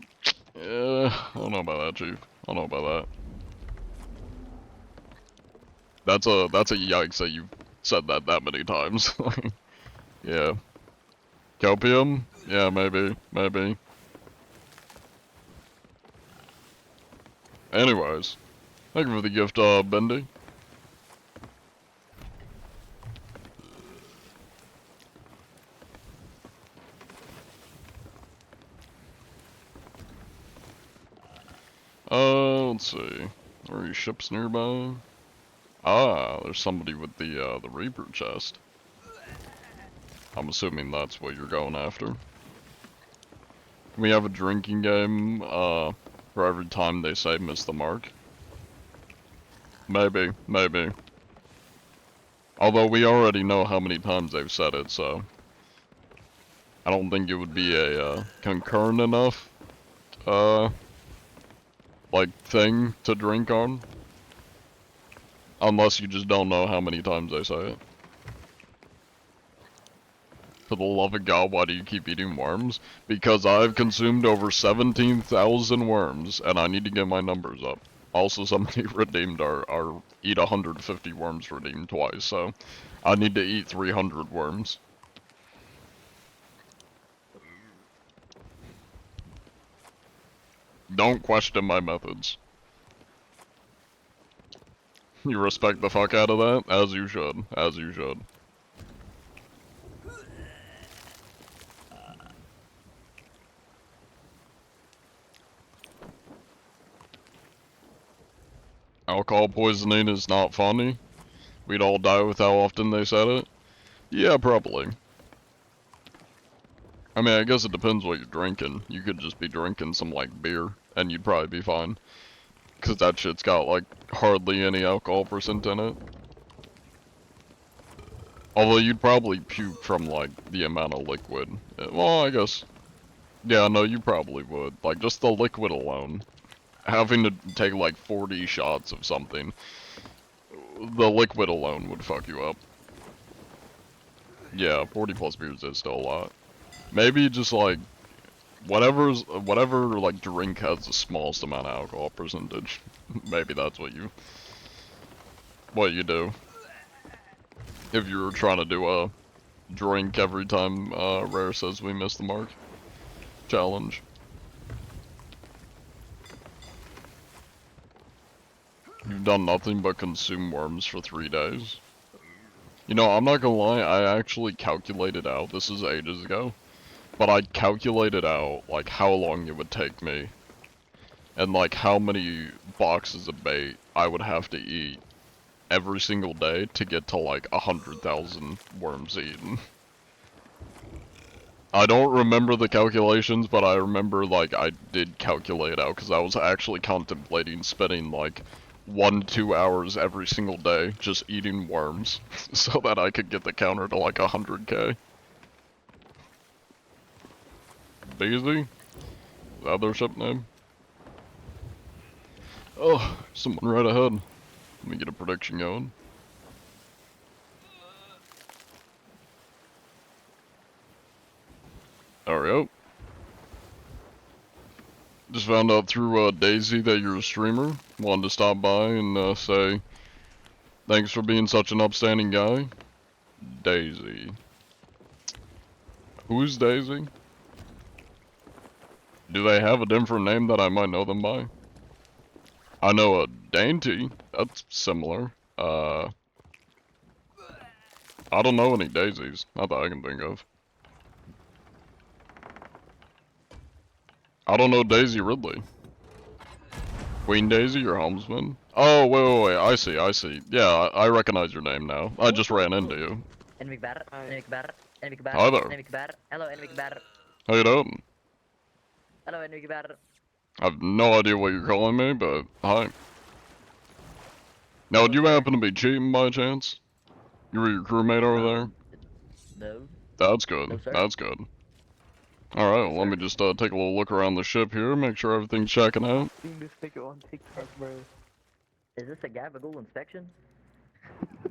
I don't know about that, Chief. I don't know about that. That's a yikes that you said that many times. Yeah. Copium? Yeah, maybe. Anyways, thank you for the gift, Bendy. Let's see. Are any ships nearby? Ah, there's somebody with the Reaper chest. I'm assuming that's what you're going after. Can we have a drinking game, for every time they say miss the mark? Maybe. Although we already know how many times they've said it, so... I don't think it would be a, concurrent enough, like, thing to drink on. Unless you just don't know how many times they say it. For the love of God, why do you keep eating worms? Because I've consumed over 17,000 worms, and I need to get my numbers up. Also, somebody redeemed our eat 150 worms redeemed twice, so I need to eat 300 worms. Don't question my methods. You respect the fuck out of that? As you should. As you should. Alcohol poisoning is not funny. We'd all die with how often they said it. Yeah, probably. I mean, I guess it depends what you're drinking. You could just be drinking some, like, beer, and you'd probably be fine. Cause that shit's got, like, hardly any alcohol percent in it. Although you'd probably puke from, like, the amount of liquid. Well, I guess... Yeah, no, you probably would. Like, just the liquid alone. Having to take, like, 40 shots of something, the liquid alone would fuck you up. Yeah, 40 plus beers is still a lot. Maybe just, like, whatever, like, drink has the smallest amount of alcohol percentage. Maybe that's what you do. If you were trying to do a drink every time, Rare says we miss the mark challenge. You've done nothing but consume worms for 3 days. You know, I'm not gonna lie, I actually calculated out, this is ages ago, but I calculated out, like, how long it would take me, and, like, how many boxes of bait I would have to eat every single day to get to, like, 100,000 worms eaten. I don't remember the calculations, but I remember, like, I did calculate out, because I was actually contemplating spending, like, 1-2 hours every single day just eating worms so that I could get the counter to like 100k. Daisy? Is that their ship name? Oh, someone right ahead. Let me get a prediction going. There we go. Just found out through Daisy that you're a streamer. Wanted to stop by and say thanks for being such an upstanding guy. Daisy. Who's Daisy? Do they have a different name that I might know them by? I know a Dainty. That's similar. I don't know any Daisies. Not that I can think of. I don't know Daisy Ridley. Queen Daisy, your helmsman? Oh, wait, I see. Yeah, I recognize your name now. I just ran into you. Enemy combatant, enemy combatant, enemy Hi combatant, there. enemy combatant. Hello, enemy combatant. How you doing? Hello, enemy combatant. I have no idea what you're calling me, but hi. Now, do you happen to be cheating by chance? You were your crewmate over there? No. That's good. No, sir. That's good. Alright, well, let me just take a little look around the ship here, make sure everything's checking out. Seen this nigga on TikTok, bro. Is this a Gabagool inspection?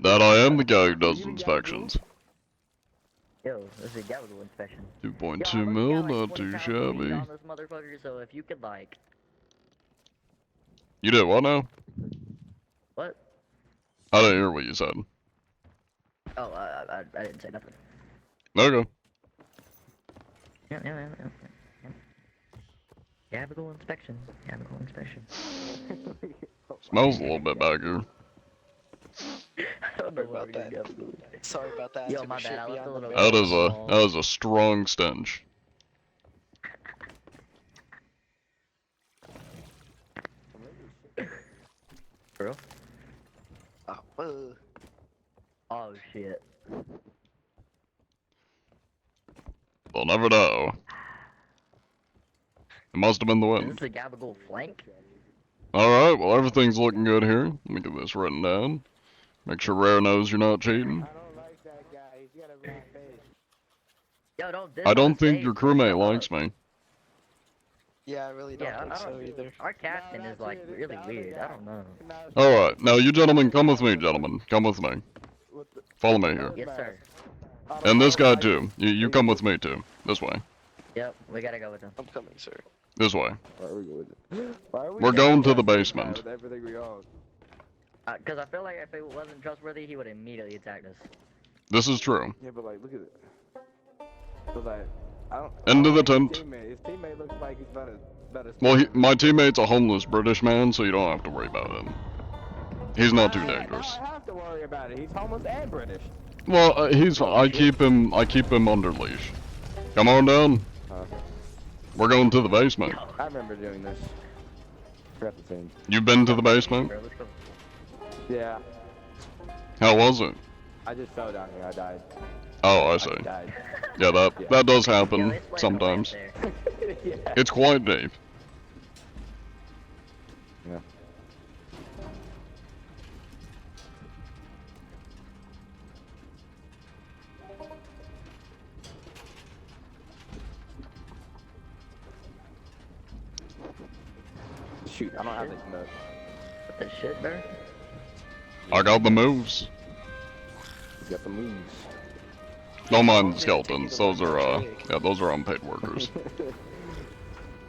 That I am the guy who does inspections. Yo, this is a Gabagool inspection. 2.2 mil, not too shabby. On this motherfucker, so if you could like, You did what now? what? I didn't hear what you said. Oh, I didn't say nothing. Okay. Yeah. Gabagool inspection. Gabagool inspection. Smells a little bit back here. I don't know about that. Sorry about that. Yo, my bad. I left a little. That is a strong stench. Bro. Oh, Oh shit. They'll never know. It must have been the Is wind. this a Gabagool flank? Alright, well everything's looking good here. Let me get this written down. Make sure Rare knows you're not cheating. don't like that guy. He's got a red face. Yo, don't. I don't think your crewmate likes me. Yeah, I really don't Yeah, think I so don't. either. Our captain is like really weird. I don't know. Alright, now you gentlemen, come with me, gentlemen. Come with me. Follow me here. Yes, sir. And this guy too. You come with me too. This way. Yep, we gotta go with him. I'm coming, sir. This way. Why are we going with it? Why are we We're going to the basement. With everything we own? Cause I feel like if it wasn't trustworthy, he would immediately attack us. This is true. Yeah, but like, look at it. So like, I don't. End of the tent. His teammate looks like he's about to. Well, my teammate's a homeless British man, so you don't have to worry about him. He's not too dangerous. I have to worry about it. He's homeless and British. Well, I keep him under leash. Come on down. We're going to the basement. I remember doing this. Forgot the thing. You've been to the basement? Bro, let's go. Yeah. How was it? I just fell down here. I died. Oh, I see. I died. Yeah, that does Yo, happen it's like sometimes. a ramp there. Yeah. It's quite deep. Yeah. Shoot, I don't have this note. What the shit, bro? I got the moves. He's got the moves. Don't mind the skeletons. Those are unpaid workers.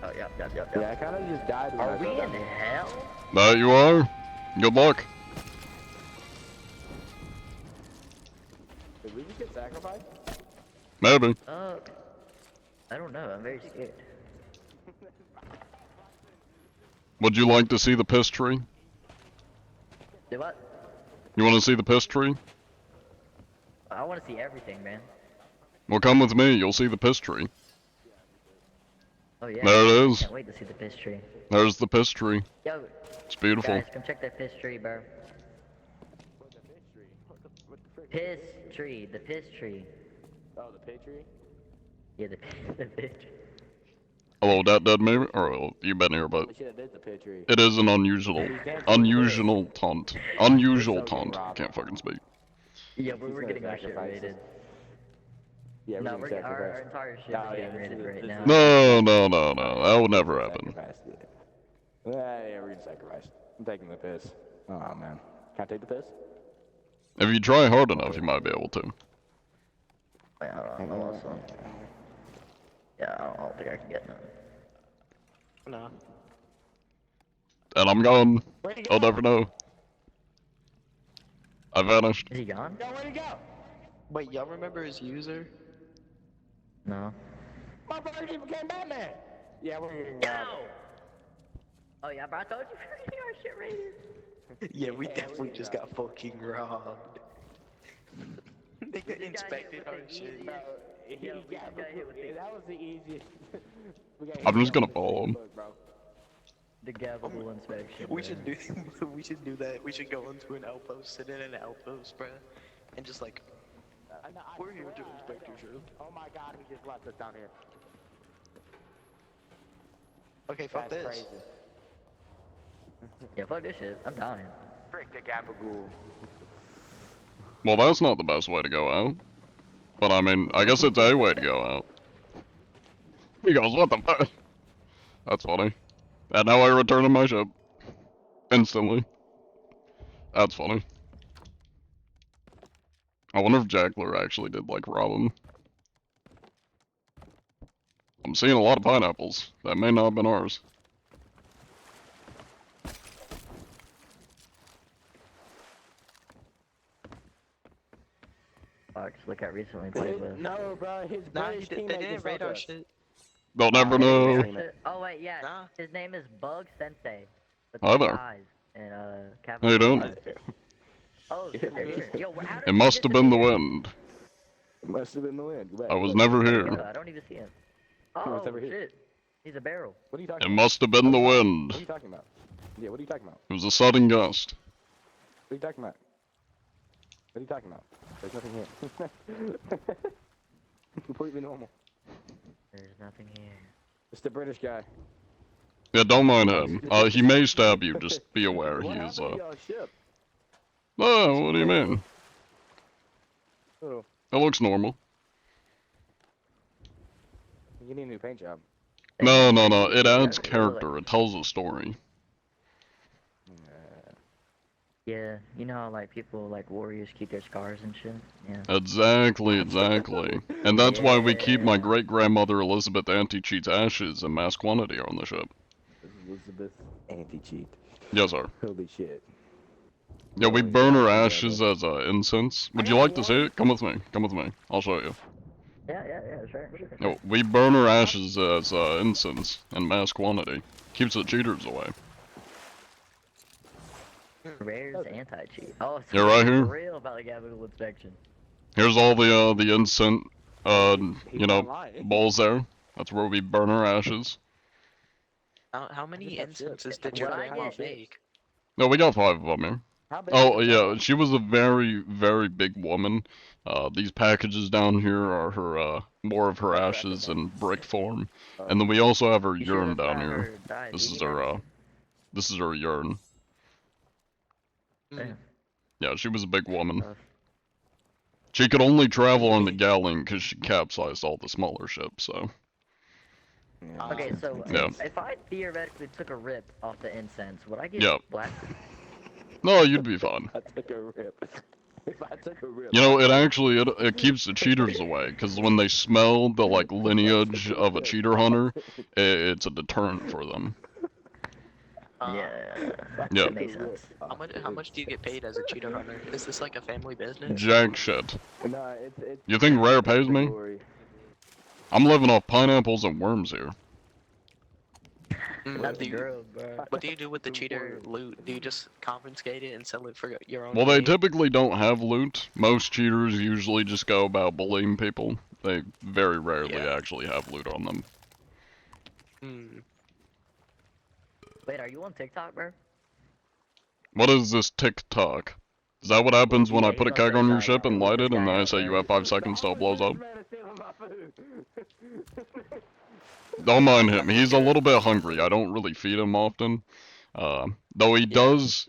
Oh, yep. Yeah, I kind of just died when Are I we fell in down. hell? That you are. Good luck. Did we just get sacrificed? Maybe. I don't know. I'm very scared. Would you like to see the piss tree? Do what? You want to see the piss tree? I want to see everything, man. Well, come with me. You'll see the piss tree. Oh yeah. There it is. Can't wait to see the piss tree. There's the piss tree. Yo, It's beautiful. guys, come check that piss tree, bro. Piss tree, the piss tree. Oh, the pay tree? Yeah, the piss tree. Hello, dead maybe? Or well, you've been here, but We should have did the pay tree. it is an unusual taunt. Unusual taunt. Can't fucking speak. Yeah, we're gonna getting our shit sacrifice raided. Yeah, No, we're we're getting getting our sacrificed. entire shit Oh, is yeah, getting raided right now. No. That would never happen. Sacrificed, yeah. Yeah, we're getting sacrificed. I'm taking the piss. Oh, man. Can I take the piss? If you try hard enough, you might be able to. Wait, hold on, also. Yeah, I don't think I can get none. No. And I'm gone. Where'd he go? I'll never know. I vanished. Is he gone? Yo, where'd he go? Wait, y'all remember his user? No. Motherfucker just became Batman! Yeah, we're getting No! Oh yeah, bro, I told you we're getting our shit raided. Yeah, we definitely just got fucking robbed. They got inspected our shit. That was the easiest. I'm just gonna follow him. Look, bro. The Gabagool inspection. We man. should do we should do that. We should go into an outpost, sit in an outpost, bruh, and just like we're here to inspect your ship. Oh my god, he just left us down here. Okay, fuck That's this. crazy. Yeah, fuck this shit. I'm dying. Frick the Gabagool. Well, that's not the best way to go out. But I mean, I guess it's a way to go out. He goes, what the fuck? That's funny. And now I return to my ship. Instantly. That's funny. I wonder if Jackler actually did, like, rob him. I'm seeing a lot of pineapples. That may not have been ours. Fox, look, I recently played with. No, bro, his Nah, British they teammate didn't just raid fucked our us. shit. They'll never know. Oh wait, yeah. Nah. His name is Bug Sensei. With Hi two there. eyes and How you doing? Oh, shit, they're here. Yo, how did It he must have been the disappear? wind. It must have been the wind. I was never Yeah, here. I don't even see him. was Oh never here. shit, he's a barrel. What are you talking It about? must have been the What are wind. you talking about? Yeah, what are you talking about? It was a sudden gust. What are you talking about? What are you talking about? There's nothing here. Completely normal. There's nothing here. It's the British guy. Yeah, don't mind him. He may stab you, just be aware. What He is, happened to y'all's ship? Oh, what do you mean? Oh, It looks normal. you need a new paint job. No, it adds character, it tells a story. Yeah, you know how like people like warriors keep their scars and shit. Yeah. Exactly. And that's why we keep my great-grandmother Elizabeth Anti-Cheat's ashes in mass quantity on the ship. Elizabeth anti-cheat. Yes, sir. Holy shit. Yeah, we burn her ashes as incense. Would you like to see it? Come with me. Come with me. I'll show you. Yeah, sure. No, we burn her ashes as incense in mass quantity. Keeps the cheaters away. Rare's anti-cheat. Oh, so You're right it's here. for real about the Gabagool inspection. Here's all the incense, bowls there. That's where we burn her ashes. How many instances did your What I grandma get- make? No, we got 5 of them here. How big Oh, is it? yeah, she was a very, very big woman. These packages down here are her, more of her ashes in brick form. And then we also have her You should urine have down found here. her died This is eating her, ass. this is her urine. Damn. Yeah, she was a big woman. Tough. She could only travel on the Galleon because she capsized all the smaller ships, so. Okay, so Yeah. if I theoretically took a rip off the incense, would I get Yeah. blasted? No, you'd be fine. I took a rip. If I took a rip. You know, it keeps the cheaters away, because when they smell the, like, lineage of a cheater hunter, it's a deterrent for them. Yeah. Yeah. That makes sense. How much do you get paid as a cheater hunter? Is this like a family business? Jack shit. No, it's You think Rare pays me? glory. I'm living off pineapples and worms here. Mm, That's do you- girl, bro. What do you do with the cheater loot? Do you just confiscate it and sell it for your own? Well, they gain? typically don't have loot. Most cheaters usually just go about bullying people. They very rarely Yeah. actually have loot on them. Hmm. Wait, are you on TikTok, bro? What is this TikTok? Is that what happens when I Yeah, put a he's keg on on your TikTok. ship and light it and then I say This you guy have 5 seconds till it blows up? This man is stealing my food. Don't mind him. He's a little bit hungry. I don't really feed him often. Though he does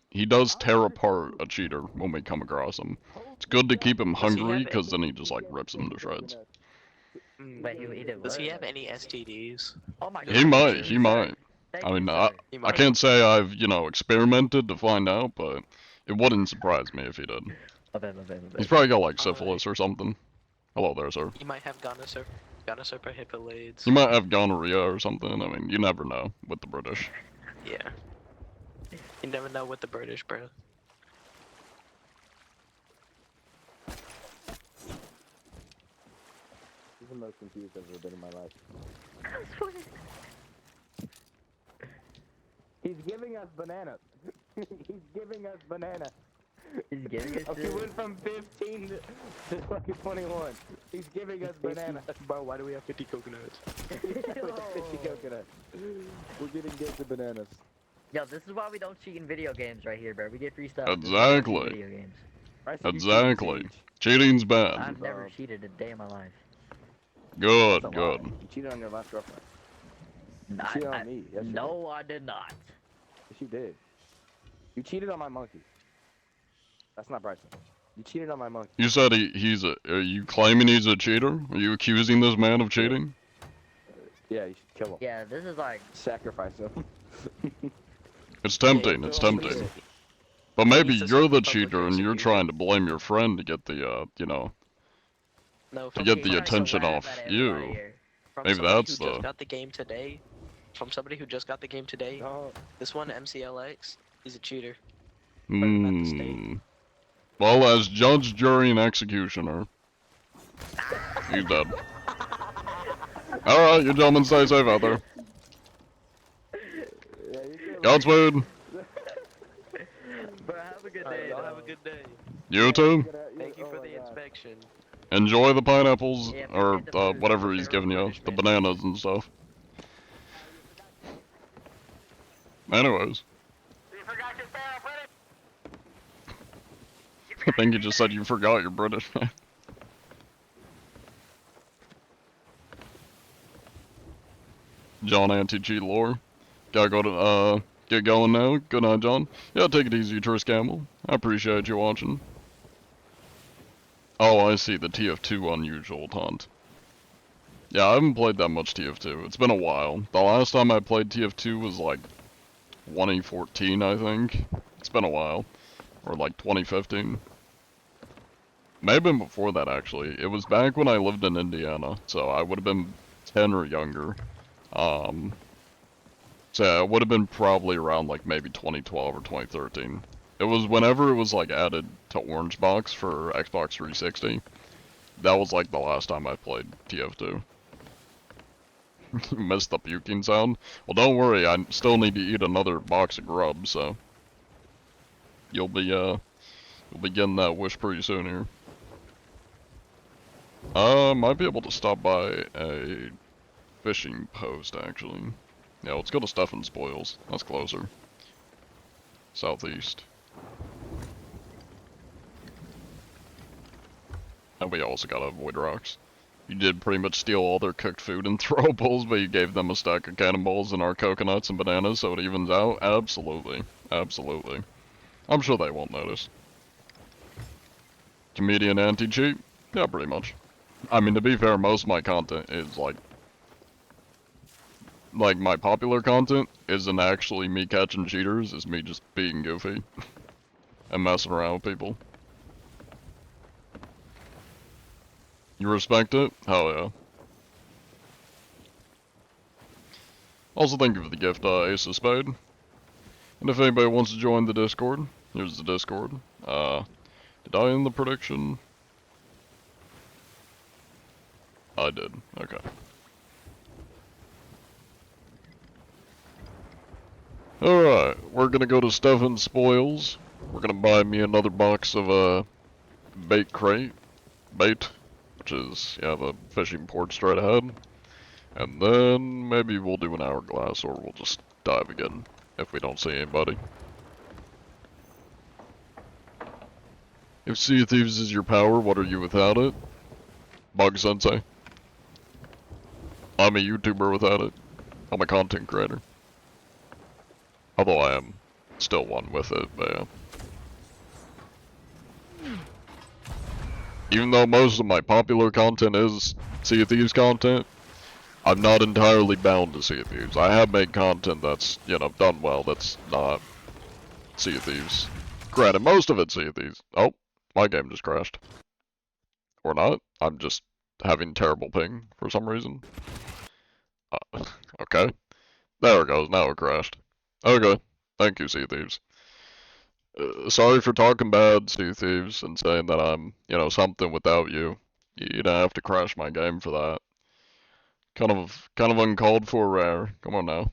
tear apart a cheater when we come across him. It's good to keep him Does he have hungry any- because then he just like rips him to shreds. Mm. Wait, he did Does he what? have any STDs? Oh my god. He might. sir. He might. Thank I you, mean, sir. He I might. can't say I've, experimented to find out, but it wouldn't surprise me if he did. My bad. He's probably got like syphilis or something. Hello there, sir. He might have gonoserpa hippolades. He might have gonorrhea or something. I mean, you never know with the British. Yeah. You never know with the British, bro. This is the most confused I've ever been in my life. He's giving us bananas. He's giving us bananas. He's giving us Okay, shit. went from 15 to fucking 21. He's giving us bananas. Bro, why do we have 50 coconuts? 50 coconut. We're getting gifted bananas. Yo, this is why we don't cheat in video games right here, bro. We get free stuff. This is why we don't cheat in Exactly. video games. Bryson, you cheat, Exactly. Siege. Cheating's bad. I've never Dog. cheated a day in my life. Good, That's a good. lie. You cheated on your last girlfriend. You I- cheated on I- me. Yes, you no, I did not. did. Yes, you did. You cheated on my monkey. That's not Bryson. You cheated on my monkey. You said he's a. Are you claiming he's a cheater? Are you accusing this man of cheating? Yeah, you should kill him. Yeah, this is like. Sacrifice him. It's tempting. It's tempting. But maybe needs to you're the suffer cheater and you're public trying to blame your friend to get the you know, No, to get the Trying to attention laugh off at everybody you. here. From Maybe somebody that's who just the. got the game today. From somebody who just got the game today. No. This one, MCLX, he's a cheater. him at the stake. Hmm. Well, as judge, jury, and executioner, he's dead. Alright, you gentlemen stay safe out there. Yeah, you too, Godspeed. Bro, have a good Alright, day. y'all though. have a good day. You too. Thank you oh for my the God. inspection. Enjoy the pineapples, Yeah, or appreciate the food. whatever he's Fair giving you, the punishment. bananas and stuff. Anyways. I think you just said you forgot you're British. John anti-cheat lore. Gotta go to, get going now. Good night, John. Yeah, take it easy, Tris Campbell. I appreciate you watching. Oh, I see, the TF2 unusual taunt. Yeah, I haven't played that much TF2. It's been a while. The last time I played TF2 was like 2014, I think. It's been a while. Or like 2015. May have been before that, actually. It was back when I lived in Indiana, so I would have been 10 or younger. So yeah, it would have been probably around like maybe 2012 or 2013. It was whenever it was like added to Orange Box for Xbox 360. That was like the last time I played TF2. You missed the puking sound? Well, don't worry, I still need to eat another box of grub, so you'll be getting that wish pretty soon here. Might be able to stop by a fishing post, actually. Yeah, let's go to Stefan Spoils. That's closer. Southeast. And we also gotta avoid rocks. You did pretty much steal all their cooked food and throwables, but you gave them a stack of cannonballs and our coconuts and bananas, so it evens out? Absolutely. Absolutely. I'm sure they won't notice. Comedian anti-cheat? Yeah, pretty much. I mean, to be fair, most of my content is like my popular content isn't actually me catching cheaters, it's me just being goofy and messing around with people. You respect it? Hell yeah. Also, thank you for the gift, Ace of Spade. And if anybody wants to join the Discord, here's the Discord. Did I end the prediction? I did. Okay. Alright, we're gonna go to Stefan Spoils. We're gonna buy me another box of, bait crate. Bait. Which is, yeah, the fishing port straight ahead. And then maybe we'll do an hourglass or we'll just dive again if we don't see anybody. If Sea of Thieves is your power, what are you without it? Bug Sensei. I'm a YouTuber without it. I'm a content creator. Although I am still one with it, but yeah. Even though most of my popular content is Sea of Thieves content, I'm not entirely bound to Sea of Thieves. I have made content that's, you know, done well that's not Sea of Thieves. Granted, most of it's Sea of Thieves. Oh, my game just crashed. Or not. I'm just having terrible ping for some reason. Okay. There it goes, now it crashed. Okay. Thank you, Sea of Thieves. Sorry for talking bad, Sea of Thieves, and saying that I'm, you know, something without you. You don't have to crash my game for that. Kind of uncalled for, rare. Come on now.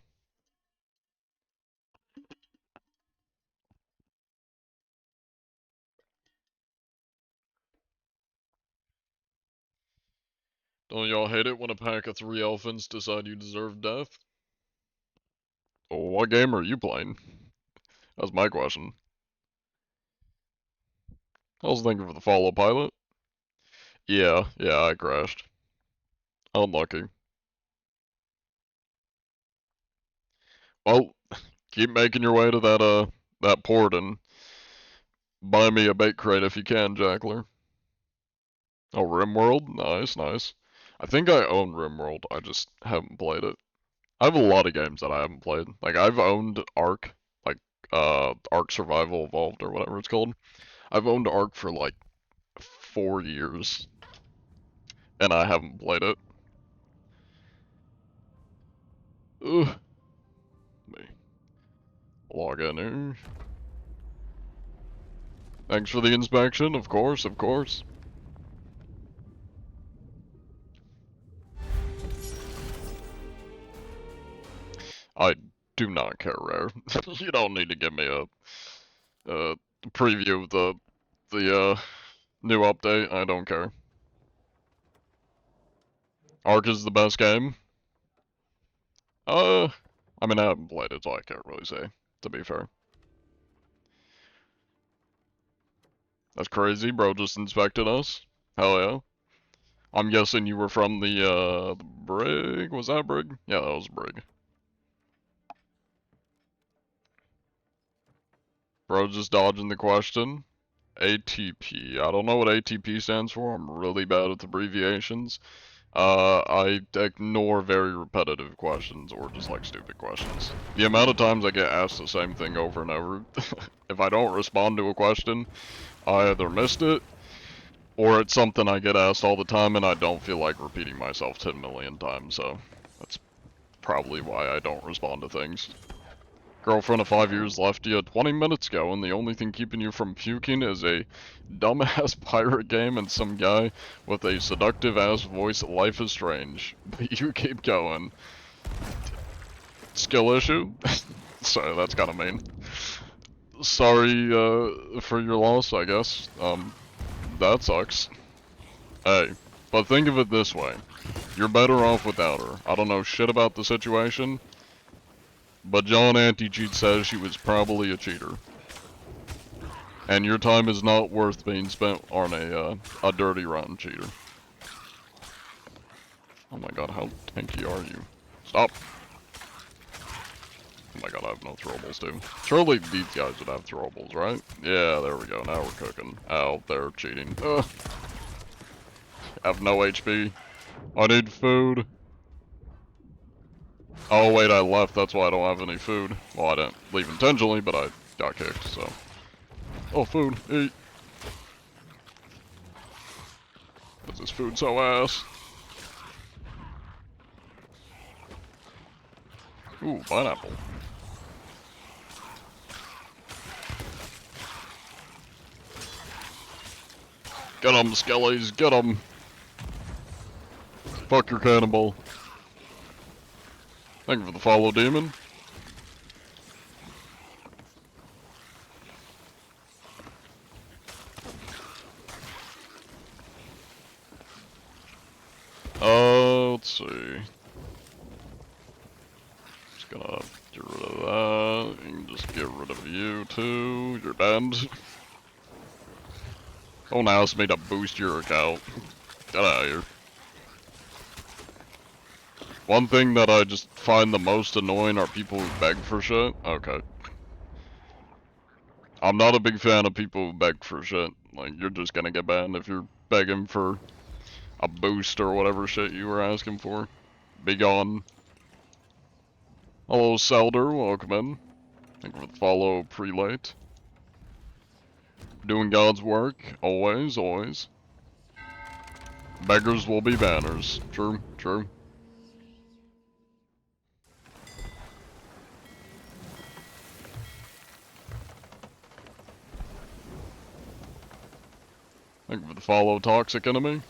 Don't y'all hate it when a pack of 3 elephants decide you deserve death? What game are you playing? That's my question. I was thinking for the follow pilot. Yeah, I crashed. Unlucky. Well, keep making your way to that port and buy me a bait crate if you can, Jackler. Oh, RimWorld? Nice. I think I own RimWorld, I just haven't played it. I have a lot of games that I haven't played. Like, I've owned Ark, like, Ark Survival Evolved or whatever it's called. I've owned Ark for like 4 years, and I haven't played it. Ugh. Me. Log in here. Thanks for the inspection, of course. I do not care, Rare. You don't need to give me a preview of the new update. I don't care. Ark is the best game. I mean, I haven't played it, so I can't really say, to be fair. That's crazy, bro just inspected us. Hell yeah. I'm guessing you were from the Brig? Was that Brig? Yeah, that was Brig. Bro just dodging the question. ATP. I don't know what ATP stands for. I'm really bad at abbreviations. I ignore very repetitive questions or just like stupid questions. The amount of times I get asked the same thing over and over, if I don't respond to a question, I either missed it, or it's something I get asked all the time and I don't feel like repeating myself 10 million times, so that's probably why I don't respond to things. Girlfriend of 5 years left you 20 minutes ago, and the only thing keeping you from puking is a dumbass pirate game and some guy with a seductive ass voice. Life is strange, but you keep going. Skill issue? Sorry, that's kinda mean. Sorry, for your loss, I guess. That sucks. Hey, but think of it this way. You're better off without her. I don't know shit about the situation, but John Anti-Cheat says she was probably a cheater. And your time is not worth being spent on a dirty, rotten cheater. Oh my god, how tanky are you? Stop! Oh my god, I have no throwables too. Surely these guys would have throwables, right? Yeah, there we go, now we're cooking. Oh, they're cheating. I have no HP. I need food. Oh wait, I left, that's why I don't have any food. Well, I didn't leave intentionally, but I got kicked, so. Oh, food, eat. Is this food so ass? Ooh, pineapple. Get 'em, skellies, get 'em. Fuck your cannonball. Thank you for the follow, demon. Let's see. Just gonna get rid of that, and just get rid of you too. You're banned. Don't ask me to boost your account. Get out of here. One thing that I just find the most annoying are people who beg for shit. Okay. I'm not a big fan of people who beg for shit. Like, you're just gonna get banned if you're begging for a boost or whatever shit you were asking for. Be gone. Hello, Selder. Welcome in. Thank you for the follow, Prelate. Doing God's work. Always, always. Beggars will be banners. True, true. Thank you for the follow, Toxic Enemy.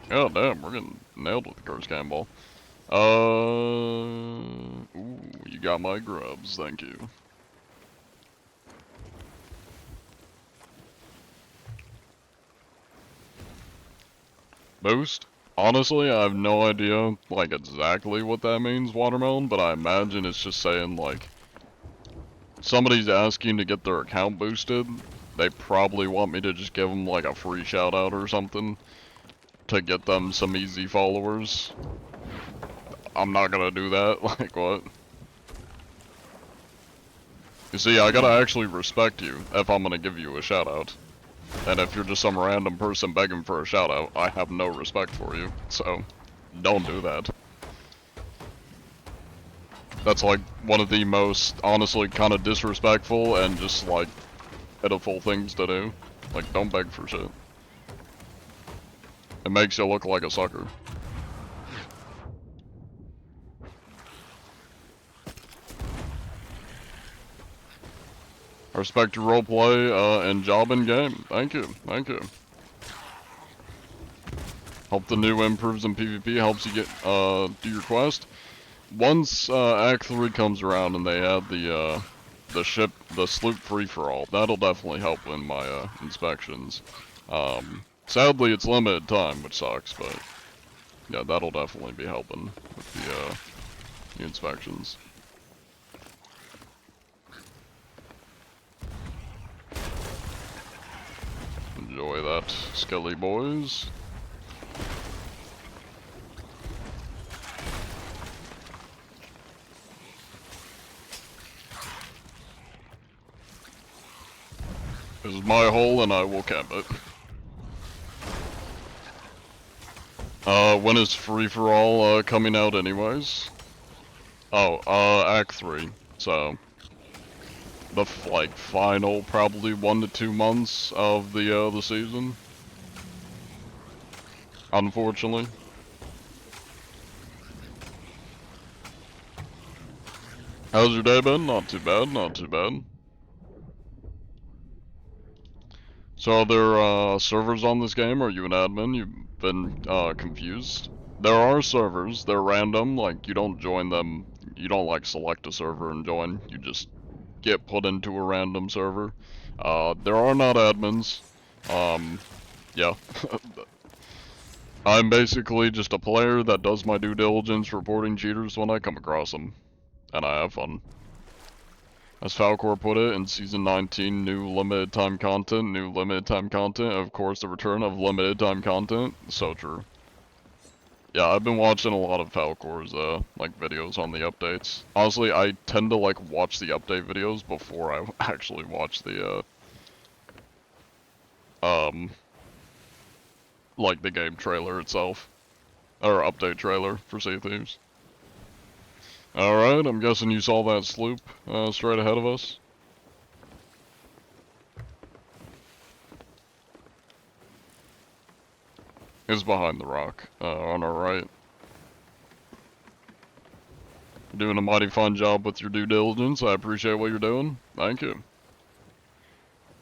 God damn, we're getting nailed with the Curse Cannonball. Ooh, you got my grubs, thank you. Boost? Honestly, I have no idea, like, exactly what that means, Watermelon, but I imagine it's just saying, like, somebody's asking to get their account boosted. They probably want me to just give them, like, a free shout-out or something to get them some easy followers. I'm not gonna do that, like, what? You see, I gotta actually respect you if I'm gonna give you a shout-out. And if you're just some random person begging for a shout-out, I have no respect for you, so don't do that. That's like one of the most, honestly, kind of disrespectful and just like pitiful things to do. Like, don't beg for shit. It makes you look like a sucker. I respect your roleplay and job in game. Thank you, thank you. Hope the new improves in PvP helps you get do your quest. Once Act 3 comes around and they add the sloop free-for-all, that'll definitely help in my inspections. Sadly, it's limited time, which sucks, but yeah, that'll definitely be helping with the inspections. Enjoy that, Skelly boys. This is my hole and I will camp it. When is free-for-all coming out anyways? Oh, Act 3, so the like final probably 1 to 2 months of the season. Unfortunately. How's your day been? Not too bad, not too bad. So are there servers on this game? Are you an admin? You've been confused? There are servers, they're random, like you don't join them, you don't like select a server and join, you just get put into a random server. There are not admins. Yeah. I'm basically just a player that does my due diligence reporting cheaters when I come across them. And I have fun. As Falcor put it in Season 19, new limited time content, of course the return of limited time content. So true. Yeah, I've been watching a lot of Falcor's, like, videos on the updates. Honestly, I tend to, like, watch the update videos before I actually watch the, like, the game trailer itself. Or update trailer for Sea of Thieves. Alright, I'm guessing you saw that sloop, straight ahead of us. It's behind the rock, on our right. You're doing a mighty fine job with your due diligence. I appreciate what you're doing. Thank you.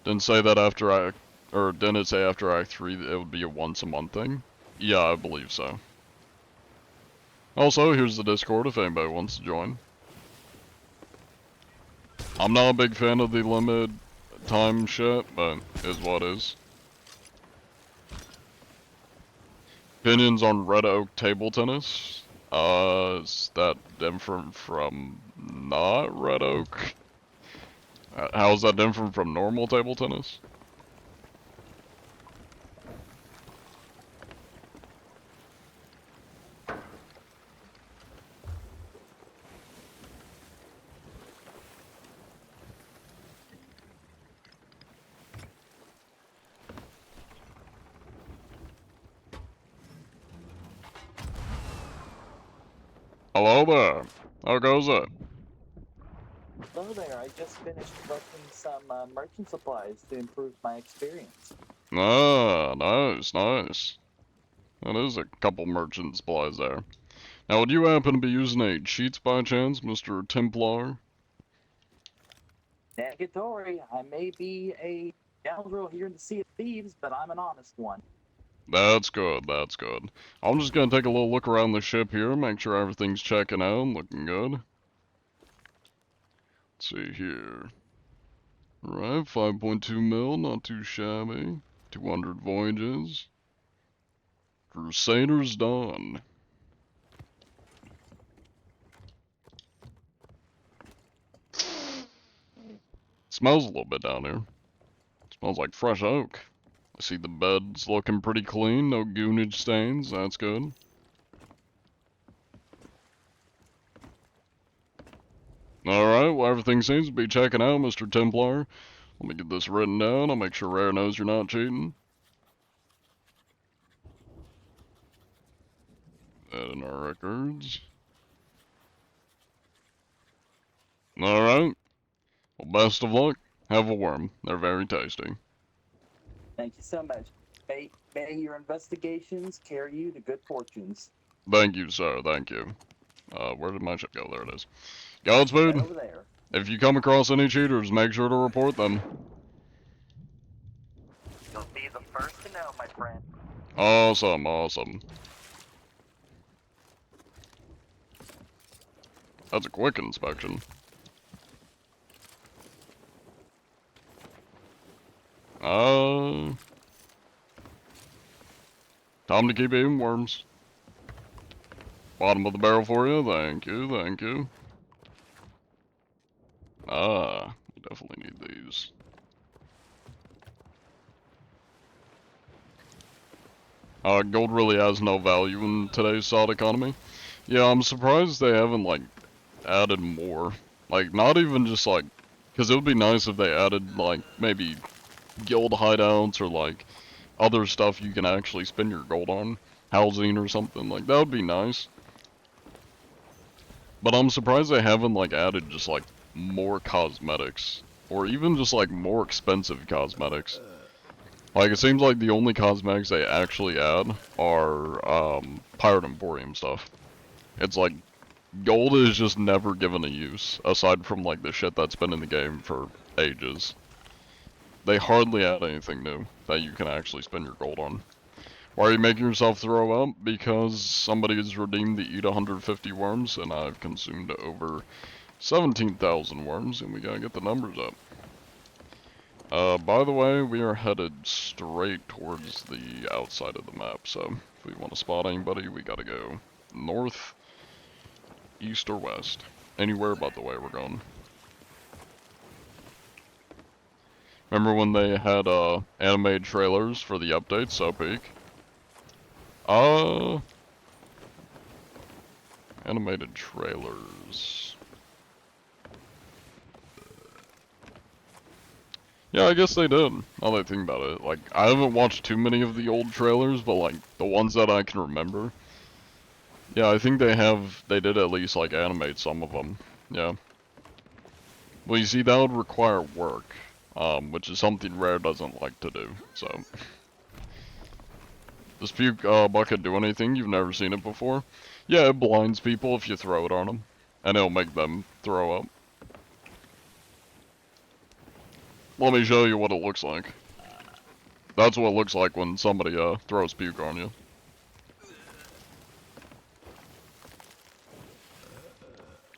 Didn't say that after didn't it say after Act 3 that it would be a once a month thing? Yeah, I believe so. Also, here's the Discord if anybody wants to join. I'm not a big fan of the limited time shit, but is what is. Opinions on Red Oak table tennis? Is that different from not Red Oak? How is that different from normal table tennis? Hello there. How goes it? Hello there, I just finished collecting some merchant supplies to improve my experience. Ah, nice, nice. That is a couple merchant supplies there. Now, would you happen to be using any cheats by chance, Mr. Templar? Negatory, I may be a scoundrel here in the Sea of Thieves, but I'm an honest one. That's good, that's good. I'm just gonna take a little look around the ship here, make sure everything's checking out, looking good. Let's see here. Right, 5.2 mil, not too shabby. 200 voyages. Crusader's done. Smells a little bit down here. Smells like fresh oak. I see the bed's looking pretty clean, no goonage stains, that's good. Alright, well everything seems to be checking out, Mr. Templar. Let me get this written down, I'll make sure Rare knows you're not cheating. That in our records. Alright. Well, best of luck. Have a worm. They're very tasty. Thank you so much. May your investigations carry you to good fortunes. Thank you, sir. Thank you. Where did my ship go? There it is. Godspeed. Right over there. If you come across any cheaters, make sure to report them. You'll be the first to know, my friend. Awesome, awesome. That's a quick inspection. Time to keep eating worms. Bottom of the barrel for you. Thank you, thank you. We definitely need these. Gold really has no value in today's SOD economy. Yeah, I'm surprised they haven't, like, added more. Like, not even just, like, because it would be nice if they added, like, maybe guild hideouts or, like, other stuff you can actually spend your gold on. Housing or something, like, that would be nice. But I'm surprised they haven't, like, added just, like, more cosmetics. Or even just, like, more expensive cosmetics. Like, it seems like the only cosmetics they actually add are, Pirate Emporium stuff. It's like, gold is just never given a use, aside from, like, the shit that's been in the game for ages. They hardly add anything new that you can actually spend your gold on. Why are you making yourself throw up? Because somebody has redeemed the eat 150 worms, and I've consumed over 17,000 worms, and we gotta get the numbers up. By the way, we are headed straight towards the outside of the map, so if we want to spot anybody, we gotta go north, east, or west. Anywhere but the way we're going. Remember when they had, animated trailers for the updates, so peak? Animated trailers. Yeah, I guess they did, now that I think about it. Like, I haven't watched too many of the old trailers, but, like, the ones that I can remember. Yeah, I think they did at least, like, animate some of them. Yeah. Well, you see, that would require work, which is something Rare doesn't like to do, so. Does Puke Bucket do anything? You've never seen it before? Yeah, it blinds people if you throw it on them. And it'll make them throw up. Let me show you what it looks like. That's what it looks like when somebody throws puke on you.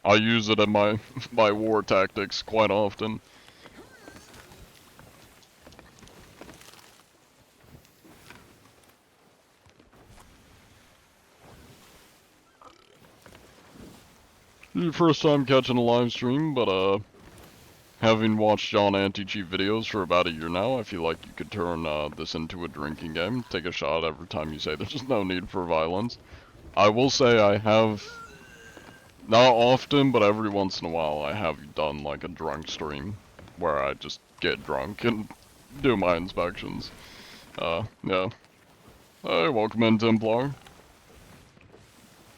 I use it in my war tactics quite often. Your first time catching a live stream, but having watched John Anti-Cheat videos for about a year now, I feel like you could turn this into a drinking game. Take a shot every time you say there's no need for violence. I will say I have, not often, but every once in a while I have done like a drunk stream where I just get drunk and do my inspections. Yeah. Hey, welcome in, Templar.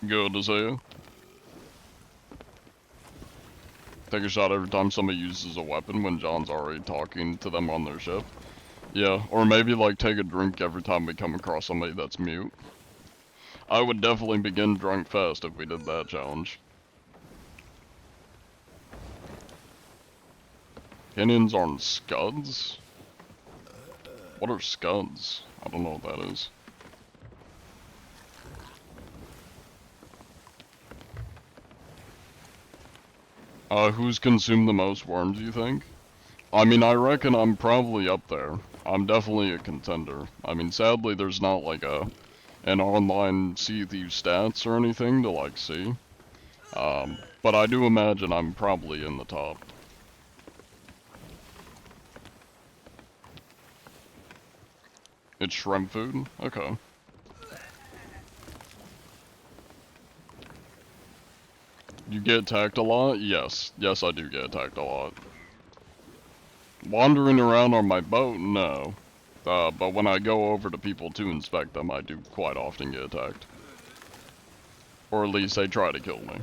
Good to see you. Take a shot every time somebody uses a weapon when John's already talking to them on their ship. Yeah, or maybe like take a drink every time we come across somebody that's mute. I would definitely begin drunk fast if we did that challenge. Opinions on scuds? What are scuds? I don't know what that is. Who's consumed the most worms, you think? I mean, I reckon I'm probably up there. I'm definitely a contender. I mean, sadly, there's not like a an online Sea of Thieves stats or anything to like see. But I do imagine I'm probably in the top. It's shrimp food? Okay. You get attacked a lot? Yes. Yes, I do get attacked a lot. Wandering around on my boat? No. But when I go over to people to inspect them, I do quite often get attacked. Or at least they try to kill me.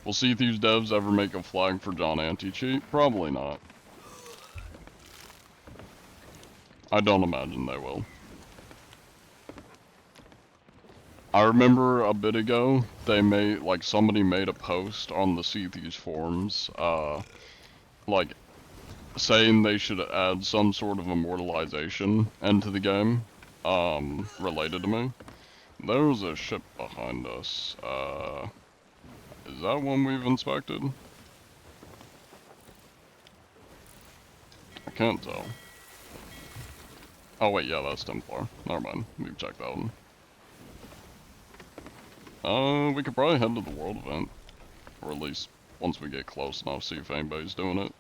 Will Sea of Thieves devs ever make a flag for John Anti-Cheat? Probably not. I don't imagine they will. I remember a bit ago, they made, like, somebody made a post on the Sea of Thieves forums, like, saying they should add some sort of immortalization into the game, related to me. There was a ship behind us, is that one we've inspected? I can't tell. Oh wait, yeah, that's Templar. Never mind, we've checked that one. We could probably head to the world event. Or at least, once we get close enough, see if anybody's doing it.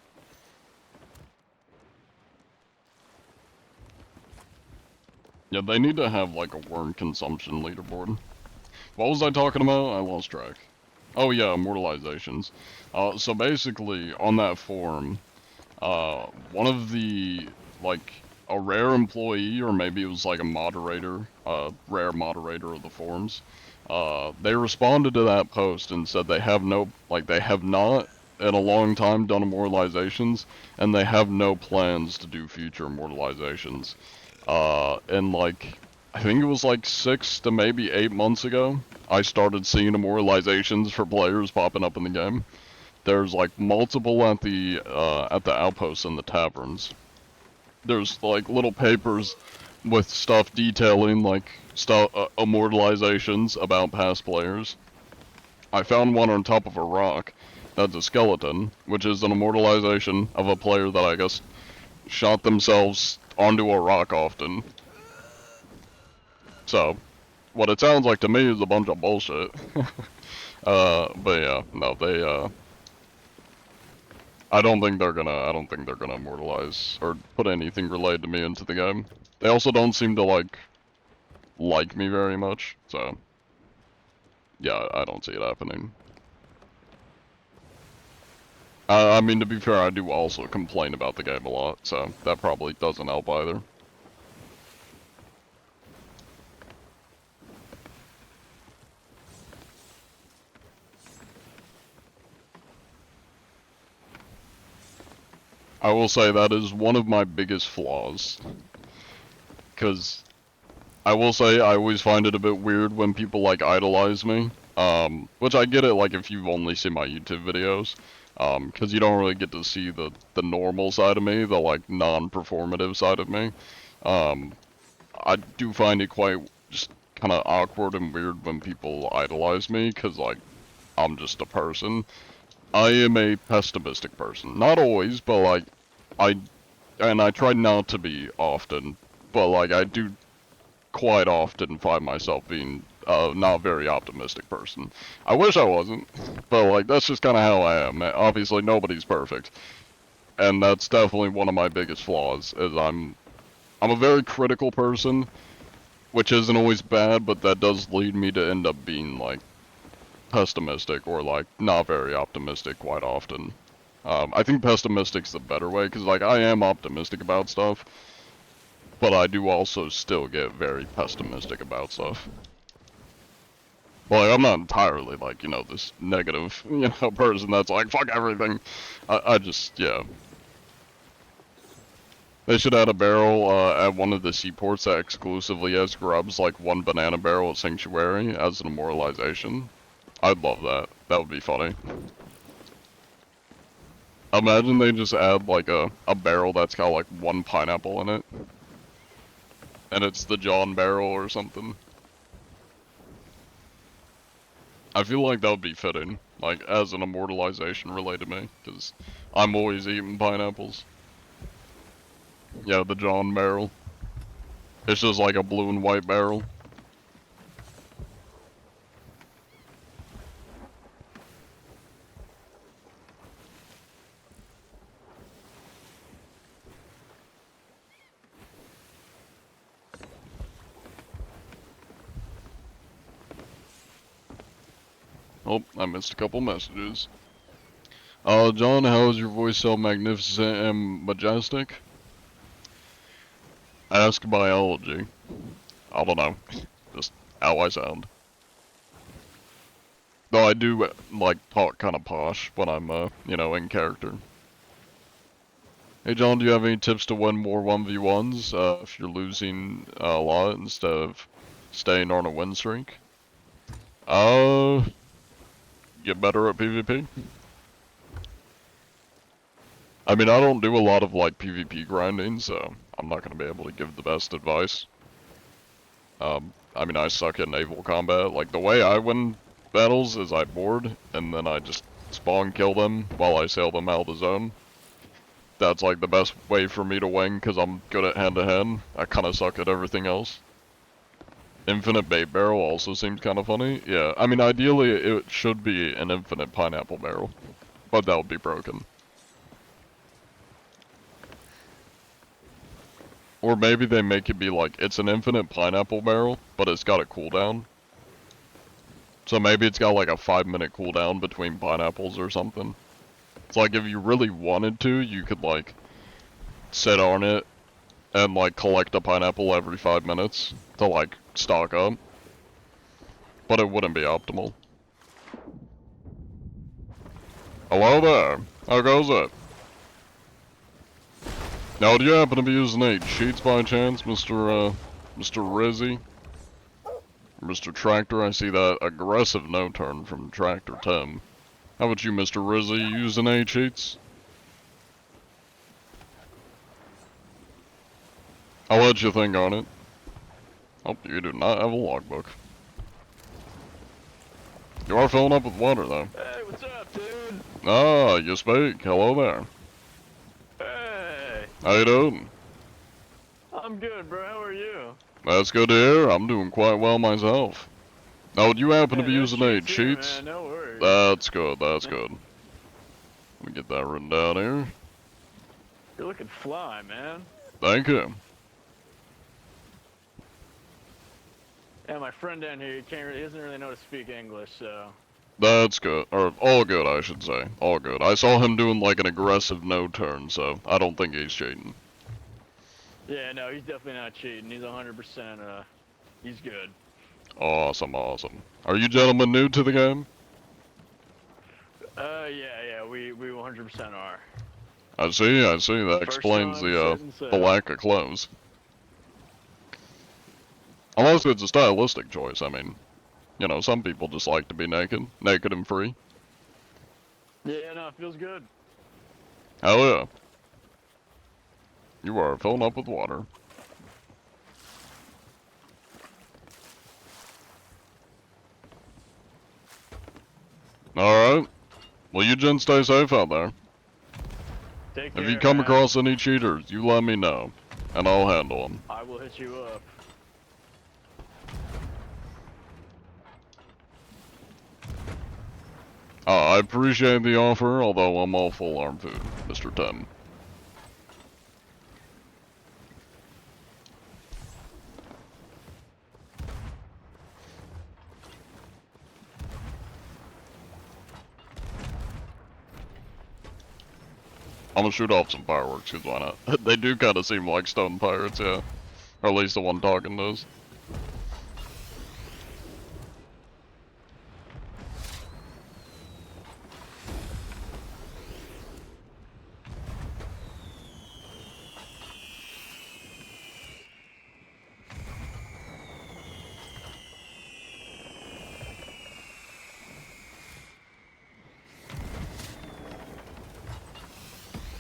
Yeah, they need to have like a worm consumption leaderboard. What was I talking about? I lost track. Oh yeah, immortalizations. So basically, on that forum, one of the, like, a rare employee, or maybe it was like a moderator, rare moderator of the forums, they responded to that post and said they have no, like, they have not in a long time done immortalizations, and they have no plans to do future immortalizations. And like, I think it was like 6 to maybe 8 months ago, I started seeing immortalizations for players popping up in the game. There's like multiple at the outposts and the taverns. There's like little papers with stuff detailing like immortalizations about past players. I found one on top of a rock that's a skeleton, which is an immortalization of a player that I guess shot themselves onto a rock often. So, what it sounds like to me is a bunch of bullshit. But yeah, no, they, I don't think they're gonna immortalize or put anything related to me into the game. They also don't seem to like me very much, so yeah, I don't see it happening. I mean, to be fair, I do also complain about the game a lot, so that probably doesn't help either. I will say that is one of my biggest flaws. Because I will say I always find it a bit weird when people like idolize me. Which I get it, like, if you've only seen my YouTube videos. Because you don't really get to see the normal side of me, the like non-performative side of me. I do find it quite just kind of awkward and weird when people idolize me, because like I'm just a person. I am a pessimistic person. Not always, but like I try not to be often, but like I do quite often find myself being not a very optimistic person. I wish I wasn't, but like that's just kind of how I am. Obviously nobody's perfect, and that's definitely one of my biggest flaws. Is I'm a very critical person, which isn't always bad, but that does lead me to end up being like pessimistic or like not very optimistic quite often. I think pessimistic's the better way, because like I am optimistic about stuff, but I do also still get very pessimistic about stuff. Well, like, I'm not entirely like, you know, this negative, you know, person that's like, fuck everything. I just, yeah. They should add a barrel at one of the seaports that exclusively has grubs, like one banana barrel at Sanctuary as an immortalization. I'd love that. That would be funny. Imagine they just add like a barrel that's got like one pineapple in it. And it's the John barrel or something. I feel like that would be fitting, like as an immortalization related to me, because I'm always eating pineapples. Yeah, the John barrel. It's just like a blue and white barrel. Oh, I missed a couple messages. John, how is your voice so magnificent and majestic? Ask biology. I don't know. Just how I sound. Though I do, like, talk kind of posh when I'm, you know, in character. Hey John, do you have any tips to win more 1v1s, if you're losing a lot instead of staying on a win streak? Get better at PvP. I mean, I don't do a lot of, like, PvP grinding, so I'm not gonna be able to give the best advice. I mean, I suck at naval combat. Like, the way I win battles is I board, and then I just spawn kill them while I sail them out of the zone. That's, like, the best way for me to win, because I'm good at hand-to-hand. I kinda suck at everything else. Infinite bait barrel also seems kind of funny. Yeah, I mean, ideally it should be an infinite pineapple barrel, but that would be broken. Or maybe they make it be like, it's an infinite pineapple barrel, but it's got a cooldown. So maybe it's got like a 5-minute cooldown between pineapples or something. It's like if you really wanted to, you could like sit on it and like collect a pineapple every 5 minutes to like stock up. But it wouldn't be optimal. Hello there. How goes it? Now, do you happen to be using any cheats by chance, Mr. Rizzy? Mr. Tractor, I see that aggressive no-turn from Tractor Tim. How about you, Mr. Rizzy, using any cheats? I'll let you think on it. Oh, you do not have a logbook. You are filling up with water, though. Hey, what's up, dude? Ah, you speak. Hello there. Hey. How you doing? I'm good, bro. How are you? That's good to hear. I'm doing quite well myself. Now, do you happen to be no using any cheats here, cheats? man, no worries. That's good, that's good. Let me get that written down here. You're looking fly, man. Thank you. Yeah, my friend down here, he doesn't really know to speak English, so. That's good. Or, all good, I should say. All good. I saw him doing, like, an aggressive no-turn, so I don't think he's cheating. Yeah, no, he's definitely not cheating. He's 100%, he's good. Awesome, awesome. Are you gentlemen new to the game? Yeah, we 100% are. I see. That First explains time the sitting sail. the lack of clothes. Unless it's a stylistic choice, I mean. You know, some people just like to be naked and free. Yeah, no, it feels good. Hell yeah. You are filling up with water. Alright. Well, you gents stay safe out there. Take If care, you come man. across any cheaters, you let me know, and I'll handle them. I will hit you up. I appreciate the offer, although I'm all full arm food, Mr. Tim. I'm gonna shoot off some fireworks, cause why not? They do kinda seem like stone pirates, yeah. Or at least the one talking does.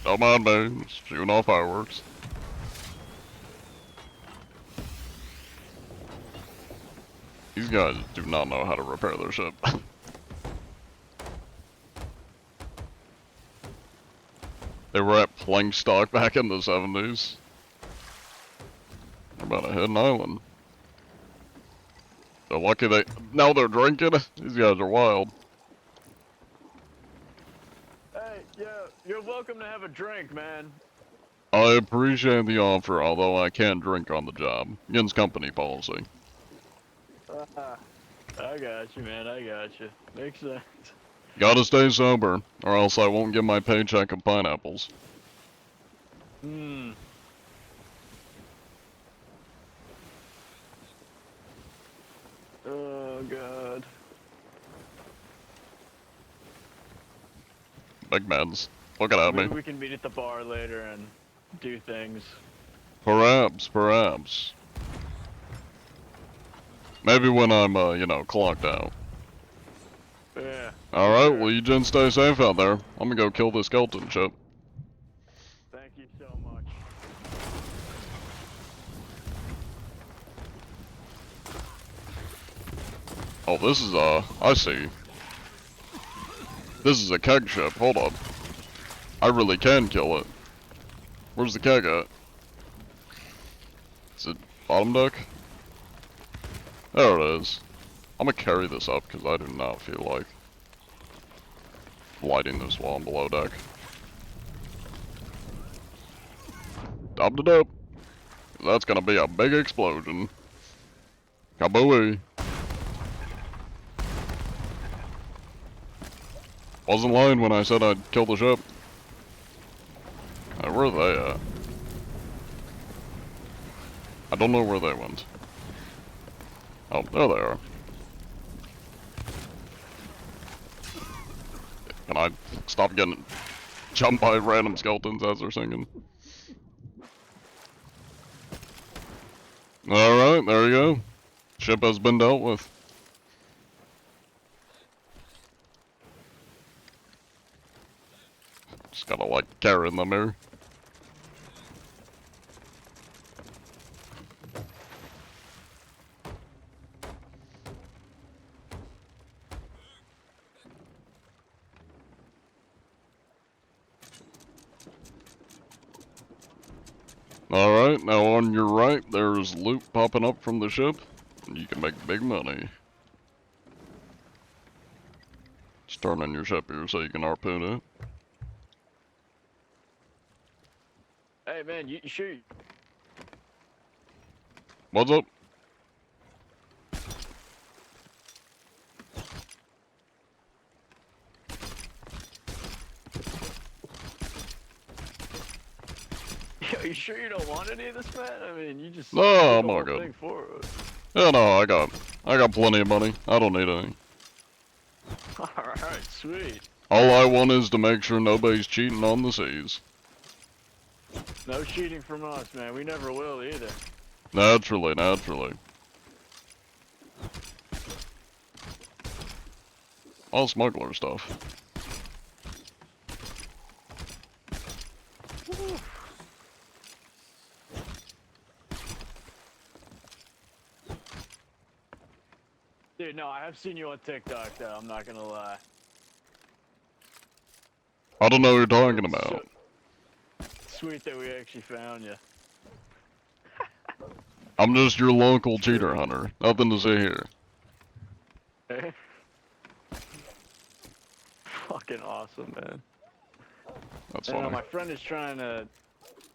Don't mind me, just shooting off fireworks. These guys do not know how to repair their ship. They were at plank stock back in the 70s. about to hit an island. They're lucky now they're drinking. These guys are wild. Hey, yeah, you're welcome to have a drink, man. I appreciate the offer, although I can't drink on the job. Against company policy. I got you, man. I got you. Makes sense. Gotta stay sober, or else I won't get my paycheck of pineapples. Hmm. Oh, God. Big man's looking at me. Maybe we can meet at the bar later and do things. Perhaps. Maybe when I'm, you know, clocked out. Yeah. Alright, well you gents stay safe out there. I'm gonna go kill this skeleton chip. Thank you so much. Oh, this is, I see. This is a keg ship, hold up. I really can kill it. Where's the keg at? Is it bottom deck? There it is. I'm gonna carry this up because I do not feel like lighting this while I'm below deck. Dubbed it up. That's gonna be a big explosion. Kabooey. Wasn't lying when I said I'd kill the ship. Where are they at? I don't know where they went. Oh, there they are. Can I stop getting jumped by random skeletons as they're singing? Alright, there you go. Ship has been dealt with. Just gotta like carry them here. Alright, now on your right, there's loot popping up from the ship, and you can make big money. Just turn on your ship here so you can harpoon it. Hey, man, you shoot. What's up? Are you sure you don't want any of this, man? I mean, you just No, took I'm the all whole good. thing forward. Yeah, no, I got plenty of money. I don't need any. Alright, sweet. All I want is to make sure nobody's cheating on the seas. No cheating from us, man. We never will either. Naturally. All smuggler stuff. Dude, no, I have seen you on TikTok, though. I'm not gonna lie. I don't know what you're talking about. Sweet that we actually found you. I'm just your local cheater hunter. Nothing to say here. Hey. Fucking awesome, man. That's I know funny. my friend is trying to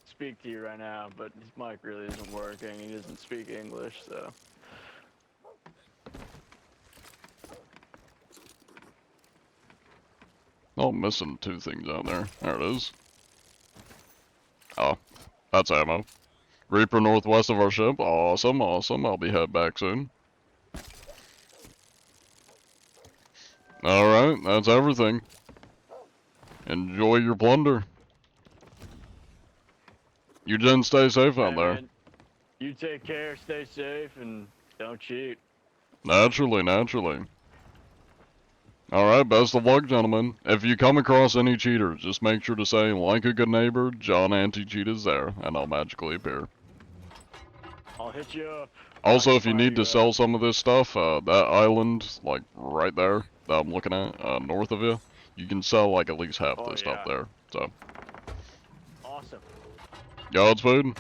speak to you right now, but his mic really isn't working. He doesn't speak English, so. Oh, I'm missing two things out there. There it is. Oh, that's ammo. Reaper northwest of our ship. Awesome. I'll be heading back soon. Alright, that's everything. Enjoy your plunder. You didn't stay safe out there. Man, you take care, stay safe, and don't cheat. Naturally. Alright, best of luck, gentlemen. If you come across any cheaters, just make sure to say, like a good neighbor, John Anti-Cheat is there, and I'll magically appear. I'll hit you up. Also, if you need to sell some of this stuff, that island, like, right there, that I'm looking at, north of you, you can sell, like, at least half this stuff there, so. Awesome. Godspeed.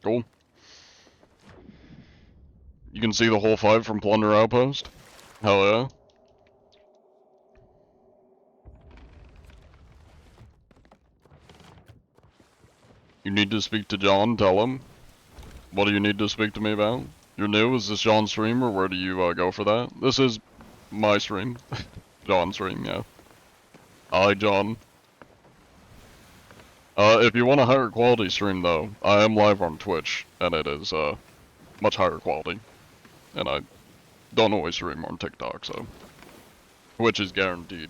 Cool. You can see the whole fight from Plunder Outpost? Hell yeah. You need to speak to John, tell him. What do you need to speak to me about? You're new, is this John's stream, or where do you go for that? This is my stream. John's stream, yeah. Hi, John. If you want a higher quality stream, though, I am live on Twitch, and it is, much higher quality. And I don't always stream on TikTok, so... Twitch is guaranteed.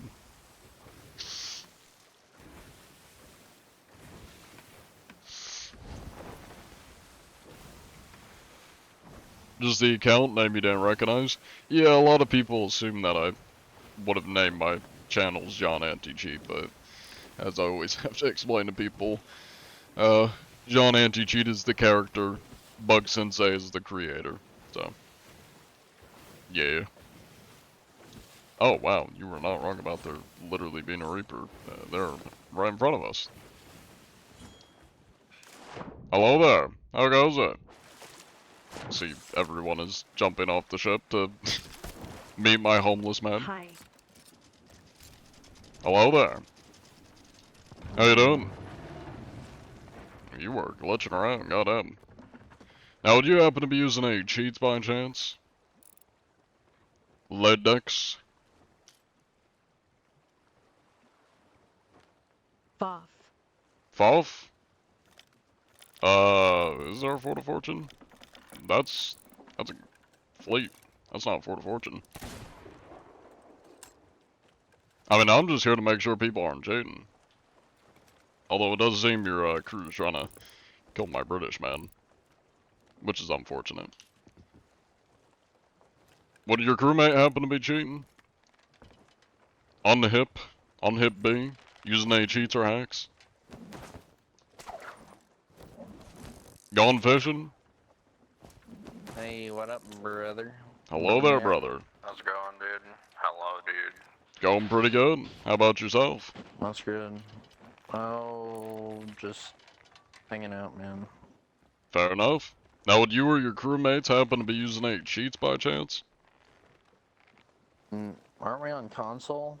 Just the account name you didn't recognize? Yeah, a lot of people assume that I would have named my channels John Anti-Cheat, but as I always have to explain to people, John Anti-Cheat is the character, Bug Sensei is the creator, so, yeah. Oh wow, you were not wrong about there literally being a Reaper. They're right in front of us. Hello there, how goes it? See, everyone is jumping off the ship to meet my homeless man. Hi. Hello there. How you doing? You were glitching around, goddamn. Now, would you happen to be using any cheats by chance? Lead decks? Foff. Foff? Is there a Fort of Fortune? That's a fleet. That's not a Fort of Fortune. I mean, I'm just here to make sure people aren't cheating. Although it does seem your crew's trying to kill my British man. Which is unfortunate. Would your crewmate happen to be cheating? On the hip? On hip B? Using any cheats or hacks? Gone fishing? Hey, what up, brother? Hello there, brother. How's it going, dude? Hello, dude. Going pretty good. How about yourself? That's good. Oh, just hanging out, man. Fair enough. Now, would you or your crewmates happen to be using any cheats by chance? Aren't we on console?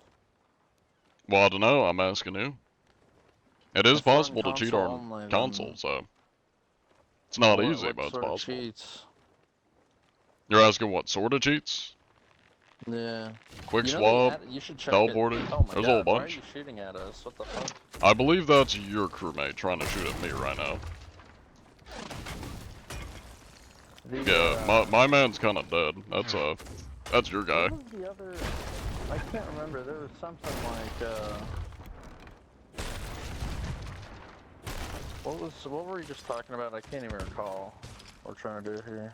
Well, I don't know. I'm asking you. It is If we're on possible to cheat console on only, then- console, so... It's not easy, what but it's sort of possible. cheats? You're asking what sort of cheats? Yeah. Quick You know swap, you should check teleporting, it. Oh my there's God, a whole why are bunch. you shooting at us? What the fuck? I believe that's your crewmate trying to shoot at me right now. Yeah, my man's kinda dead. That's your guy. What was the other... I can't remember. There was something like, What were you just talking about? I can't even recall what we're trying to do here.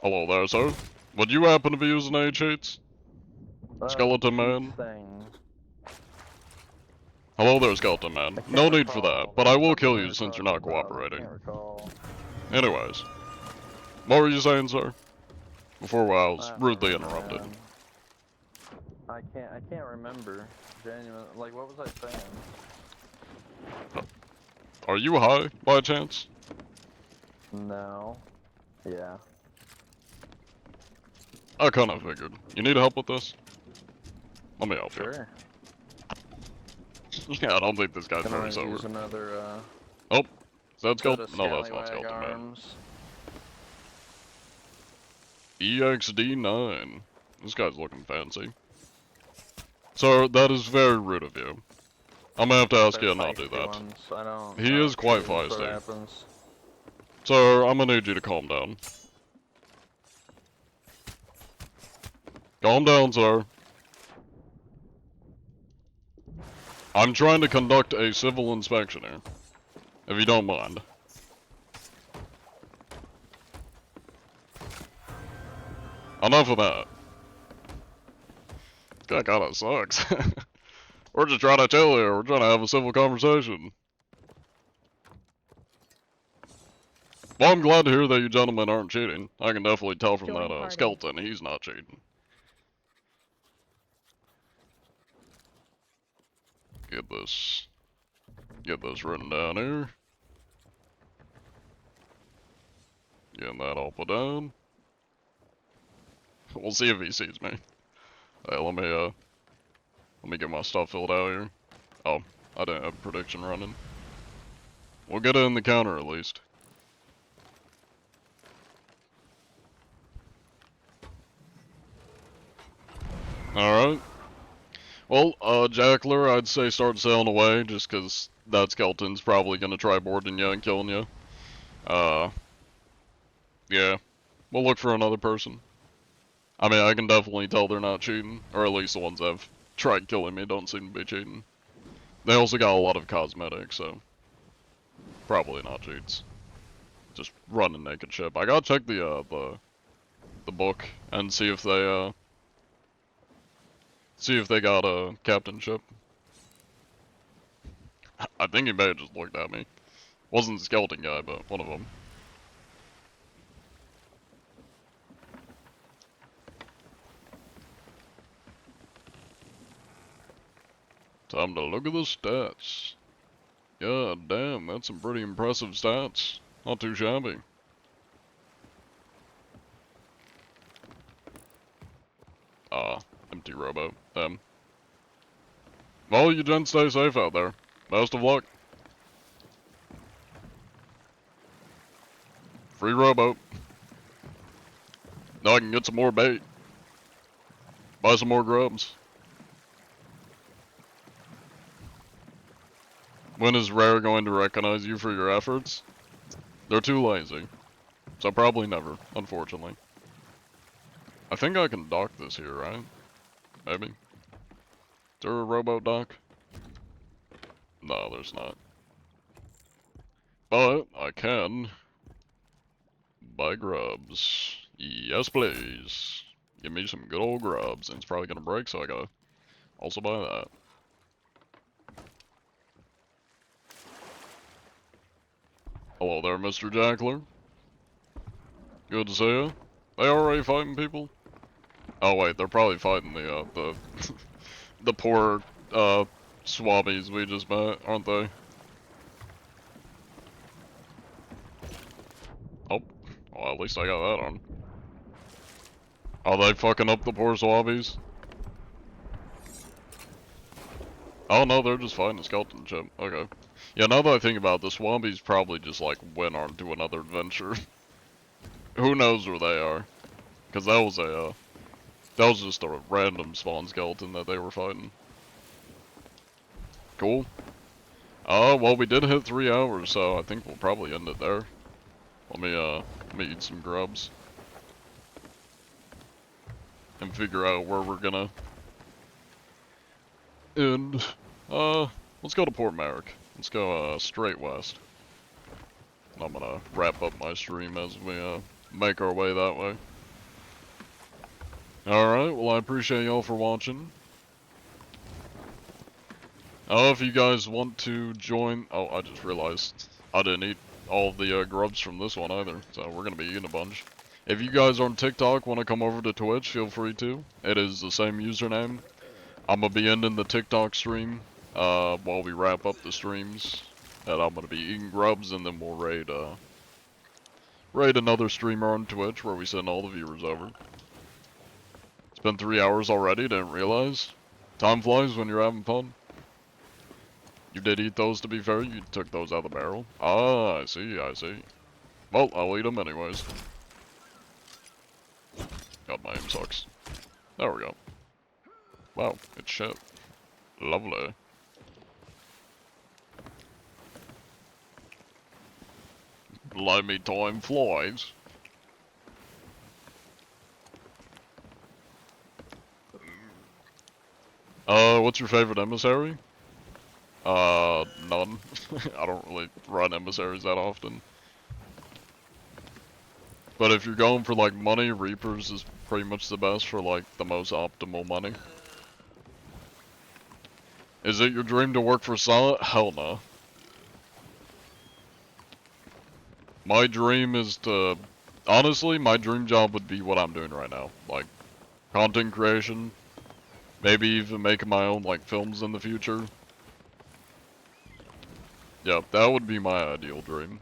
Hello there, sir. Would you happen to be using any cheats? Skeleton Man? Thing. Hello there, Skeleton Man. No need for that, but I will kill you since you're not cooperating. Anyways. What were you saying, sir? Before I was rudely interrupted. I can't remember. Genuine, like, what was I saying? Are you high, by chance? No. Yeah. I kinda figured. You need help with this? Let me help Sure. you. Yeah, I don't think this guy's Can very I sober. use another, Oh, is that set of Skeleton? No, that's not scallywag Skeleton Man. arms? EXD9. This guy's looking fancy. Sir, that is very rude of you. I'm gonna have to ask you to not do that. Ones. I don't, He is quite see what feisty. happens. Sir, I'm gonna need you to calm down. Calm down, sir. I'm trying to conduct a civil inspection here. If you don't mind. Enough of that. This guy kinda sucks. We're just trying to chill here. We're trying to have a civil conversation. Well, I'm glad to hear that you gentlemen aren't cheating. I can definitely tell from Join that party. skeleton he's not cheating. Get this written down here. Getting that all put down. We'll see if he sees me. Hey, let me get my stuff filled out here. Oh, I didn't have prediction running. We'll get it in the counter at least. Alright. Well, Jackler, I'd say start sailing away, just cause that skeleton's probably gonna try boarding you and killing you. Yeah. We'll look for another person. I mean, I can definitely tell they're not cheating, or at least the ones that have tried killing me don't seem to be cheating. They also got a lot of cosmetics, so probably not cheats. Just run a naked ship. I gotta check the book and see if they got a captainship. I think he may have just looked at me. Wasn't the skeleton guy, but one of them. Time to look at the stats. God damn, that's some pretty impressive stats. Not too shabby. Empty rowboat. Well, you gents stay safe out there. Best of luck. Free rowboat. Now I can get some more bait. Buy some more grubs. When is Rare going to recognize you for your efforts? They're too lazy. So probably never, unfortunately. I think I can dock this here, right? Maybe. Is there a rowboat dock? No, there's not. But I can buy grubs. Yes, please. Give me some good old grubs. And it's probably gonna break, so I gotta also buy that. Hello there, Mr. Jackler. Good to see you. They already fighting people? Oh wait, they're probably fighting the the poor swabbies we just met, aren't they? Oh, well at least I got that on. Are they fucking up the poor swabbies? Oh no, they're just fighting a skeleton ship. Okay. Yeah, now that I think about it, the swabbies probably just like went on to another adventure. Who knows where they are? Cause that was just a random spawn skeleton that they were fighting. Cool. Well we did hit 3 hours, so I think we'll probably end it there. Let me eat some grubs. And figure out where we're gonna end. Let's go to Port Merrick. Let's go straight west. I'm gonna wrap up my stream as we make our way that way. Alright, well I appreciate y'all for watching. If you guys want to join... Oh, I just realized I didn't eat all of the grubs from this one either, so we're gonna be eating a bunch. If you guys are on TikTok, want to come over to Twitch, feel free to. It is the same username. I'm gonna be ending the TikTok stream while we wrap up the streams. And I'm gonna be eating grubs, and then we'll raid another streamer on Twitch where we send all the viewers over. It's been 3 hours already, didn't realize. Time flies when you're having fun. You did eat those, to be fair, you took those out of the barrel. Ah, I see, I see. Well, I'll eat them anyways. God, my aim sucks. There we go. Wow, it's shit. Lovely. Blimey, time flies. What's your favorite emissary? None. I don't really run emissaries that often. But if you're going for like money, Reapers is pretty much the best for like the most optimal money. Is it your dream to work for Silent? Hell no. My dream is to... Honestly, my dream job would be what I'm doing right now. Like, content creation. Maybe even making my own, like, films in the future. Yeah, that would be my ideal dream.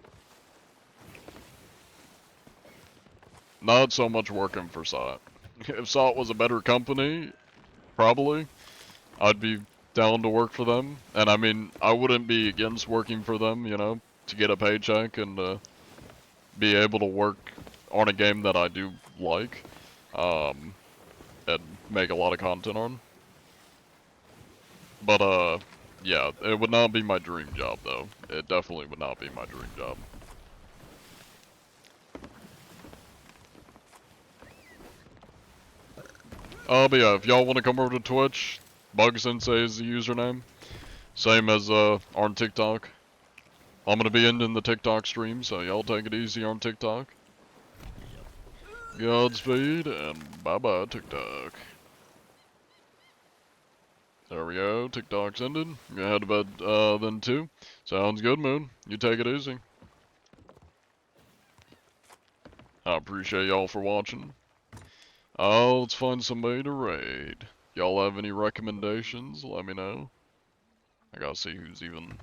not so much working for SOT. If SOT was a better company, probably, I'd be down to work for them. And I mean, I wouldn't be against working for them, you know, to get a paycheck and be able to work on a game that I do like, and make a lot of content on. But yeah, it would not be my dream job though. It definitely would not be my dream job. But yeah, if y'all want to come over to Twitch, Bug Sensei is the username. Same as on TikTok. I'm gonna be ending the TikTok stream, so y'all take it easy on TikTok. Godspeed, and bye-bye TikTok. There we go, TikTok's ended. I'm gonna head to bed then too. Sounds good, Moon. You take it easy. I appreciate y'all for watching. Let's find somebody to raid. Y'all have any recommendations? Let me know. I gotta see who's even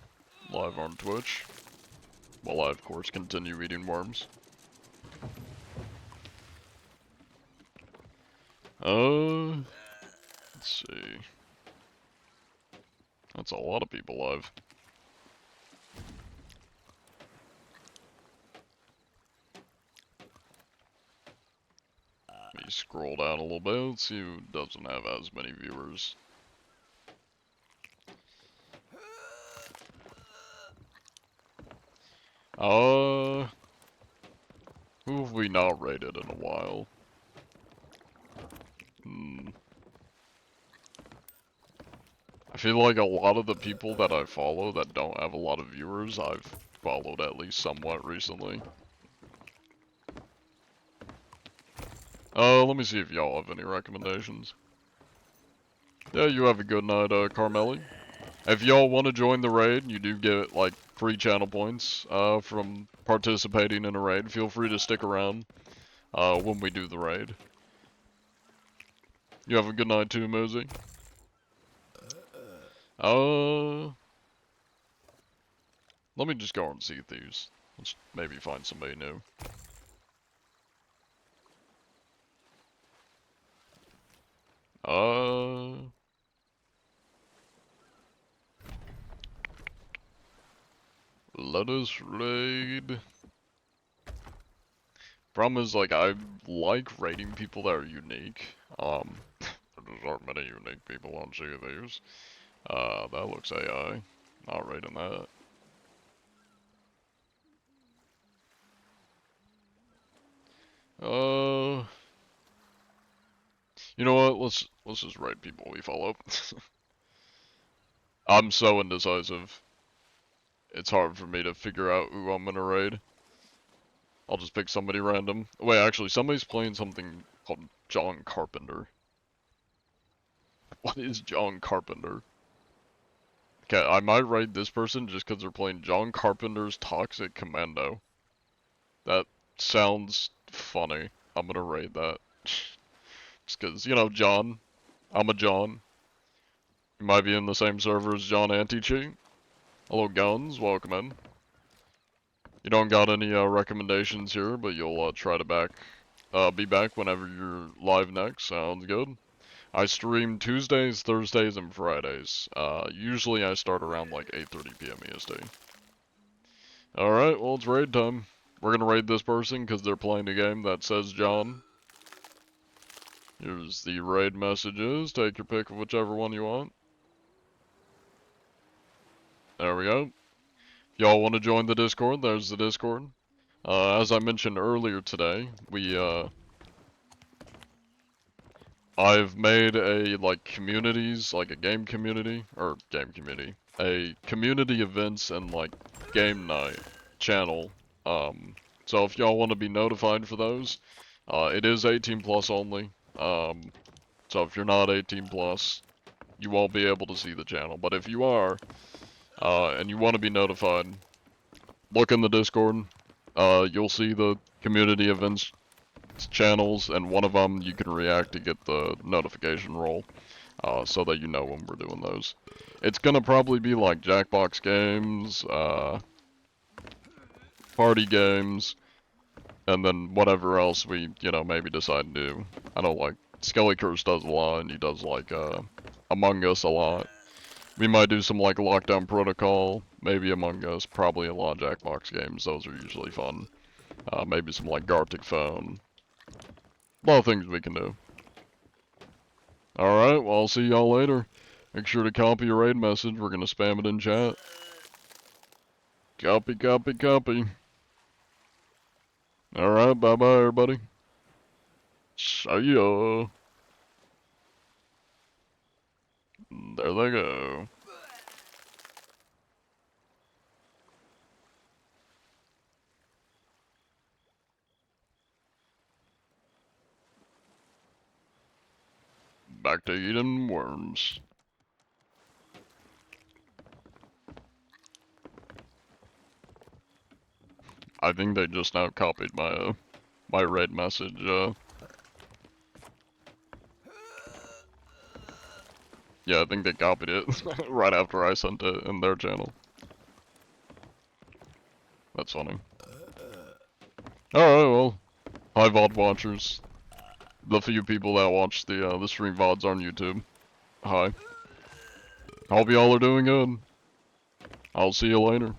live on Twitch. While I, of course, continue eating worms. Let's see. That's a lot of people live. Let me scroll down a little bit, let's see who doesn't have as many viewers. Who have we not rated in a while? I feel like a lot of the people that I follow that don't have a lot of viewers, I've followed at least somewhat recently. Let me see if y'all have any recommendations. Yeah, you have a good night, Carmelli. If y'all want to join the raid, you do get, like, free channel points, from participating in a raid. Feel free to stick around, when we do the raid. You have a good night too, Mosey. Let me just go and see these. Let's maybe find somebody new. Let us raid. Problem is, like, I like raiding people that are unique. There just aren't many unique people on Sea of Thieves. That looks AI. Not raiding that. You know what? Let's just raid people we follow. I'm so indecisive. It's hard for me to figure out who I'm gonna raid. I'll just pick somebody random. Wait, actually, somebody's playing something called John Carpenter. What is John Carpenter? Okay, I might raid this person just because they're playing John Carpenter's Toxic Commando. That sounds funny. I'm gonna raid that. Just because, you know, John. I'm a John. You might be in the same server as John Anti-Cheat. Hello, Guns. Welcome in. You don't got any recommendations here, but you'll try to be back whenever you're live next. Sounds good. I stream Tuesdays, Thursdays, and Fridays. Usually I start around like 8:30 p.m. EST. Alright, well, it's raid time. We're gonna raid this person because they're playing a game that says John. Here's the raid messages. Take your pick of whichever one you want. There we go. If y'all want to join the Discord, there's the Discord. As I mentioned earlier today, I've made a, like, communities, like a game community, a community events and, like, game night channel. So if y'all want to be notified for those, it is 18 plus only. So if you're not 18 plus, you won't be able to see the channel. But if you are, and you want to be notified, look in the Discord. You'll see the community events channels, and one of them you can react to get the notification roll, so that you know when we're doing those. It's gonna probably be like Jackbox games, party games, And then whatever else we, you know, maybe decide to do. I know, like, Skelly Curse does a lot, and he does, like, Among Us a lot. We might do some, like, Lockdown Protocol, maybe Among Us, probably a lot of Jackbox games, those are usually fun. Maybe some, like, Gartic Phone. A lot of things we can do. Alright, well, I'll see y'all later. Make sure to copy your raid message, we're gonna spam it in chat. Copy, copy, copy. Alright, bye-bye, everybody. See ya. There they go. Back to eating worms. I think they just now copied my my raid message. Yeah, I think they copied it right after I sent it in their channel. That's funny. Alright, well, hi VOD watchers. The few people that watch the stream VODs on YouTube. Hi. Hope y'all are doing good. I'll see you later.